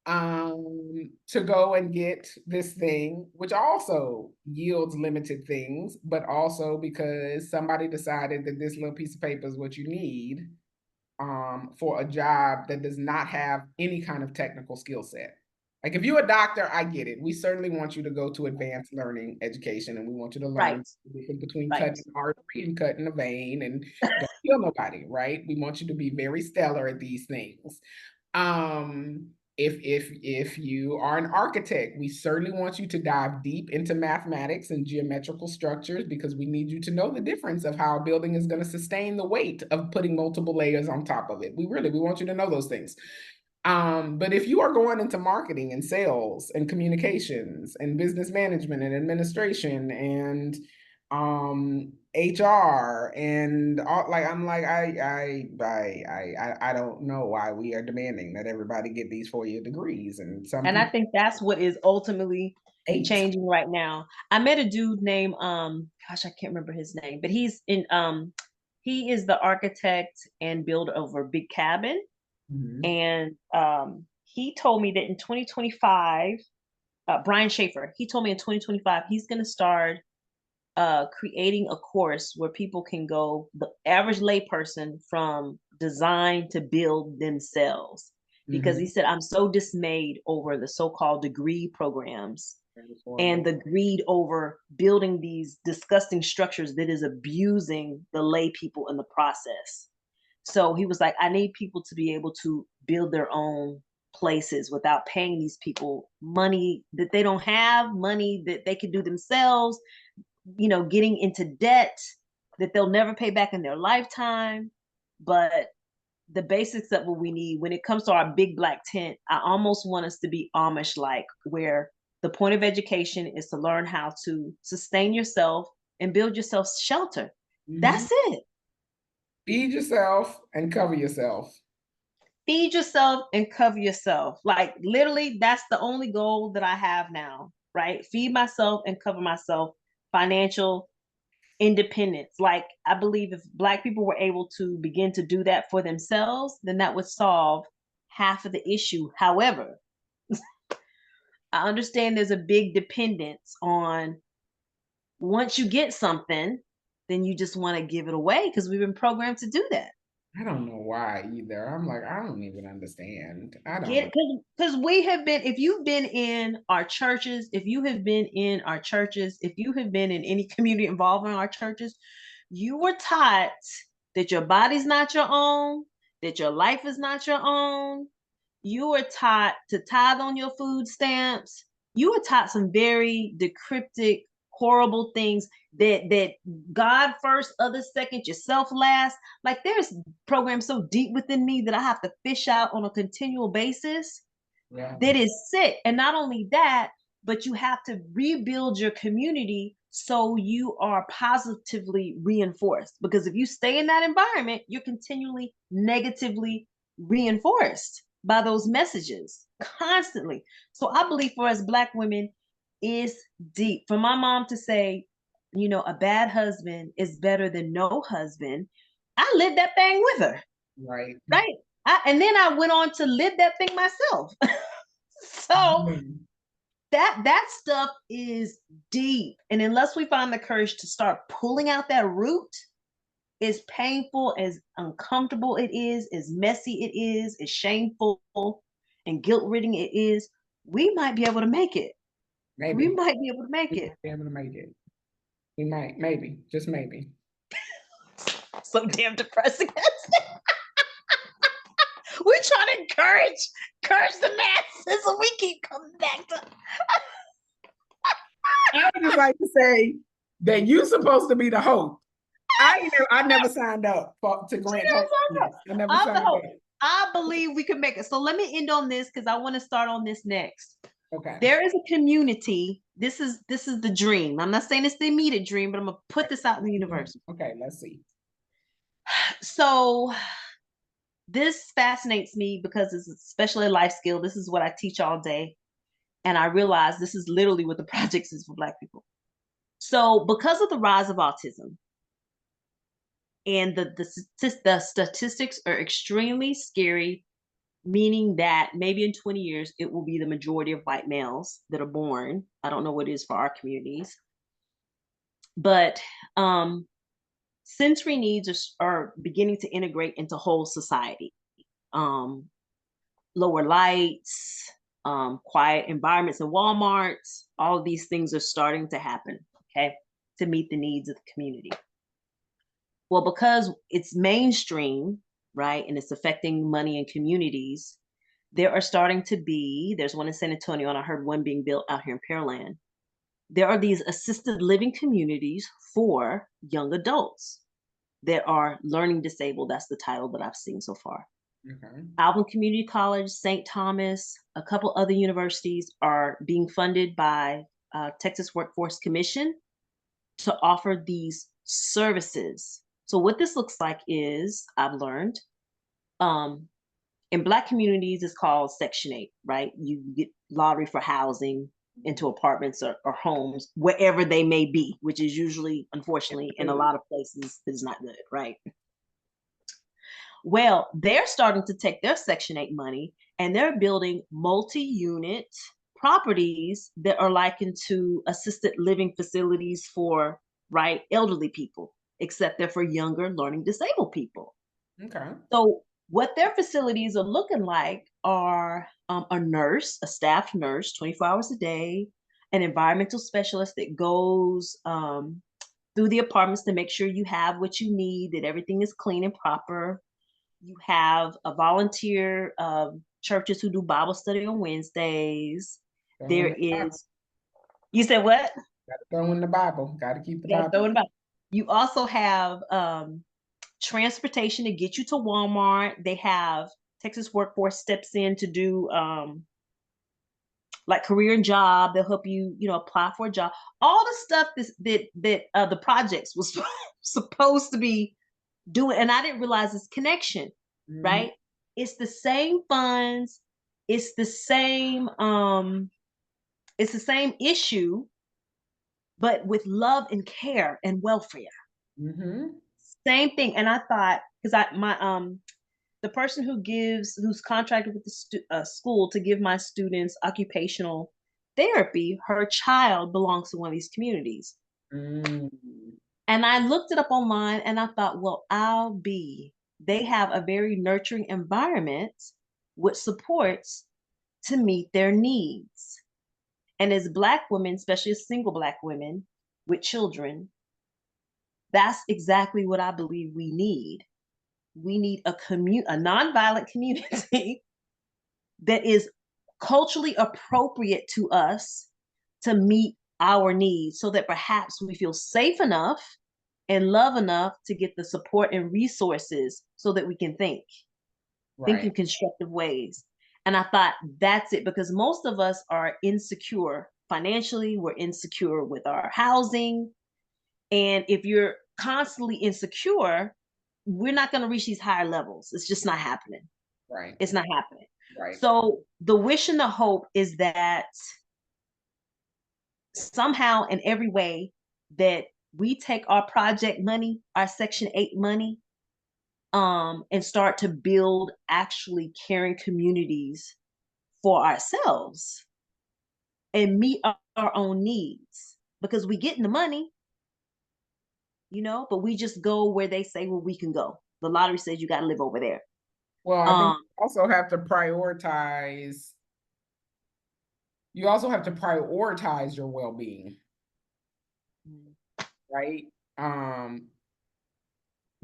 to go and get this thing, which also yields limited things, but also because somebody decided that this little piece of paper is what you need, for a job that does not have any kind of technical skill set. Like, if you're a doctor, I get it. We certainly want you to go to advanced learning education, and we want you to learn Right. the difference between Right. cutting an artery and cutting a vein and don't kill nobody, right? We want you to be very stellar at these things. Um, if you are an architect, we certainly want you to dive deep into mathematics and geometrical structures because we need you to know the difference of how a building is going to sustain the weight of putting multiple layers on top of it. We want you to know those things. But if you are going into marketing and sales and communications and business management and administration and HR and all, like, I'm like, I don't know why we are demanding that everybody get these 4 year degrees, and some And I people think that's what is ultimately 8. changing right now. I met a dude named gosh, I can't remember his name, but he is the architect and builder of a big cabin. Mhm. And he told me that in 2025, Brian Schaefer, he told me in 2025 he's going to start creating a course where people can go, the average layperson, from design to build themselves. Because he Mhm. said, I'm so dismayed over the so called degree programs and the greed over building these disgusting structures that is abusing the lay people in the process. So he was like, I need people to be able to build their own places without paying these people money that they don't have, money that they could do themselves, getting into debt that they'll never pay back in their lifetime. But the basics of what we need when it comes to our big black tent, I almost want us to be Amish like, where the point of education is to learn how to sustain yourself and build yourself shelter. That's it. Feed yourself and cover yourself. Feed yourself and cover yourself. Like literally, that's the only goal that I have now, right? Feed myself and cover myself, financial independence. Like I believe if Black people were able to begin to do that for themselves, then that would solve half of the issue. However, I understand there's a big dependence on once you get something, then you just want to give it away because we've been programmed to do that. I don't know why either. I'm like, I don't even understand. I Get don't. because we have been, if you've been in our churches, if you have been in our churches, if you have been in any community involving our churches, you were taught that your body's not your own, that your life is not your own. You were taught to tithe on your food stamps. You were taught some very decryptic, horrible things that God first, others second, yourself last. Like there's programs so deep within me that I have to fish out on a continual basis. Yeah. That is sick. And not only that, but you have to rebuild your community so you are positively reinforced. Because if you stay in that environment, you're continually negatively reinforced by those messages constantly. So I believe for us Black women is deep. For my mom to say, a bad husband is better than no husband, I lived that thing with her. Right. Right. And then I went on to live that thing myself. So that stuff is deep. And unless we find the courage to start pulling out that root, as painful, as uncomfortable it is, as messy it is, as shameful and guilt-ridden it is, we might be able to make it. Maybe. We might be able to make it. Be able to make it. We might, maybe, just maybe. So damn depressing. We're trying to encourage the masses, and we keep coming back to. I would just like to say that you're supposed to be the hope. I never signed up to grant hope. I never signed up. I believe we can make it. So let me end on this because I want to start on this next. Okay. There is a community. This is the dream. I'm not saying it's the immediate dream, but I'm gonna put this out in the universe. Okay, let's see. So this fascinates me because it's especially a life skill. This is what I teach all day. And I realize this is literally what the projects is for Black people. So because of the rise of autism, and the statistics are extremely scary, meaning that maybe in 20 years, it will be the majority of white males that are born. I don't know what it is for our communities. But sensory needs are beginning to integrate into whole society. Lower lights, quiet environments in Walmarts, all of these things are starting to happen, okay, to meet the needs of the community. Well, because it's mainstream, right, and it's affecting money and communities, there are starting to be, there's one in San Antonio, and I heard one being built out here in Pearland. There are these assisted living communities for young adults that are learning disabled. That's the title that I've seen so far. Okay. Alvin Community College, St. Thomas, a couple other universities are being funded by Texas Workforce Commission to offer these services. So what this looks like is, I've learned, in Black communities, it's called Section 8, right? You get lottery for housing into apartments or homes, wherever they may be, which is usually, unfortunately, in a lot of places, is not good, right? Well, they're starting to take their Section 8 money and they're building multi-unit properties that are likened to assisted living facilities for, right, elderly people, except they're for younger learning disabled people. Okay. So what their facilities are looking like are a nurse, a staff nurse, 24 hours a day, an environmental specialist that goes through the apartments to make sure you have what you need, that everything is clean and proper. You have a volunteer churches who do Bible study on Wednesdays. Throw in There the Bible. is, you said what? Gotta throw in the Bible. Gotta keep the Yeah, Bible. throw it about. You also have transportation to get you to Walmart. They have Texas Workforce steps in to do like career and job. They'll help you, apply for a job. All the stuff that the projects was supposed to be doing, and I didn't realize this connection, Mhm. right? It's the same funds, it's the same issue, but with love and care and welfare. Mhm. Same thing. And I thought, because the person who's contracted with the school to give my students occupational therapy, her child belongs to one of these communities. Mm. And I looked it up online and I thought, well, they have a very nurturing environment with supports to meet their needs. And as Black women, especially as single Black women with children, that's exactly what I believe we need. We need a nonviolent community that is culturally appropriate to us to meet our needs so that perhaps we feel safe enough and love enough to get the support and resources so that we can think Right. in constructive ways. And I thought that's it, because most of us are insecure financially, we're insecure with our housing. And if you're constantly insecure, we're not going to reach these higher levels. It's just not happening. Right. It's not happening. Right. So the wish and the hope is that somehow in every way that we take our project money, our Section 8 money, and start to build actually caring communities for ourselves and meet our own needs, because we get in the money, but we just go where they say where we can go. The lottery says you got to live over there. Well, I think Um, you also have to prioritize your well-being, right?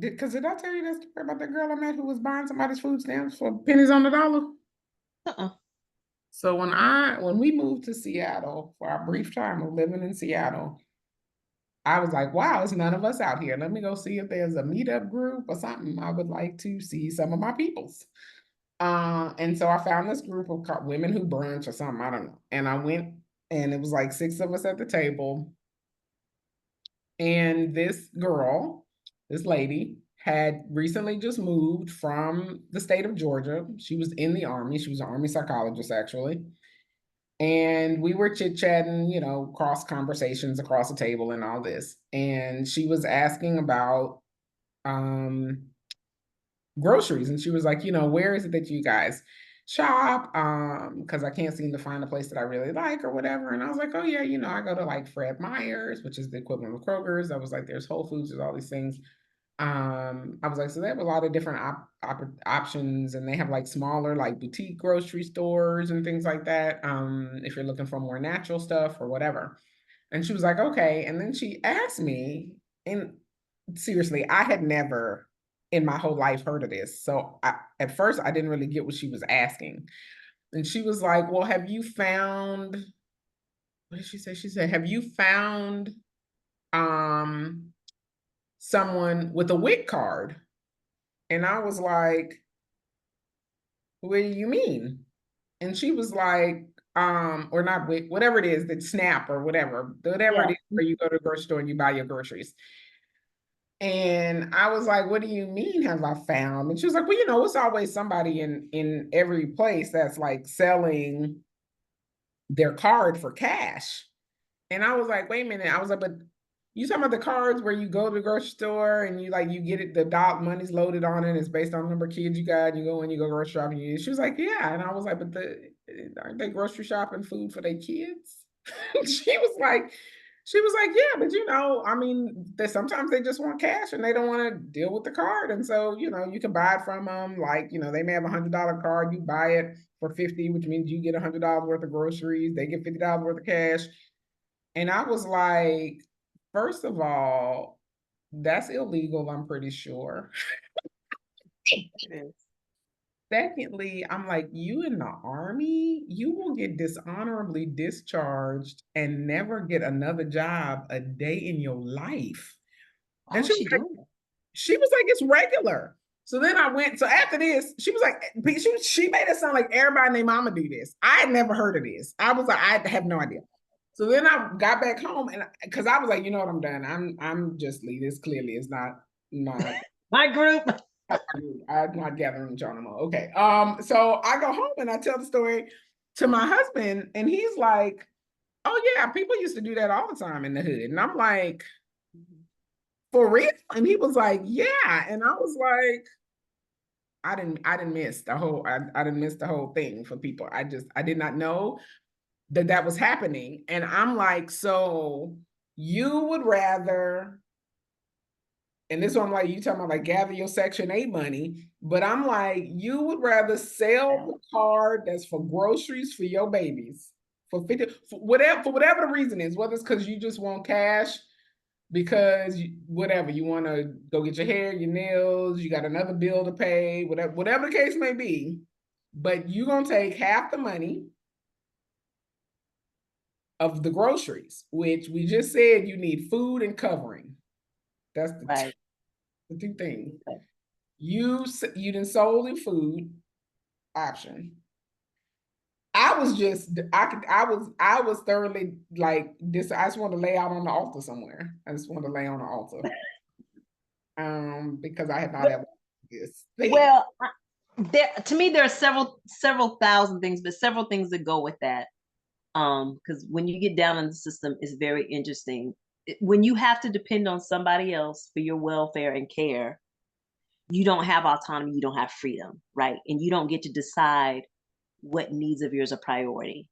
Did I tell you that story about that girl I met who was buying somebody's food stamps for pennies on the dollar? uh-uh. So when we moved to Seattle for our brief time of living in Seattle, I was like, wow, it's none of us out here. Let me go see if there's a meetup group or something. I would like to see some of my peoples. And so I found this group of women who brunch or something, I don't know. And I went, and it was like six of us at the table. And this lady, had recently just moved from the state of Georgia. She was in the Army. She was an Army psychologist, actually. And we were chit-chatting, cross conversations across the table and all this. And she was asking about um groceries. And she was like, where is it that you guys shop? Because I can't seem to find a place that I really like or whatever. And I was like, oh yeah, I go to like Fred Meyer's, which is the equivalent of Kroger's. I was like, there's Whole Foods, there's all these things. I was like, so they have a lot of different options, and they have like smaller, like boutique grocery stores and things like that. If you're looking for more natural stuff or whatever. And she was like, okay. And then she asked me, and seriously, I had never in my whole life heard of this. So at first, I didn't really get what she was asking. And she was like, well, have you found, what did she say? She said, have you found um, someone with a WIC card? And I was like, what do you mean? And she was like, or not WIC, whatever it is, that SNAP or whatever it Yeah. is where you go to the grocery store and you buy your groceries. And I was like, what do you mean have I found? And she was like, well, it's always somebody in every place that's like selling their card for cash. And I was like, wait a minute. I was like, but you talking about the cards where you go to the grocery store and you get it, the dot money's loaded on it. It's based on the number of kids you got. And you go and you go grocery shopping. She was like, yeah. And I was like, but aren't they grocery shopping food for their kids? she was like, yeah, but I mean, sometimes they just want cash and they don't want to deal with the card. And so, you can buy it from them. Like, they may have $100 card. You buy it for 50, which means you get $100 worth of groceries. They get $50 worth of cash. And I was like, first of all, that's illegal, I'm pretty sure. It is. Secondly, I'm like, you in the army, you will get dishonorably discharged and never get another job a day in your life. Why And was she doing that? she was like, it's regular. So then I went, so after this, she was like, she made it sound like everybody and their mama do this. I had never heard of this. I was like, I have no idea. So then I got back home and because I was like, you know what, I'm done. I'm just leave. This clearly is not My group. I'm not gathering with y'all no more. Okay. So I go home and I tell the story to my husband, and he's like, oh yeah, people used to do that all the time in the hood. And I'm like, for real? And he was like, yeah. And I was like, I didn't miss the whole I didn't miss the whole thing for people. I did not know that was happening. And I'm like, so you would rather, and this one, like you talking about like gather your Section 8 money, but I'm like, you would rather sell the card that's for groceries for your babies for 50 for whatever the reason is, whether it's because you just want cash, because whatever you want to go get your hair, your nails, you got another bill to pay, whatever the case may be, but you're gonna take half the money of the groceries, which we just said you need food and covering. That's Right. the two things. Okay. You didn't sold the food option. I was thoroughly like this. I just want to lay out on the altar somewhere. I just want to lay on the altar. Because I had not ever this thing. Well, there to me there are several thousand things, but several things that go with that. Because when you get down in the system, it's very interesting. When you have to depend on somebody else for your welfare and care, you don't have autonomy, you don't have freedom, right? And you don't get to decide what needs of yours are priority.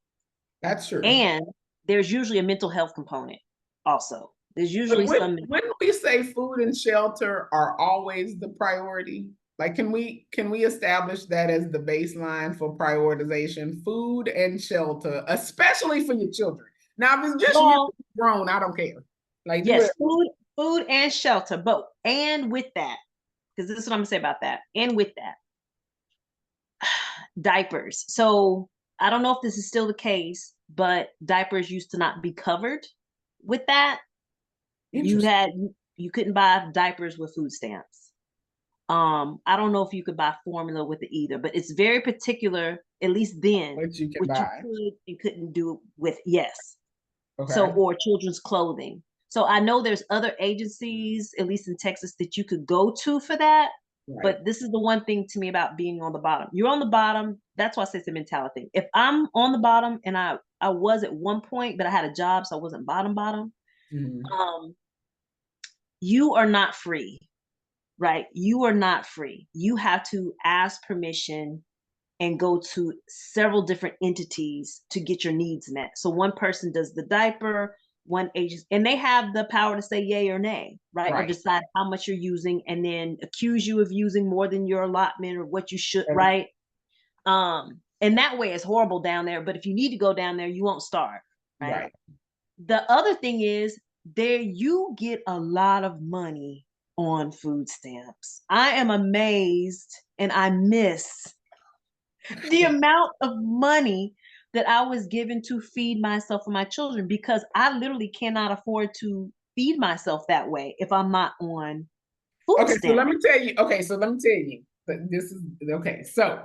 That's true. And there's usually a mental health component also. There's But usually some. wouldn't we say food and shelter are always the priority? Like, can we establish that as the baseline for prioritization? Food and shelter, especially for your children. Now, if it's just you Well, grown, I don't care. Like, do yes, it. food and shelter, but and with that, because this is what I'm gonna say about that. And with that, diapers. So I don't know if this is still the case, but diapers used to not be covered with that. You Interesting. had you couldn't buy diapers with food stamps. I don't know if you could buy formula with it either, but it's very particular, at least then, What you can what you buy. could and couldn't do with, yes. So, Okay. or children's clothing. So I know there's other agencies, at least in Texas, that you could go to for that. Right. But this is the one thing to me about being on the bottom. You're on the bottom. That's why I say it's a mentality thing. If I'm on the bottom and I was at one point, but I had a job, so I wasn't bottom. Mhm. Um, you are not free, right? You are not free. You have to ask permission and go to several different entities to get your needs met. So one person does the diaper, one agency, and they have the power to say yay or nay, right? Or Right. decide how much you're using and then accuse you of using more than your allotment or what you should, That is right? And that way it's horrible down there. But if you need to go down there, you won't starve, right? right. The other thing is there you get a lot of money on food stamps. I am amazed and I miss the amount of money that I was given to feed myself and my children because I literally cannot afford to feed myself that way if I'm not on food Okay, so let stamps. me tell you. Okay, so let me tell you. But this is okay. So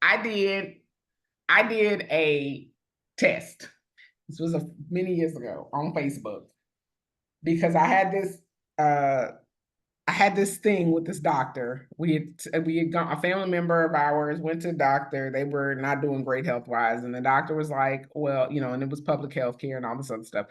I did I did a test. This was many years ago on Facebook because uh I had this thing with this doctor. We had gone, a family member of ours went to the doctor. They were not doing great health wise, and the doctor was like, "Well, and it was public health care and all this other stuff."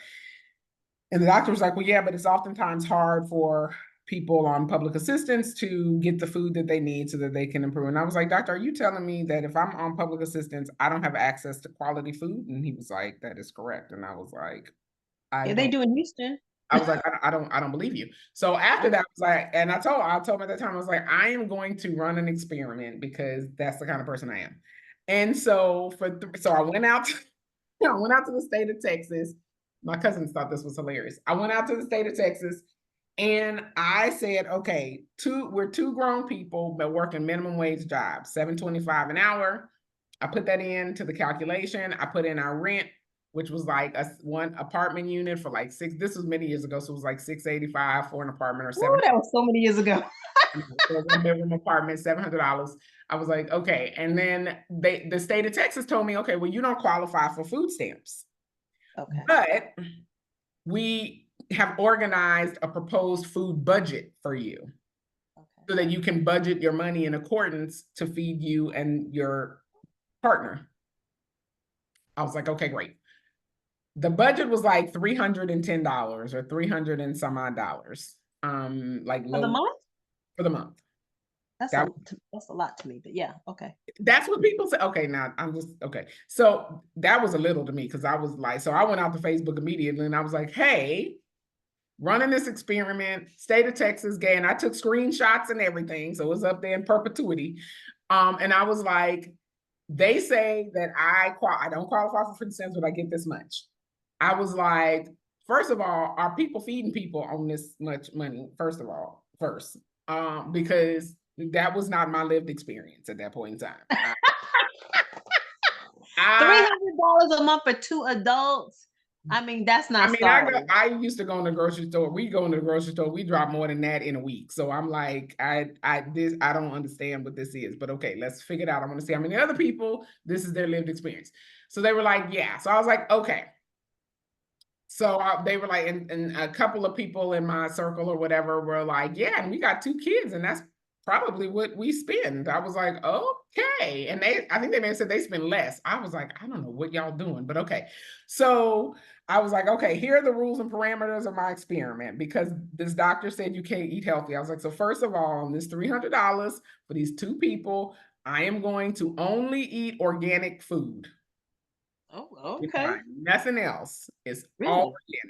And the doctor was like, "Well, yeah, but it's oftentimes hard for people on public assistance to get the food that they need so that they can improve." And I was like, "Doctor, are you telling me that if I'm on public assistance, I don't have access to quality food?" And he was like, "That is correct." And I was like, "I Yeah, they don't." do in Houston. I was like, I don't believe you. So after that, I was like, and I told him at that time, I was like, I am going to run an experiment because that's the kind of person I am. And so so I went out. I went out to the state of Texas. My cousins thought this was hilarious. I went out to the state of Texas and I said, okay, we're two grown people, but working minimum wage jobs, $7.25 an hour. I put that into the calculation. I put in our rent, which was like one apartment unit for like six. This was many years ago, so it was like $685 for an apartment or Ooh, seven. that was so many years ago. For a one-bedroom apartment, $700. I was like, okay. And then the state of Texas told me, okay, well, you don't qualify for food stamps. Okay. But we have organized a proposed food budget for you so that you can budget your money in accordance to feed you and your partner. I was like, okay, great. The budget was like $310 or 300 and some odd dollars. Like For the low month? for the month. That's a lot to me, but yeah, okay. That's what people say. Okay, now I'm just okay. So that was a little to me because I was like, so I went out to Facebook immediately and I was like, hey, running this experiment, state of Texas, gay, and I took screenshots and everything. So it was up there in perpetuity. And I was like, they say that I don't qualify for food stamps, but I get this much. I was like, first of all, are people feeding people on this much money? First of all, because that was not my lived experience at that point in time. $300 a month for two adults. I mean, that's not starving. I used to go in the grocery store. We go in the grocery store. We drop more than that in a week. So I'm like, I don't understand what this is, but okay, let's figure it out. I want to see how many other people this is their lived experience. So they were like, yeah. So I was like, okay. So they were like, and a couple of people in my circle or whatever were like, yeah, and we got two kids, and that's probably what we spend. I was like, okay. And I think they may have said they spend less. I was like, I don't know what y'all doing, but okay. So I was like, okay, here are the rules and parameters of my experiment because this doctor said you can't eat healthy. I was like, so first of all, on this $300 for these two people, I am going to only eat organic food. Oh, okay. Nothing else. It's all Really?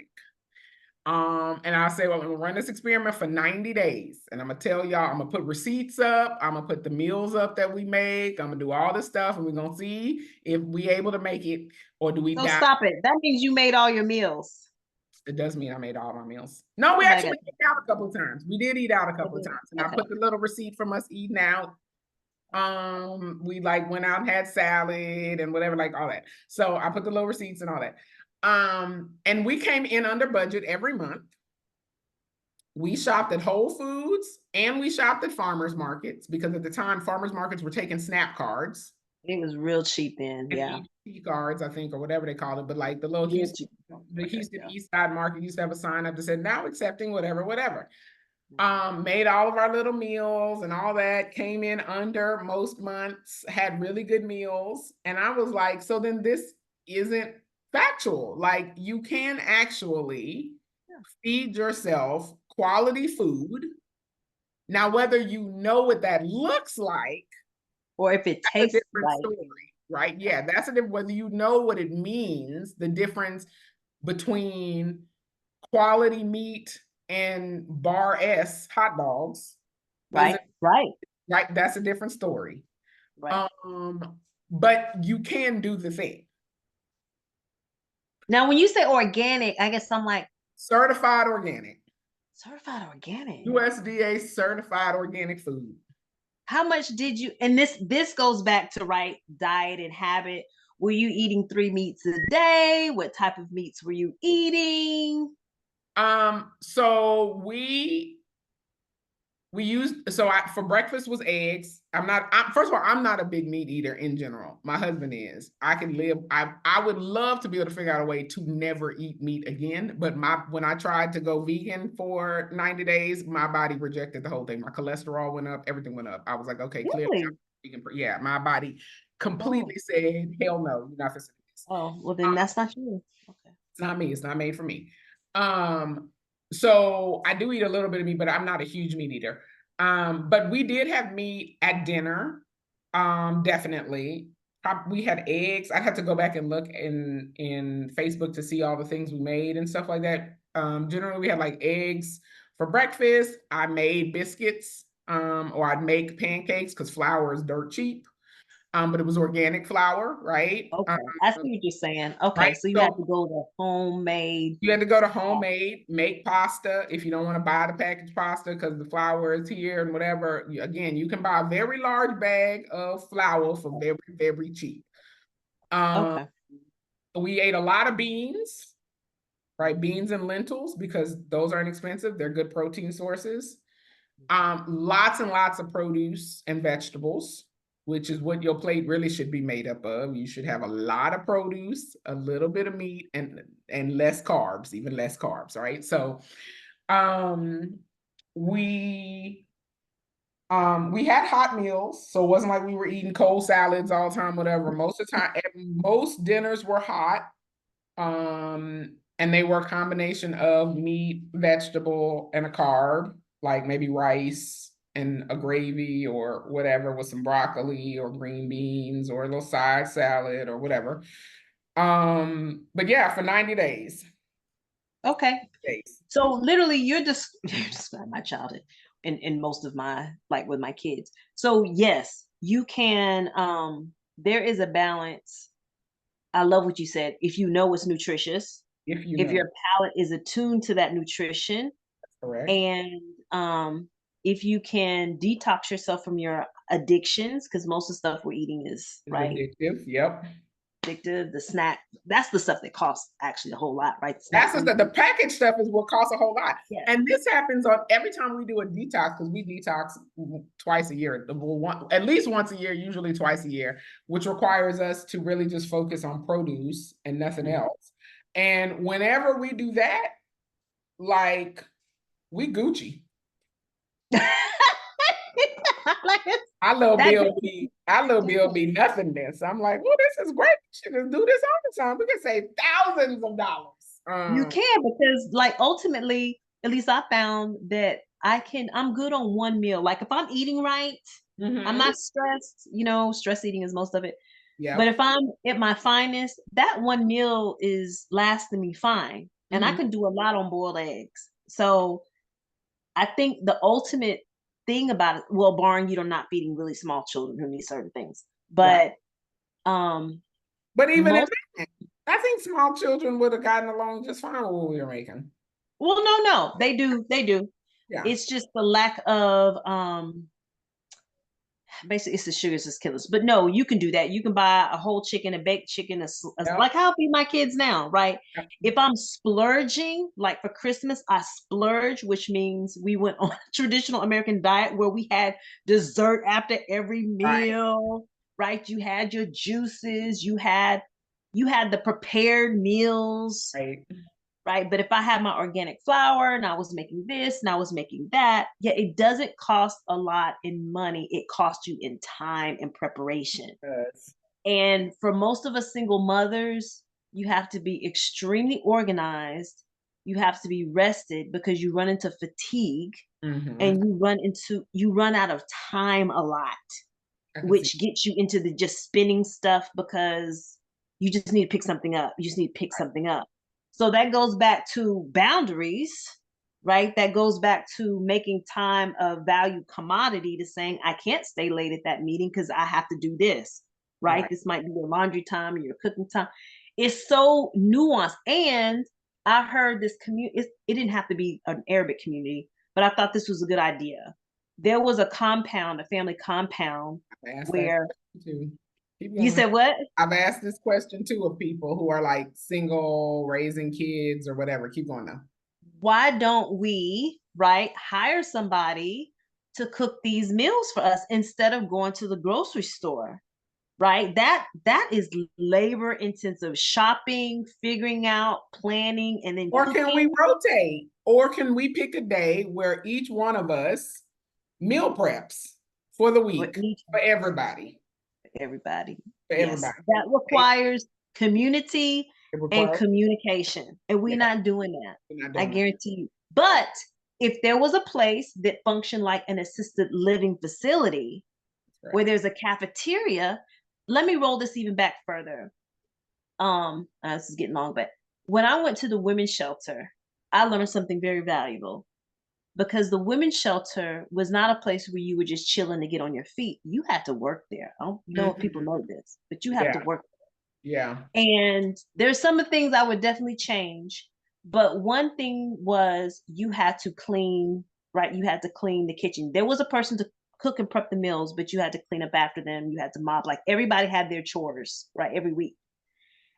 organic. And I'll say, well, I'm gonna run this experiment for 90 days. And I'm gonna tell y'all, I'm gonna put receipts up, I'm gonna put the meals up that we make, I'm gonna do all this stuff, and we're gonna see if we able to make it or do we So die. stop it. That means you made all your meals. It does mean I made all my meals. No, we Somebody actually ate out a couple of times. We did eat out a couple of times. And I Okay. put the little receipt from us eating out. We like went out and had salad and whatever, like all that. So I put the little receipts and all that. And we came in under budget every month. We shopped at Whole Foods and we shopped at farmers markets because at the time farmers markets were taking SNAP cards It was real cheap then. and Yeah. EBT cards, I think, or whatever they call it. But like the little Real Houston, cheap. the Okay, Houston yeah. East Side Market used to have a sign up that said now accepting whatever. Made all of our little meals and all that, came in under most months, had really good meals. And I was like, so then this isn't factual. Like you can actually feed yourself quality food. Now, whether you know what that looks like, Or if it that's a tastes different like. story, right? Yeah, that's a different, whether you know what it means, the difference between quality meat and bar S hot dogs. Right. Right. Right, that's a different story. Right. But you can do the thing. Now, when you say organic, I guess I'm like Certified organic. certified organic. USDA certified organic food. How much did you? And this goes back to right diet and habit. Were you eating 3 meats a day? What type of meats were you eating? So we used for breakfast was eggs. First of all, I'm not a big meat eater in general. My husband is. I would love to be able to figure out a way to never eat meat again. But when I tried to go vegan for 90 days, my body rejected the whole thing. My cholesterol went up, everything went up. I was like, okay, clearly Really? I'm vegan. Yeah, my body completely said, hell no, you're not listening to this. Oh, well then that's not you. Okay. It's not me. It's not made for me. So I do eat a little bit of meat, but I'm not a huge meat eater. But we did have meat at dinner. Definitely. We had eggs. I'd have to go back and look in Facebook to see all the things we made and stuff like that. Generally we had like eggs for breakfast. I made biscuits, or I'd make pancakes because flour is dirt cheap. but it was organic flour, right? Okay, I see what you're saying. Okay, Right. so you have So to go to homemade. you had to go to homemade, make pasta if you don't want to buy the packaged pasta because the flour is here and whatever. Again, you can buy a very large bag of flour for very, very cheap. Um, Okay, we ate a lot of beans, right? Beans and lentils because those aren't expensive. They're good protein sources. Lots and lots of produce and vegetables, which is what your plate really should be made up of. You should have a lot of produce, a little bit of meat, and less carbs, even less carbs, right? So um we we had hot meals, so it wasn't like we were eating cold salads all the time, whatever. Most of the time, most dinners were hot. And they were a combination of meat, vegetable, and a carb, like maybe rice and a gravy or whatever with some broccoli or green beans or a little side salad or whatever. But yeah, for 90 days. okay. Days. So literally, you're just you describe my childhood in most of my like with my kids. So yes, you can. There is a balance. I love what you said. If you know it's nutritious, If you if know, your palate is attuned to that nutrition, correct. and if you can detox yourself from your addictions, because most of the stuff we're eating is Is right addictive. Yep. addictive. The snack, that's the stuff that costs actually a whole lot, right? The snack That's just food. the packaged stuff is what costs a whole lot. Yeah. And this happens on every time we do a detox because we detox twice a year, at least once a year, usually twice a year, which requires us to really just focus on produce and nothing Mhm. else. And whenever we do that, like we Gucci. Like that Our little bill be nothingness. I'm like, well, this is great. We should just do this all the time. We can save thousands of dollars. you can, because like ultimately, at least I found that I'm good on one meal. Like if I'm eating right, I'm Mhm. not stressed, stress eating is most of it. But Yep. if I'm at my finest, that one meal is lasting me fine. And I Mhm. can do a lot on boiled eggs. So I think the ultimate thing about it, well, barring you not feeding really small children who need certain things. Right. But um But even in most that, I think small children would have gotten along just fine with what we were making. well, no, they do. Yeah. It's just the lack of basically it's the sugars that's killers. But no, you can do that. You can buy a whole chicken, a baked chicken, Yep. like how I feed my kids now, right? Yep. If I'm splurging, like for Christmas, I splurge, which means we went on a traditional American diet where we had dessert after every Right. meal, right? You had your juices, you had the prepared meals, Right. right? But if I had my organic flour and I was making this and I was making that, yeah, it doesn't cost a lot in money. It costs you in time and preparation. Yes. And for most of us single mothers, you have to be extremely organized. You have to be rested because you run into fatigue and Mm-hmm. you run out of time a lot, I can see. which gets you into the just spinning stuff because you just need to pick something up. You just need to pick Right. something up. So that goes back to boundaries, right? That goes back to making time a value commodity to saying, I can't stay late at that meeting because I have to do this, right? Right. This might be your laundry time or your cooking time. It's so nuanced. And I heard this community, it didn't have to be an Arabic community, but I thought this was a good idea. There was a compound, a family compound, I've asked that where question too. Keep you going. said what? I've asked this question too of people who are like single, raising kids or whatever. Keep going now. Why don't we, right, hire somebody to cook these meals for us instead of going to the grocery store? Right? That is labor intensive shopping, figuring out, planning, and then Or can we cooking. rotate? Or can we pick a day where each one of us meal preps for the For week each for everybody? everybody. For Yes, everybody. that requires community It and requires, communication. And we're yeah, not doing that. we're not I doing that. guarantee you. But if there was a place that functioned like an assisted living facility Right. where there's a cafeteria, let me roll this even back further. This is getting long, but when I went to the women's shelter, I learned something very valuable. because the women's shelter was not a place where you were just chilling to get on your feet. You had to work there. I don't know if people Mhm. know this, but you have to Yeah, work. yeah. And there's some of the things I would definitely change. But one thing was you had to clean, right? You had to clean the kitchen. There was a person to cook and prep the meals, but you had to clean up after them. You had to mop. Like everybody had their chores, right? Every week.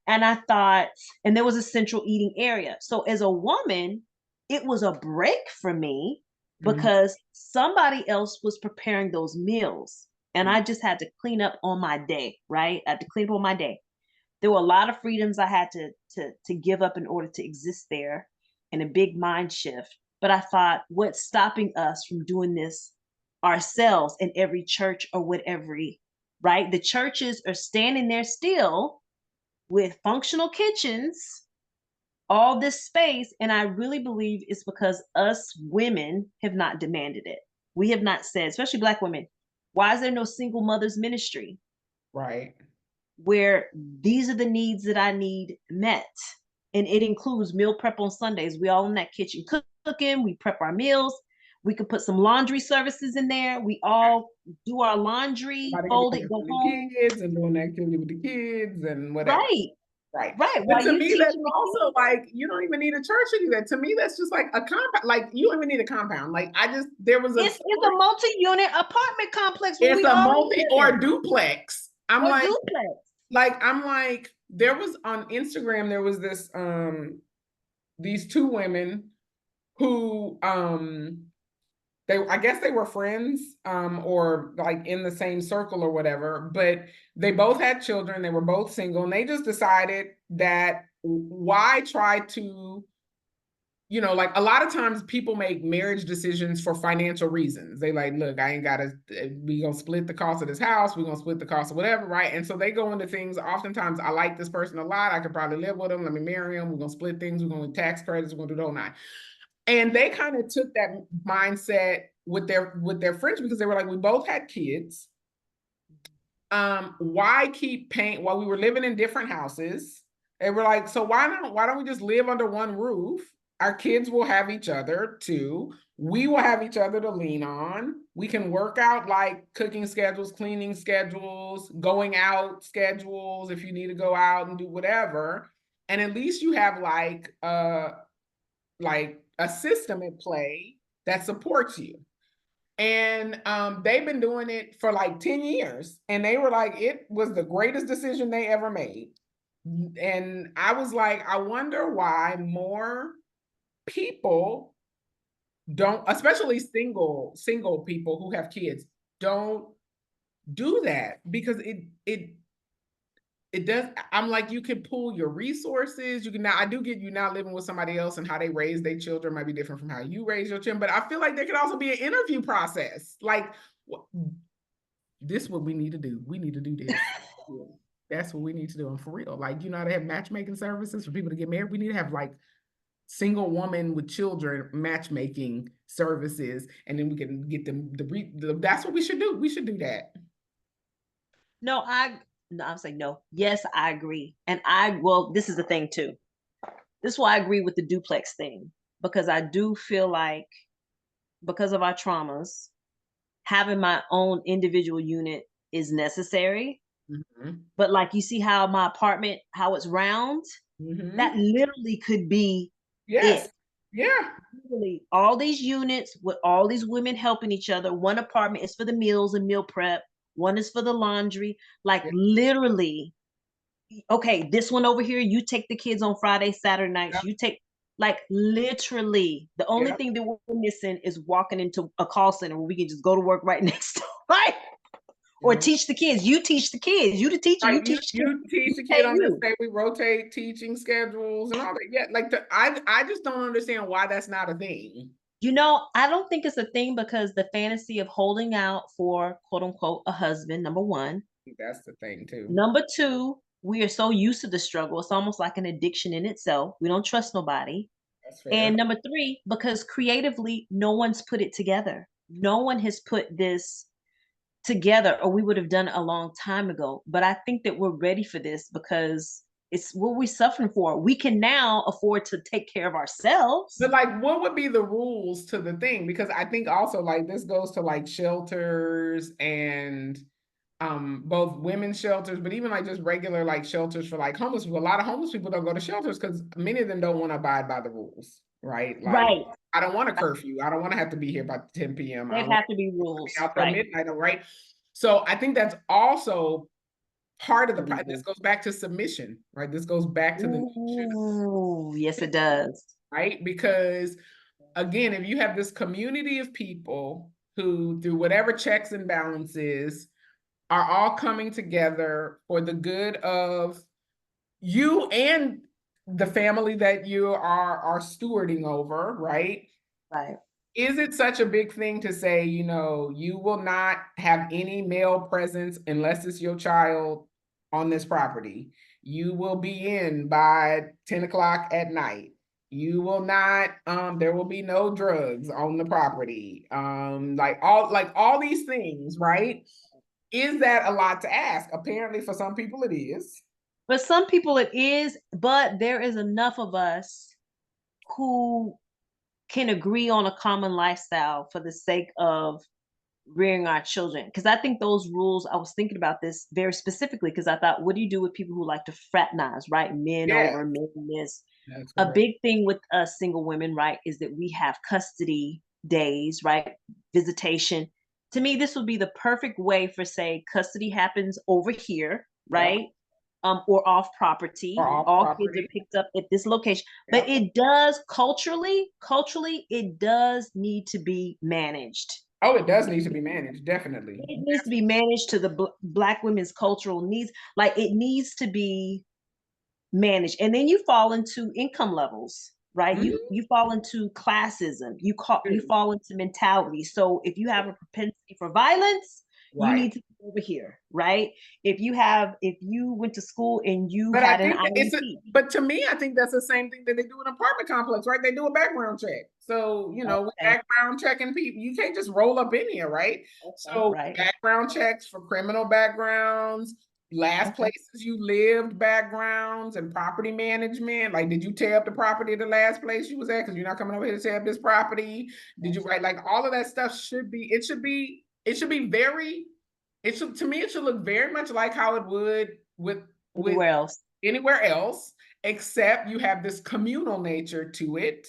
And I thought, and there was a central eating area. So as a woman, it was a break for me Mhm. because somebody else was preparing those meals. And I just had to clean up on my day, right? I had to clean up on my day. There were a lot of freedoms I had to give up in order to exist there, and a big mind shift. But I thought, what's stopping us from doing this ourselves in every church or whatever, right? The churches are standing there still with functional kitchens, all this space. And I really believe it's because us women have not demanded it. We have not said, especially Black women, why is there no single mothers ministry Right. where these are the needs that I need met? And it includes meal prep on Sundays. We all in that kitchen cooking, we prep our meals. We could put some laundry services in there. We all do our laundry, Somebody could fold be it, go helping the home. kids and doing activity with the kids and whatever. Right, Right. right. But While to you me, that's teaching the also kids. like, you don't even need a church to do that. To me, that's just like a compound. Like, you don't even need a compound. Like, there was a It's a story. multi-unit apartment complex where It's we a all multi or live, duplex. or duplex. I'm like, there was on Instagram, there was these two women who, I guess they were friends, or like in the same circle or whatever, but they both had children, they were both single, and they just decided that why try to, like a lot of times people make marriage decisions for financial reasons. They like, look, I ain't gotta, we gonna split the cost of this house, we gonna split the cost of whatever, right? And so they go into things, oftentimes, I like this person a lot, I could probably live with them, let me marry him, we're gonna split things, we're gonna do tax credits, we're gonna do the whole nine. And they kind of took that mindset with their friends because they were like, we both had kids. Why keep paying while we were living in different houses? They were like, so why don't we just live under one roof? Our kids will have each other too. We will have each other to lean on. We can work out like cooking schedules, cleaning schedules, going out schedules if you need to go out and do whatever. And at least you have like a system in play that supports you. And they've been doing it for like 10 years. And they were like, it was the greatest decision they ever made. And I was like, I wonder why more people don't, especially single people who have kids, don't do that because it does. I'm like, you can pool your resources. You can now, I do get you now living with somebody else and how they raise their children might be different from how you raise your children. But I feel like there could also be an interview process. Like, this is what we need to do. We need to do this. That's what we need to do. And for real, like, they have matchmaking services for people to get married. We need to have like single woman with children matchmaking services, and then we can get them that's what we should do. We should do that. No, no, I'm saying no. Yes, I agree. And well, this is the thing too. This is why I agree with the duplex thing, because I do feel like because of our traumas, having my own individual unit is necessary. Mm-hmm. But like you see how my apartment, how it's round, that Mm-hmm. literally could be Yes. it. Yeah. Literally, all these units with all these women helping each other. One apartment is for the meals and meal prep. One is for the laundry. Like Yeah. literally, okay, this one over here, you take the kids on Friday, Saturday nights. Yep. You take, like, literally, the only Yep. thing that we're missing is walking into a call center where we can just go to work right next door, right? Or Yep. teach the kids. You teach the kids. You the teacher. You Right. You teach the kids. you teach We the kid pay on this you. day. We rotate teaching schedules and all that. Yeah, like I just don't understand why that's not a thing. I don't think it's a thing because the fantasy of holding out for quote unquote a husband, number one. That's the thing too. Number two, we are so used to the struggle. It's almost like an addiction in itself. We don't trust nobody. That's And fair. number three, because creatively, no one's put it together. No one has put this together, or we would have done it a long time ago. But I think that we're ready for this because It's what we're suffering for. We can now afford to take care of ourselves. But like, what would be the rules to the thing? Because I think also like this goes to like shelters and both women's shelters, but even like just regular like shelters for like homeless people. A lot of homeless people don't go to shelters because many of them don't want to abide by the rules, right? Like, Right. I don't want a curfew. I don't want to have to be here by 10 p.m. I There want have to be to be rules. out till Right. midnight, right? So I think that's also part of the problem. This Mhm. goes back to submission, right? This goes back to the notion of Ooh, yes, it does. right? Because again, if you have this community of people who, through whatever checks and balances, are all coming together for the good of you and the family that you are stewarding over, right? Right. Is it such a big thing to say, you will not have any male presence unless it's your child on this property? You will be in by 10 o'clock at night. You will not, there will be no drugs on the property. Like all these things, right? Is that a lot to ask? Apparently, for some people, it is. For some people it is, but there is enough of us who can agree on a common lifestyle for the sake of rearing our children. Because I think those rules, I was thinking about this very specifically because I thought, what do you do with people who like to fraternize, right? Men Yeah, over men this. that's A correct. big thing with us single women, right, is that we have custody days, right? Visitation. To me, this would be the perfect way for, say, custody happens over here, Yep. right? Or off Or property. off All kids are property. picked up at this location. But Yep. it does culturally, it does need to be managed. Oh, it does need to be managed, definitely. It needs to be managed to the Black women's cultural needs. Like it needs to be manage, and then you fall into income levels, right? You fall into classism, you Mhm. fall into mentality. So if you have a propensity for violence, you Right. need to be over here, right? If you went to school and you But I had an think that IEP. but to me, I think that's the same thing that they do in an apartment complex, right? They do a background check. So, we Okay. background checking people. You can't just roll up in here, right? Okay. So, Right. background checks for criminal backgrounds, last Okay. places you lived backgrounds, and property management. Like, did you tear up the property at the last place you was at? Because you're not coming over here to tear up this property. Did you write like all of that stuff it should be very, it should, to me, it should look very much like how it would with Anywhere else. anywhere else, except you have this communal nature to it,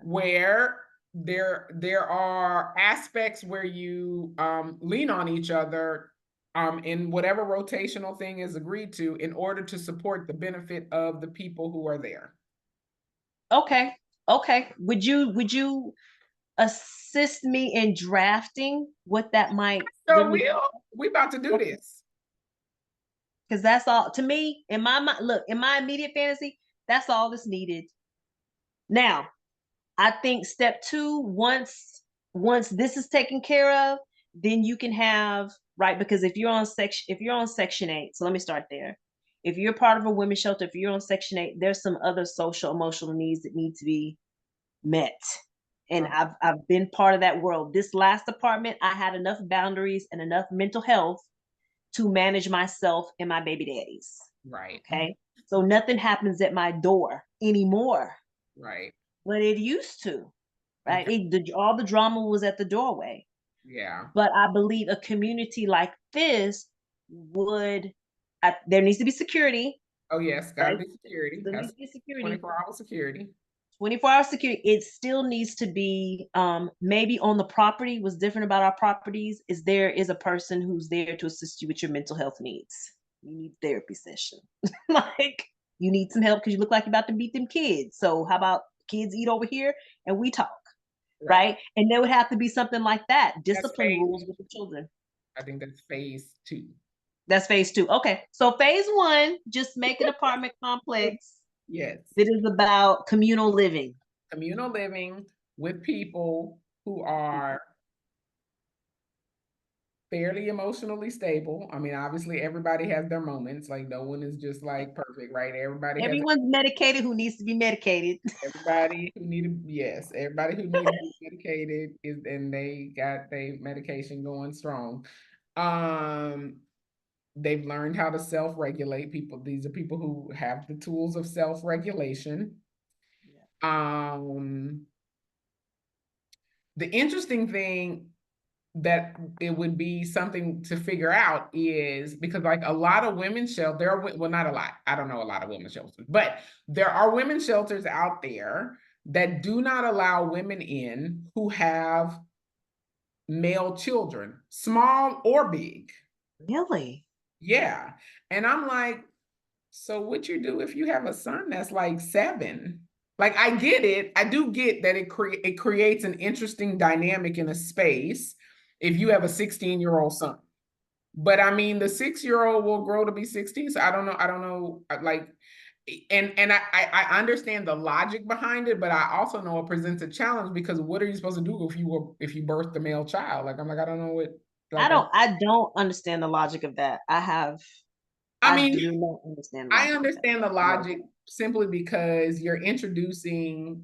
where there are aspects where you lean on each other in whatever rotational thing is agreed to in order to support the benefit of the people who are there. Okay. Okay. Would you assist me in drafting what that might So literally, we about to do this. because that's all to me in my mind. Look, in my immediate fantasy, that's all that's needed. Now, I think step two, once this is taken care of, then you can have, right, because if you're on section 8, so let me start there. If you're part of a women's shelter, if you're on section 8, there's some other social emotional needs that need to be met. And Uh, I've been part of that world. This last apartment, I had enough boundaries and enough mental health to manage myself and my baby daddies. right, Okay. So nothing happens at my door anymore, right. but it used to, right? Okay. All the drama was at the doorway. Yeah. But I believe a community like this would, there needs to be security, Oh yes, got to right? be security. There Has needs to to be be security. 24-hour security. 24-hour security. It still needs to be, maybe on the property. What's different about our properties is there is a person who's there to assist you with your mental health needs. You need therapy session. Like you need some help because you look like you're about to beat them kids. So how about kids eat over here and we talk, Right. right? And there would have to be something like that. That's Discipline phase. rules with the children. I think that's phase 2. That's phase two. Okay. So phase one, just make an apartment complex Yes. that is about communal living. Communal living with people who are fairly emotionally stable. I mean, obviously everybody has their moments. Like no one is just like perfect, right? Everybody has Everyone's medicated who needs to be medicated. everybody who needed yes, everybody who needs to be medicated and they got their medication going strong. Um they've learned how to self-regulate. People, these are people who have the tools of self-regulation. Yeah. Um, the interesting thing that it would be something to figure out is because like a lot of women's shelters, there are, well, not a lot, I don't know a lot of women's shelters, but there are women's shelters out there that do not allow women in who have male children, small or big. Really? Yeah. And I'm like, so what you do if you have a son that's like 7? Like I get it. I do get that it creates an interesting dynamic in a space if you have a 16-year-old son. But I mean, the 6-year-old will grow to be 16. So I don't know. I don't know. Like, and I understand the logic behind it, but I also know it presents a challenge because what are you supposed to do if you birth the male child? Like I'm like I don't know what I like don't I don't understand the logic of that. I I mean do not understand the I logic of that. understand the Yeah. logic simply because you're introducing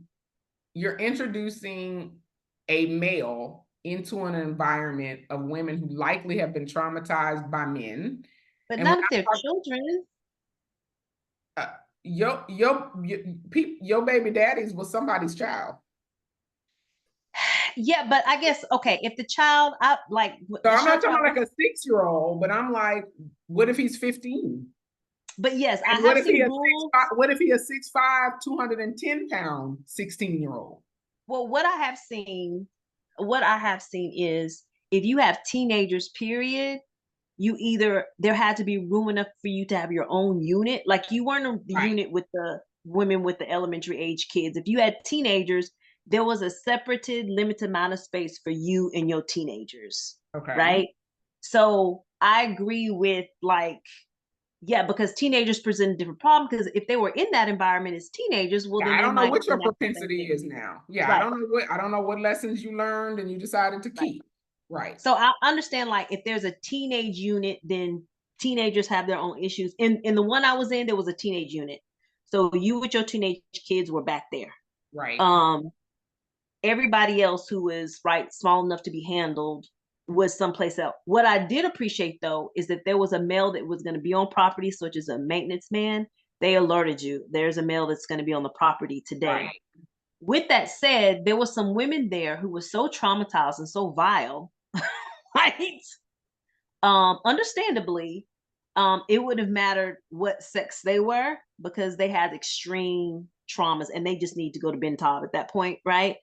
a male into an environment of women who likely have been traumatized by men. But And when not if they're I talk, children. uh, your baby daddies was somebody's child. Yeah, but I guess okay, if the child I like So the I'm not shelter talking I about went, like a 6-year-old, but I'm like, what if he's 15? but yes, I And have seen rules. what if he a 6'5", 210-pound 16-year-old? Well, what I have seen is if you have teenagers, period, you either there had to be room enough for you to have your own unit. Like you weren't in the Right. unit with the women with the elementary age kids. If you had teenagers, there was a separated, limited amount of space for you and your teenagers, Okay. right? So I agree with like, yeah, because teenagers present a different problem because if they were in that environment as teenagers, well, Yeah, then I they don't know might what your enact the same propensity thing. is now. Yeah, Right, I don't know what lessons you learned and you decided to right. keep. Right. So I understand like if there's a teenage unit, then teenagers have their own issues. In the one I was in, there was a teenage unit. So you with your teenage kids were back there. Right. Um, Everybody else who was right small enough to be handled was someplace else. What I did appreciate though is that there was a male that was going to be on property, such as a maintenance man. They alerted you. There's a male that's going to be on the property today. Right. With that said, there were some women there who were so traumatized and so vile, right? Understandably, it would have mattered what sex they were because they had extreme traumas and they just need to go to Bentab at that point, right?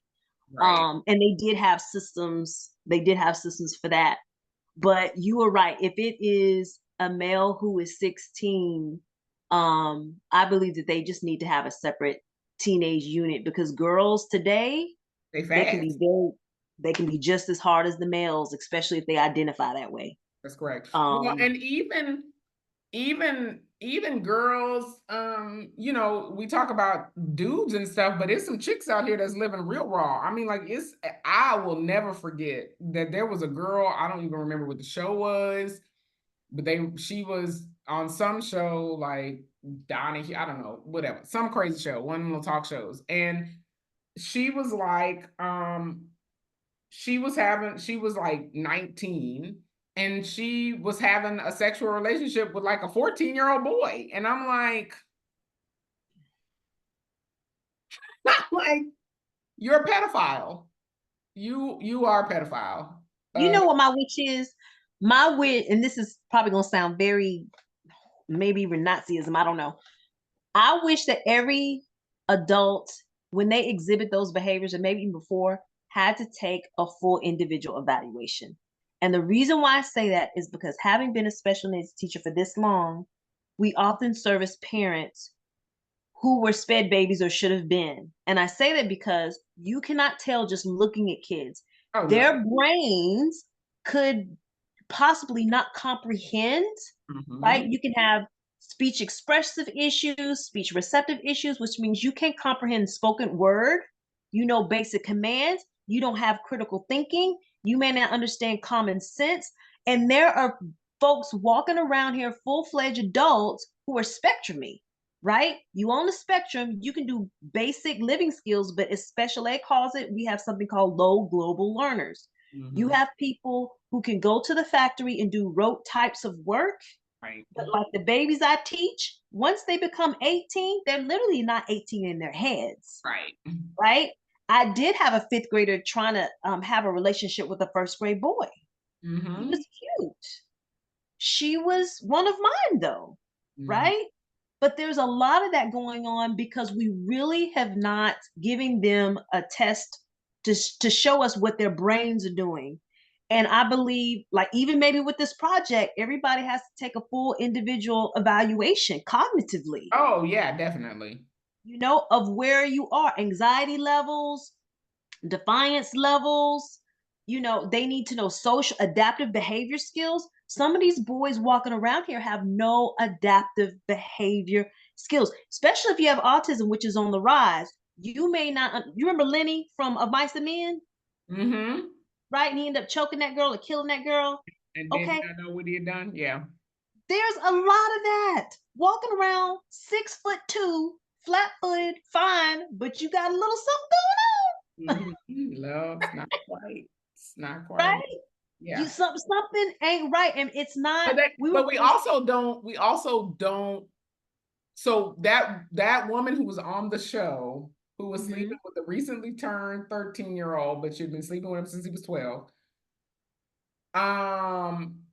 Right. And they did have systems. They did have systems for that. But you were right. If it is a male who is 16, I believe that they just need to have a separate teenage unit because girls today They they can be fast. very they can be just as hard as the males, especially if they identify that way. That's correct. Well, Um, and even girls, you know, we talk about dudes and stuff, but there's some chicks out here that's living real raw. I mean, like I will never forget that there was a girl, I don't even remember what the show was, but she was on some show like Donnie, I don't know, whatever, some crazy show, one of the talk shows. And she was like, she was like 19 and she was having a sexual relationship with like a 14-year-old boy. And I'm like, like, you're a pedophile. You are a pedophile. you know what my wish is? My wish, and this is probably gonna sound very maybe even Nazism, I don't know. I wish that every adult, when they exhibit those behaviors, and maybe even before, had to take a full individual evaluation. And the reason why I say that is because having been a special needs teacher for this long, we often service parents who were sped babies or should have been. And I say that because you cannot tell just looking at kids. Oh no. Their brains could possibly not comprehend, right? Hmm. You can have speech expressive issues, speech receptive issues, which means you can't comprehend spoken word. You know basic commands. You don't have critical thinking. You may not understand common sense. And there are folks walking around here, full fledged adults who are spectrumy, right? You on the spectrum, you can do basic living skills, but as special ed calls it, we have something called low global learners. You Hmm. have people who can go to the factory and do rote types of work, Right. But like the babies I teach, once they become 18, they're literally not 18 in their heads, Right. right? I did have a fifth grader trying to have a relationship with a first grade boy. He was Mm-hmm. cute. She was one of mine, though, Mm-hmm. right? But there's a lot of that going on because we really have not giving them a test to show us what their brains are doing. And I believe, like, even maybe with this project, everybody has to take a full individual evaluation cognitively, Oh yeah, definitely. of where you are, anxiety levels, defiance levels. They need to know social adaptive behavior skills. Some of these boys walking around here have no adaptive behavior skills, especially if you have autism, which is on the rise. You may not, you remember Lenny from Of Mice and Men, Mm-hmm. right? And he ended up choking that girl or killing that girl. And did Okay. not know what he had done? Yeah. There's a lot of that walking around 6'2", flat footed, fine, but you got a little something Mm-hmm. Love, it's not quite. It's not going on, quite. right? Yeah. Something ain't right, and it's not. We were But we raised. also don't, so that woman who was on the show, who was Mhm. sleeping with a recently turned 13-year-old, but she'd been sleeping with him since he was 12. Um,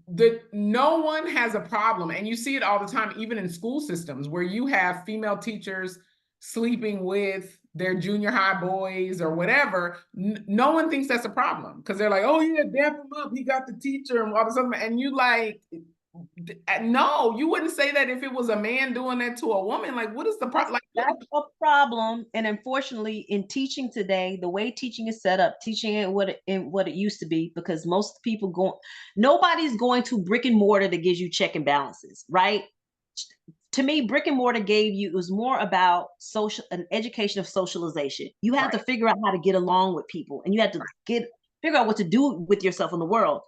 that no one has a problem, and you see it all the time, even in school systems where you have female teachers sleeping with their junior high boys or whatever. No one thinks that's a problem because they're like, oh yeah, dap him up, he got the teacher and all this other, and you like, no, you wouldn't say that if it was a man doing that to a woman. Like, what is the problem? Like, what? That's a problem, and unfortunately, in teaching today, the way teaching is set up, teaching it what it used to be, because most people nobody's going to brick and mortar that gives you check and balances, right? To me, brick and mortar gave you, it was more about an education of socialization. You had to Right, figure out how to get along with people, and you had to figure out what to do with yourself in the world.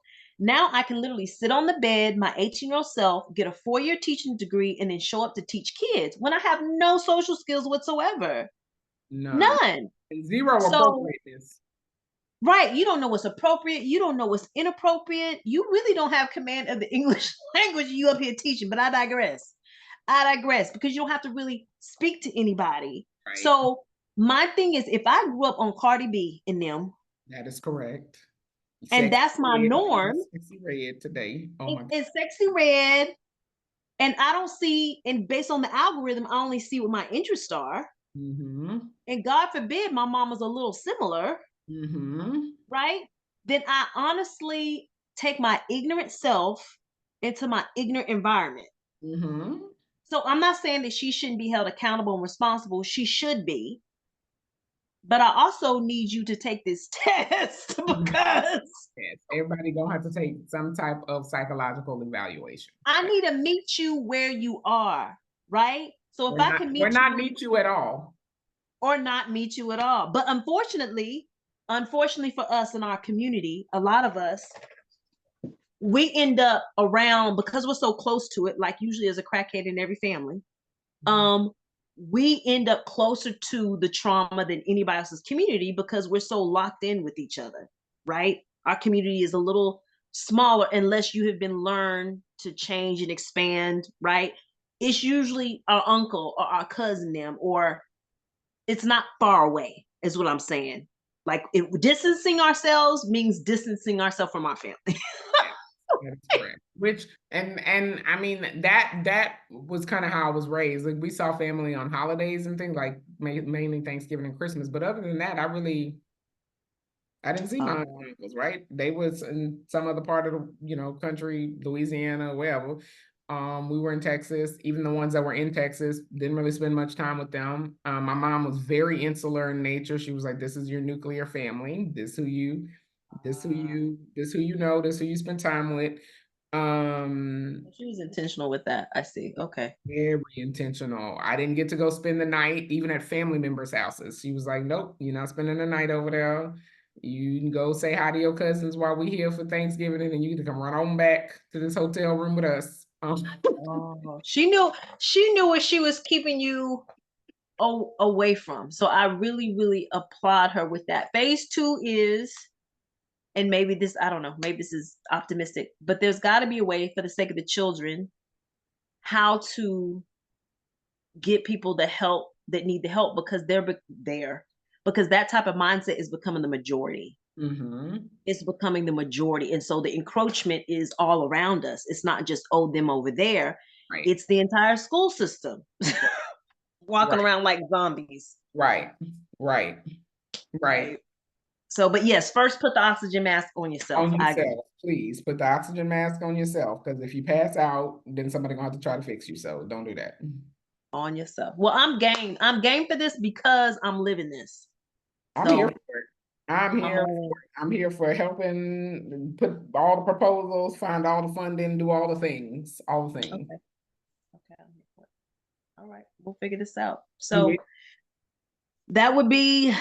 Now I can literally sit on the bed, my 18-year-old self, get a 4-year teaching degree, and then show up to teach kids when I have no social skills whatsoever. none, None. zero So, appropriateness. right, you don't know what's appropriate. You don't know what's inappropriate. You really don't have command of the English language you up here teaching, but I digress. I digress because you don't have to really speak to anybody. Right, So, my thing is, if I grew up on Cardi B and them, that is correct. and Sexy that's my red, norm, sexy red today. Oh my God. it's sexy red. And I don't see, and based on the algorithm, I only see what my interests are. Mm-hmm. And God forbid my mom was a little similar, Mm-hmm. right? Then I honestly take my ignorant self into my ignorant environment. Mm-hmm. So I'm not saying that she shouldn't be held accountable and responsible. She should be. But I also need you to take this test because Yes, everybody gonna have to take some type of psychological evaluation. I Like, need to meet you where you are, right? So if we're I not can we're meet not you meet you at all. or not meet you at all. But unfortunately for us in our community, a lot of us, we end up around because we're so close to it, like usually as a crackhead in every family. Um, we end up closer to the trauma than anybody else's community because we're so locked in with each other, right? Our community is a little smaller unless you have been learned to change and expand, right? It's usually our uncle or our cousin them, or it's not far away, is what I'm saying. Like distancing ourselves means distancing ourselves from our family. Yeah, that is correct. Which and I mean that was kind of how I was raised. Like we saw family on holidays and things like mainly Thanksgiving and Christmas. But other than that, I didn't see my aunts and uncles, right? They was in some other part of the, country, Louisiana, wherever. We were in Texas. Even the ones that were in Texas didn't really spend much time with them. My mom was very insular in nature. She was like, "This is your nuclear family. This who you know. This who you spend time with." Um, She was intentional with that. I see. Okay. Very intentional. I didn't get to go spend the night, even at family members' houses. She was like, "Nope, you're not spending the night over there. You can go say hi to your cousins while we here for Thanksgiving, and then you can come run on back to this hotel room with us." Oh, she knew what she was keeping you away from. So I really, really applaud her with that. Phase two is and maybe this, I don't know, maybe this is optimistic, but there's got to be a way for the sake of the children how to get people the help that need the help because they're there, because that type of mindset is becoming the majority. Mm-hmm. It's becoming the majority. And so the encroachment is all around us. It's not just, oh, them over there. Right. It's the entire school system walking Right. around like zombies. Right. Right. Right. So, but yes, first put the oxygen mask on yourself. On I agree. yourself, please put the oxygen mask on yourself, because if you pass out, then somebody gonna have to try to fix you. So don't do that. On yourself. Well, I'm game. I'm game for this because I'm living this. I'm So here for it. I'm I'm here. all I'm here for helping put all the proposals, find all the funding, do all the things, all the in. things. Okay. Okay. All right. We'll figure this out. Do So it. that would be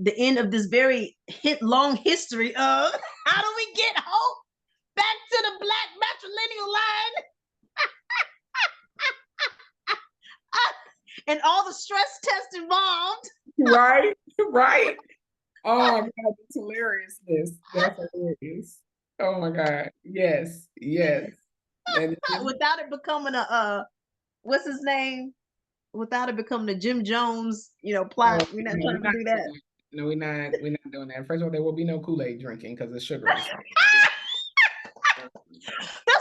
the end of this very long history of how do we get hope back to the Black matrilineal line and all the stress tests involved. Right, right. Oh my God, that's hilarious. That's hilarious. Oh my God. Yes, yes. And Without it becoming a what's his name? Without it becoming a Jim Jones, oh, plot. We're not no, we're trying to not do doing that. that. No, we're not doing that. First of all, there will be no Kool-Aid drinking because it's sugary. That's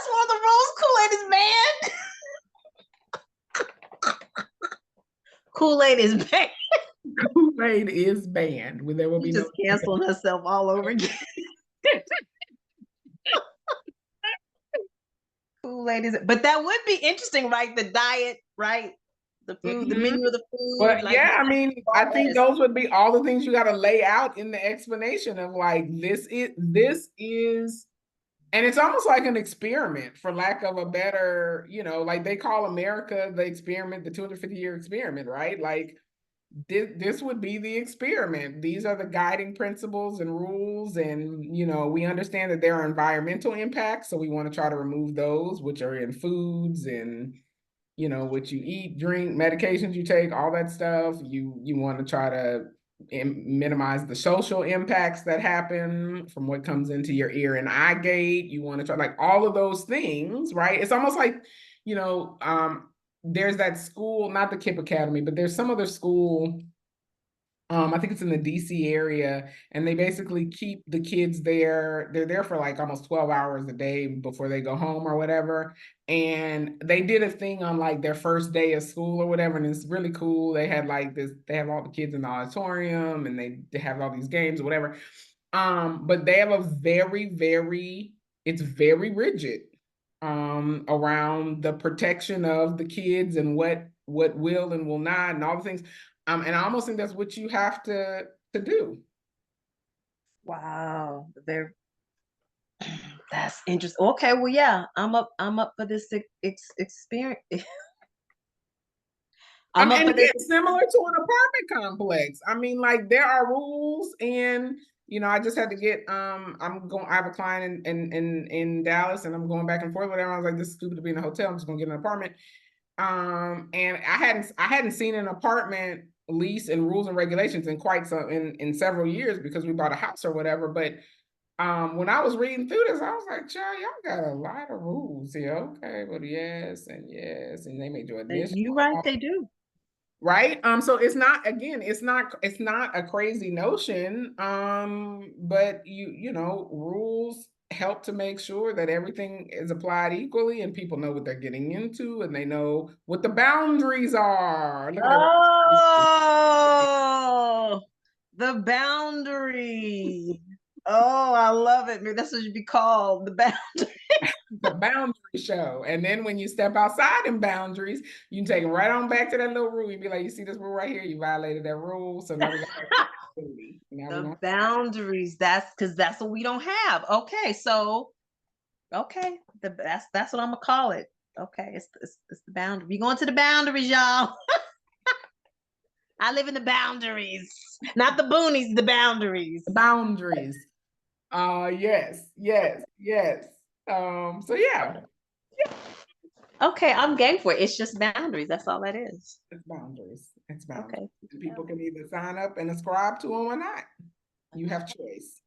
one of the rules. Kool-Aid is banned. Kool-Aid is banned. Kool-Aid is banned. There will be She's no just canceling herself all over again. Kool-Aid is, but that would be interesting, right? The diet, right? The food, the Mhm. menu of the food, But like yeah, I mean, I think lettuce. those would be all the things you got to lay out in the explanation of like this is, and it's almost like an experiment, for lack of a better, like they call America the experiment, the 250-year experiment, right? Like this would be the experiment. These are the guiding principles and rules, and we understand that there are environmental impacts, so we want to try to remove those, which are in foods and what you eat, drink, medications you take, all that stuff. You want to try to minimize the social impacts that happen from what comes into your ear and eye gate. You want to try like all of those things, right? It's almost like, there's that school, not the KIPP Academy, but there's some other school. I think it's in the DC area, and they basically keep the kids there. They're there for like almost 12 hours a day before they go home or whatever. And they did a thing on like their first day of school or whatever, and it's really cool. They had like this, they have all the kids in the auditorium, and they have all these games or whatever. But they have a it's very rigid around the protection of the kids and what will and will not and all the things. And I almost think that's what you have to do. Wow, that's interesting. Okay, well, yeah, I'm up for this experience. I'm up And for this. again, similar to an apartment complex. I mean, like there are rules, and I just had to get I have a client in Dallas, and I'm going back and forth with her. I was like, this is stupid to be in a hotel. I'm just gonna get an apartment. And I hadn't seen an apartment lease and rules and regulations in quite some in several years because we bought a house or whatever. But when I was reading through this, I was like, child, y'all got a lot of rules here. Okay, but yes, and they made your initial, You right, they do. right? So it's not, again, it's not a crazy notion. But rules help to make sure that everything is applied equally and people know what they're getting into and they know what the boundaries are. Look at that. Oh, the boundary. Oh, I love it. Maybe that's what should be called, the boundary. The boundary show. And then when you step outside in boundaries, you can take them right on back to that little rule. You'd be like, you see this rule right here? You violated that rule. So now we got The boundaries. That's because that's what we don't have. Okay, so okay, that's what I'm gonna call it. Okay, it's the boundary. We going to the boundaries, y'all. I live in the boundaries, not the boonies. The boundaries. boundaries. Yes, yes, yes. So yeah, Okay, I'm game for it. It's just boundaries. That's all that is. it's boundaries. It's boundaries. Okay. And people can either sign up and ascribe to them or not. You have choice.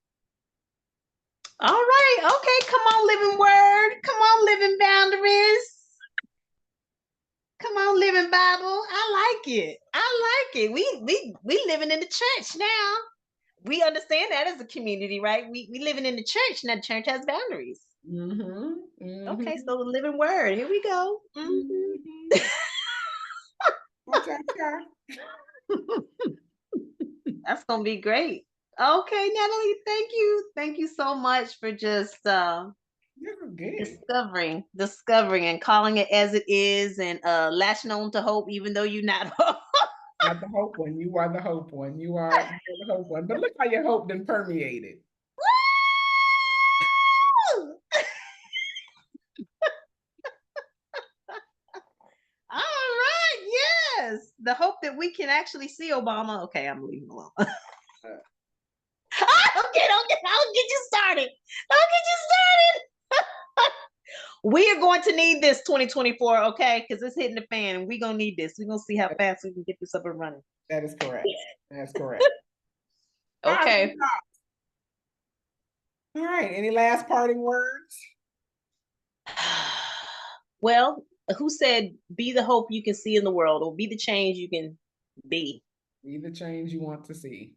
All right. Okay. Come on, living word. Come on, living boundaries. Come on, living Bible. I like it. I like it. We living in the church now. We understand that as a community, right? We living in the church, and the church has boundaries. Okay, so the living word. Here we go. That's gonna be great. Okay, Natalie, thank you. Thank you so much for just discovering and calling it as it is, and latching on to hope, even though you're not hope. Not the hope one. You are the hope one. You are the hope one. But look how your hope then permeated. All right, yes. The hope that we can actually see Obama. Okay, I'm leaving alone. Don't get you started. Don't get you started. We are going to need this 2024, okay? Because it's hitting the fan, and we're gonna need this. We're gonna see how fast we can get this up and running. That is correct. That's correct. Okay. All right. Any last parting words? Well, who said be the hope you can see in the world, or be the change you can be? Be the change you want to see.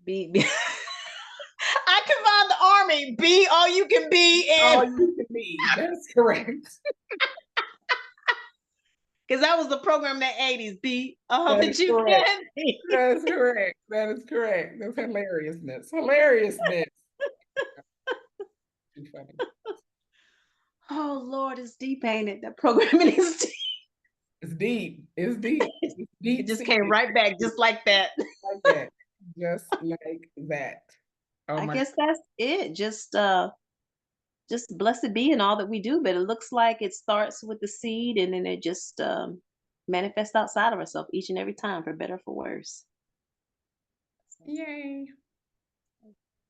Be I combine the army. Be all you can be, and all you can be. That's correct. Because that was the program in the 80s. Be all that you can be. That's correct. That is correct. That's hilariousness. Hilariousness. Too funny. Oh Lord, it's deep, ain't it? That programming is deep. It's deep. It's deep. It's deep. It just came right back, just like that. Like that. Just like that. Oh, I guess that's it. Just blessed be in all that we do. But it looks like it starts with the seed, and then it just manifests outside of ourselves each and every time, for better or for worse. Yay.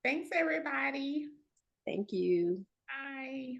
Thanks, everybody. Thank you. Bye.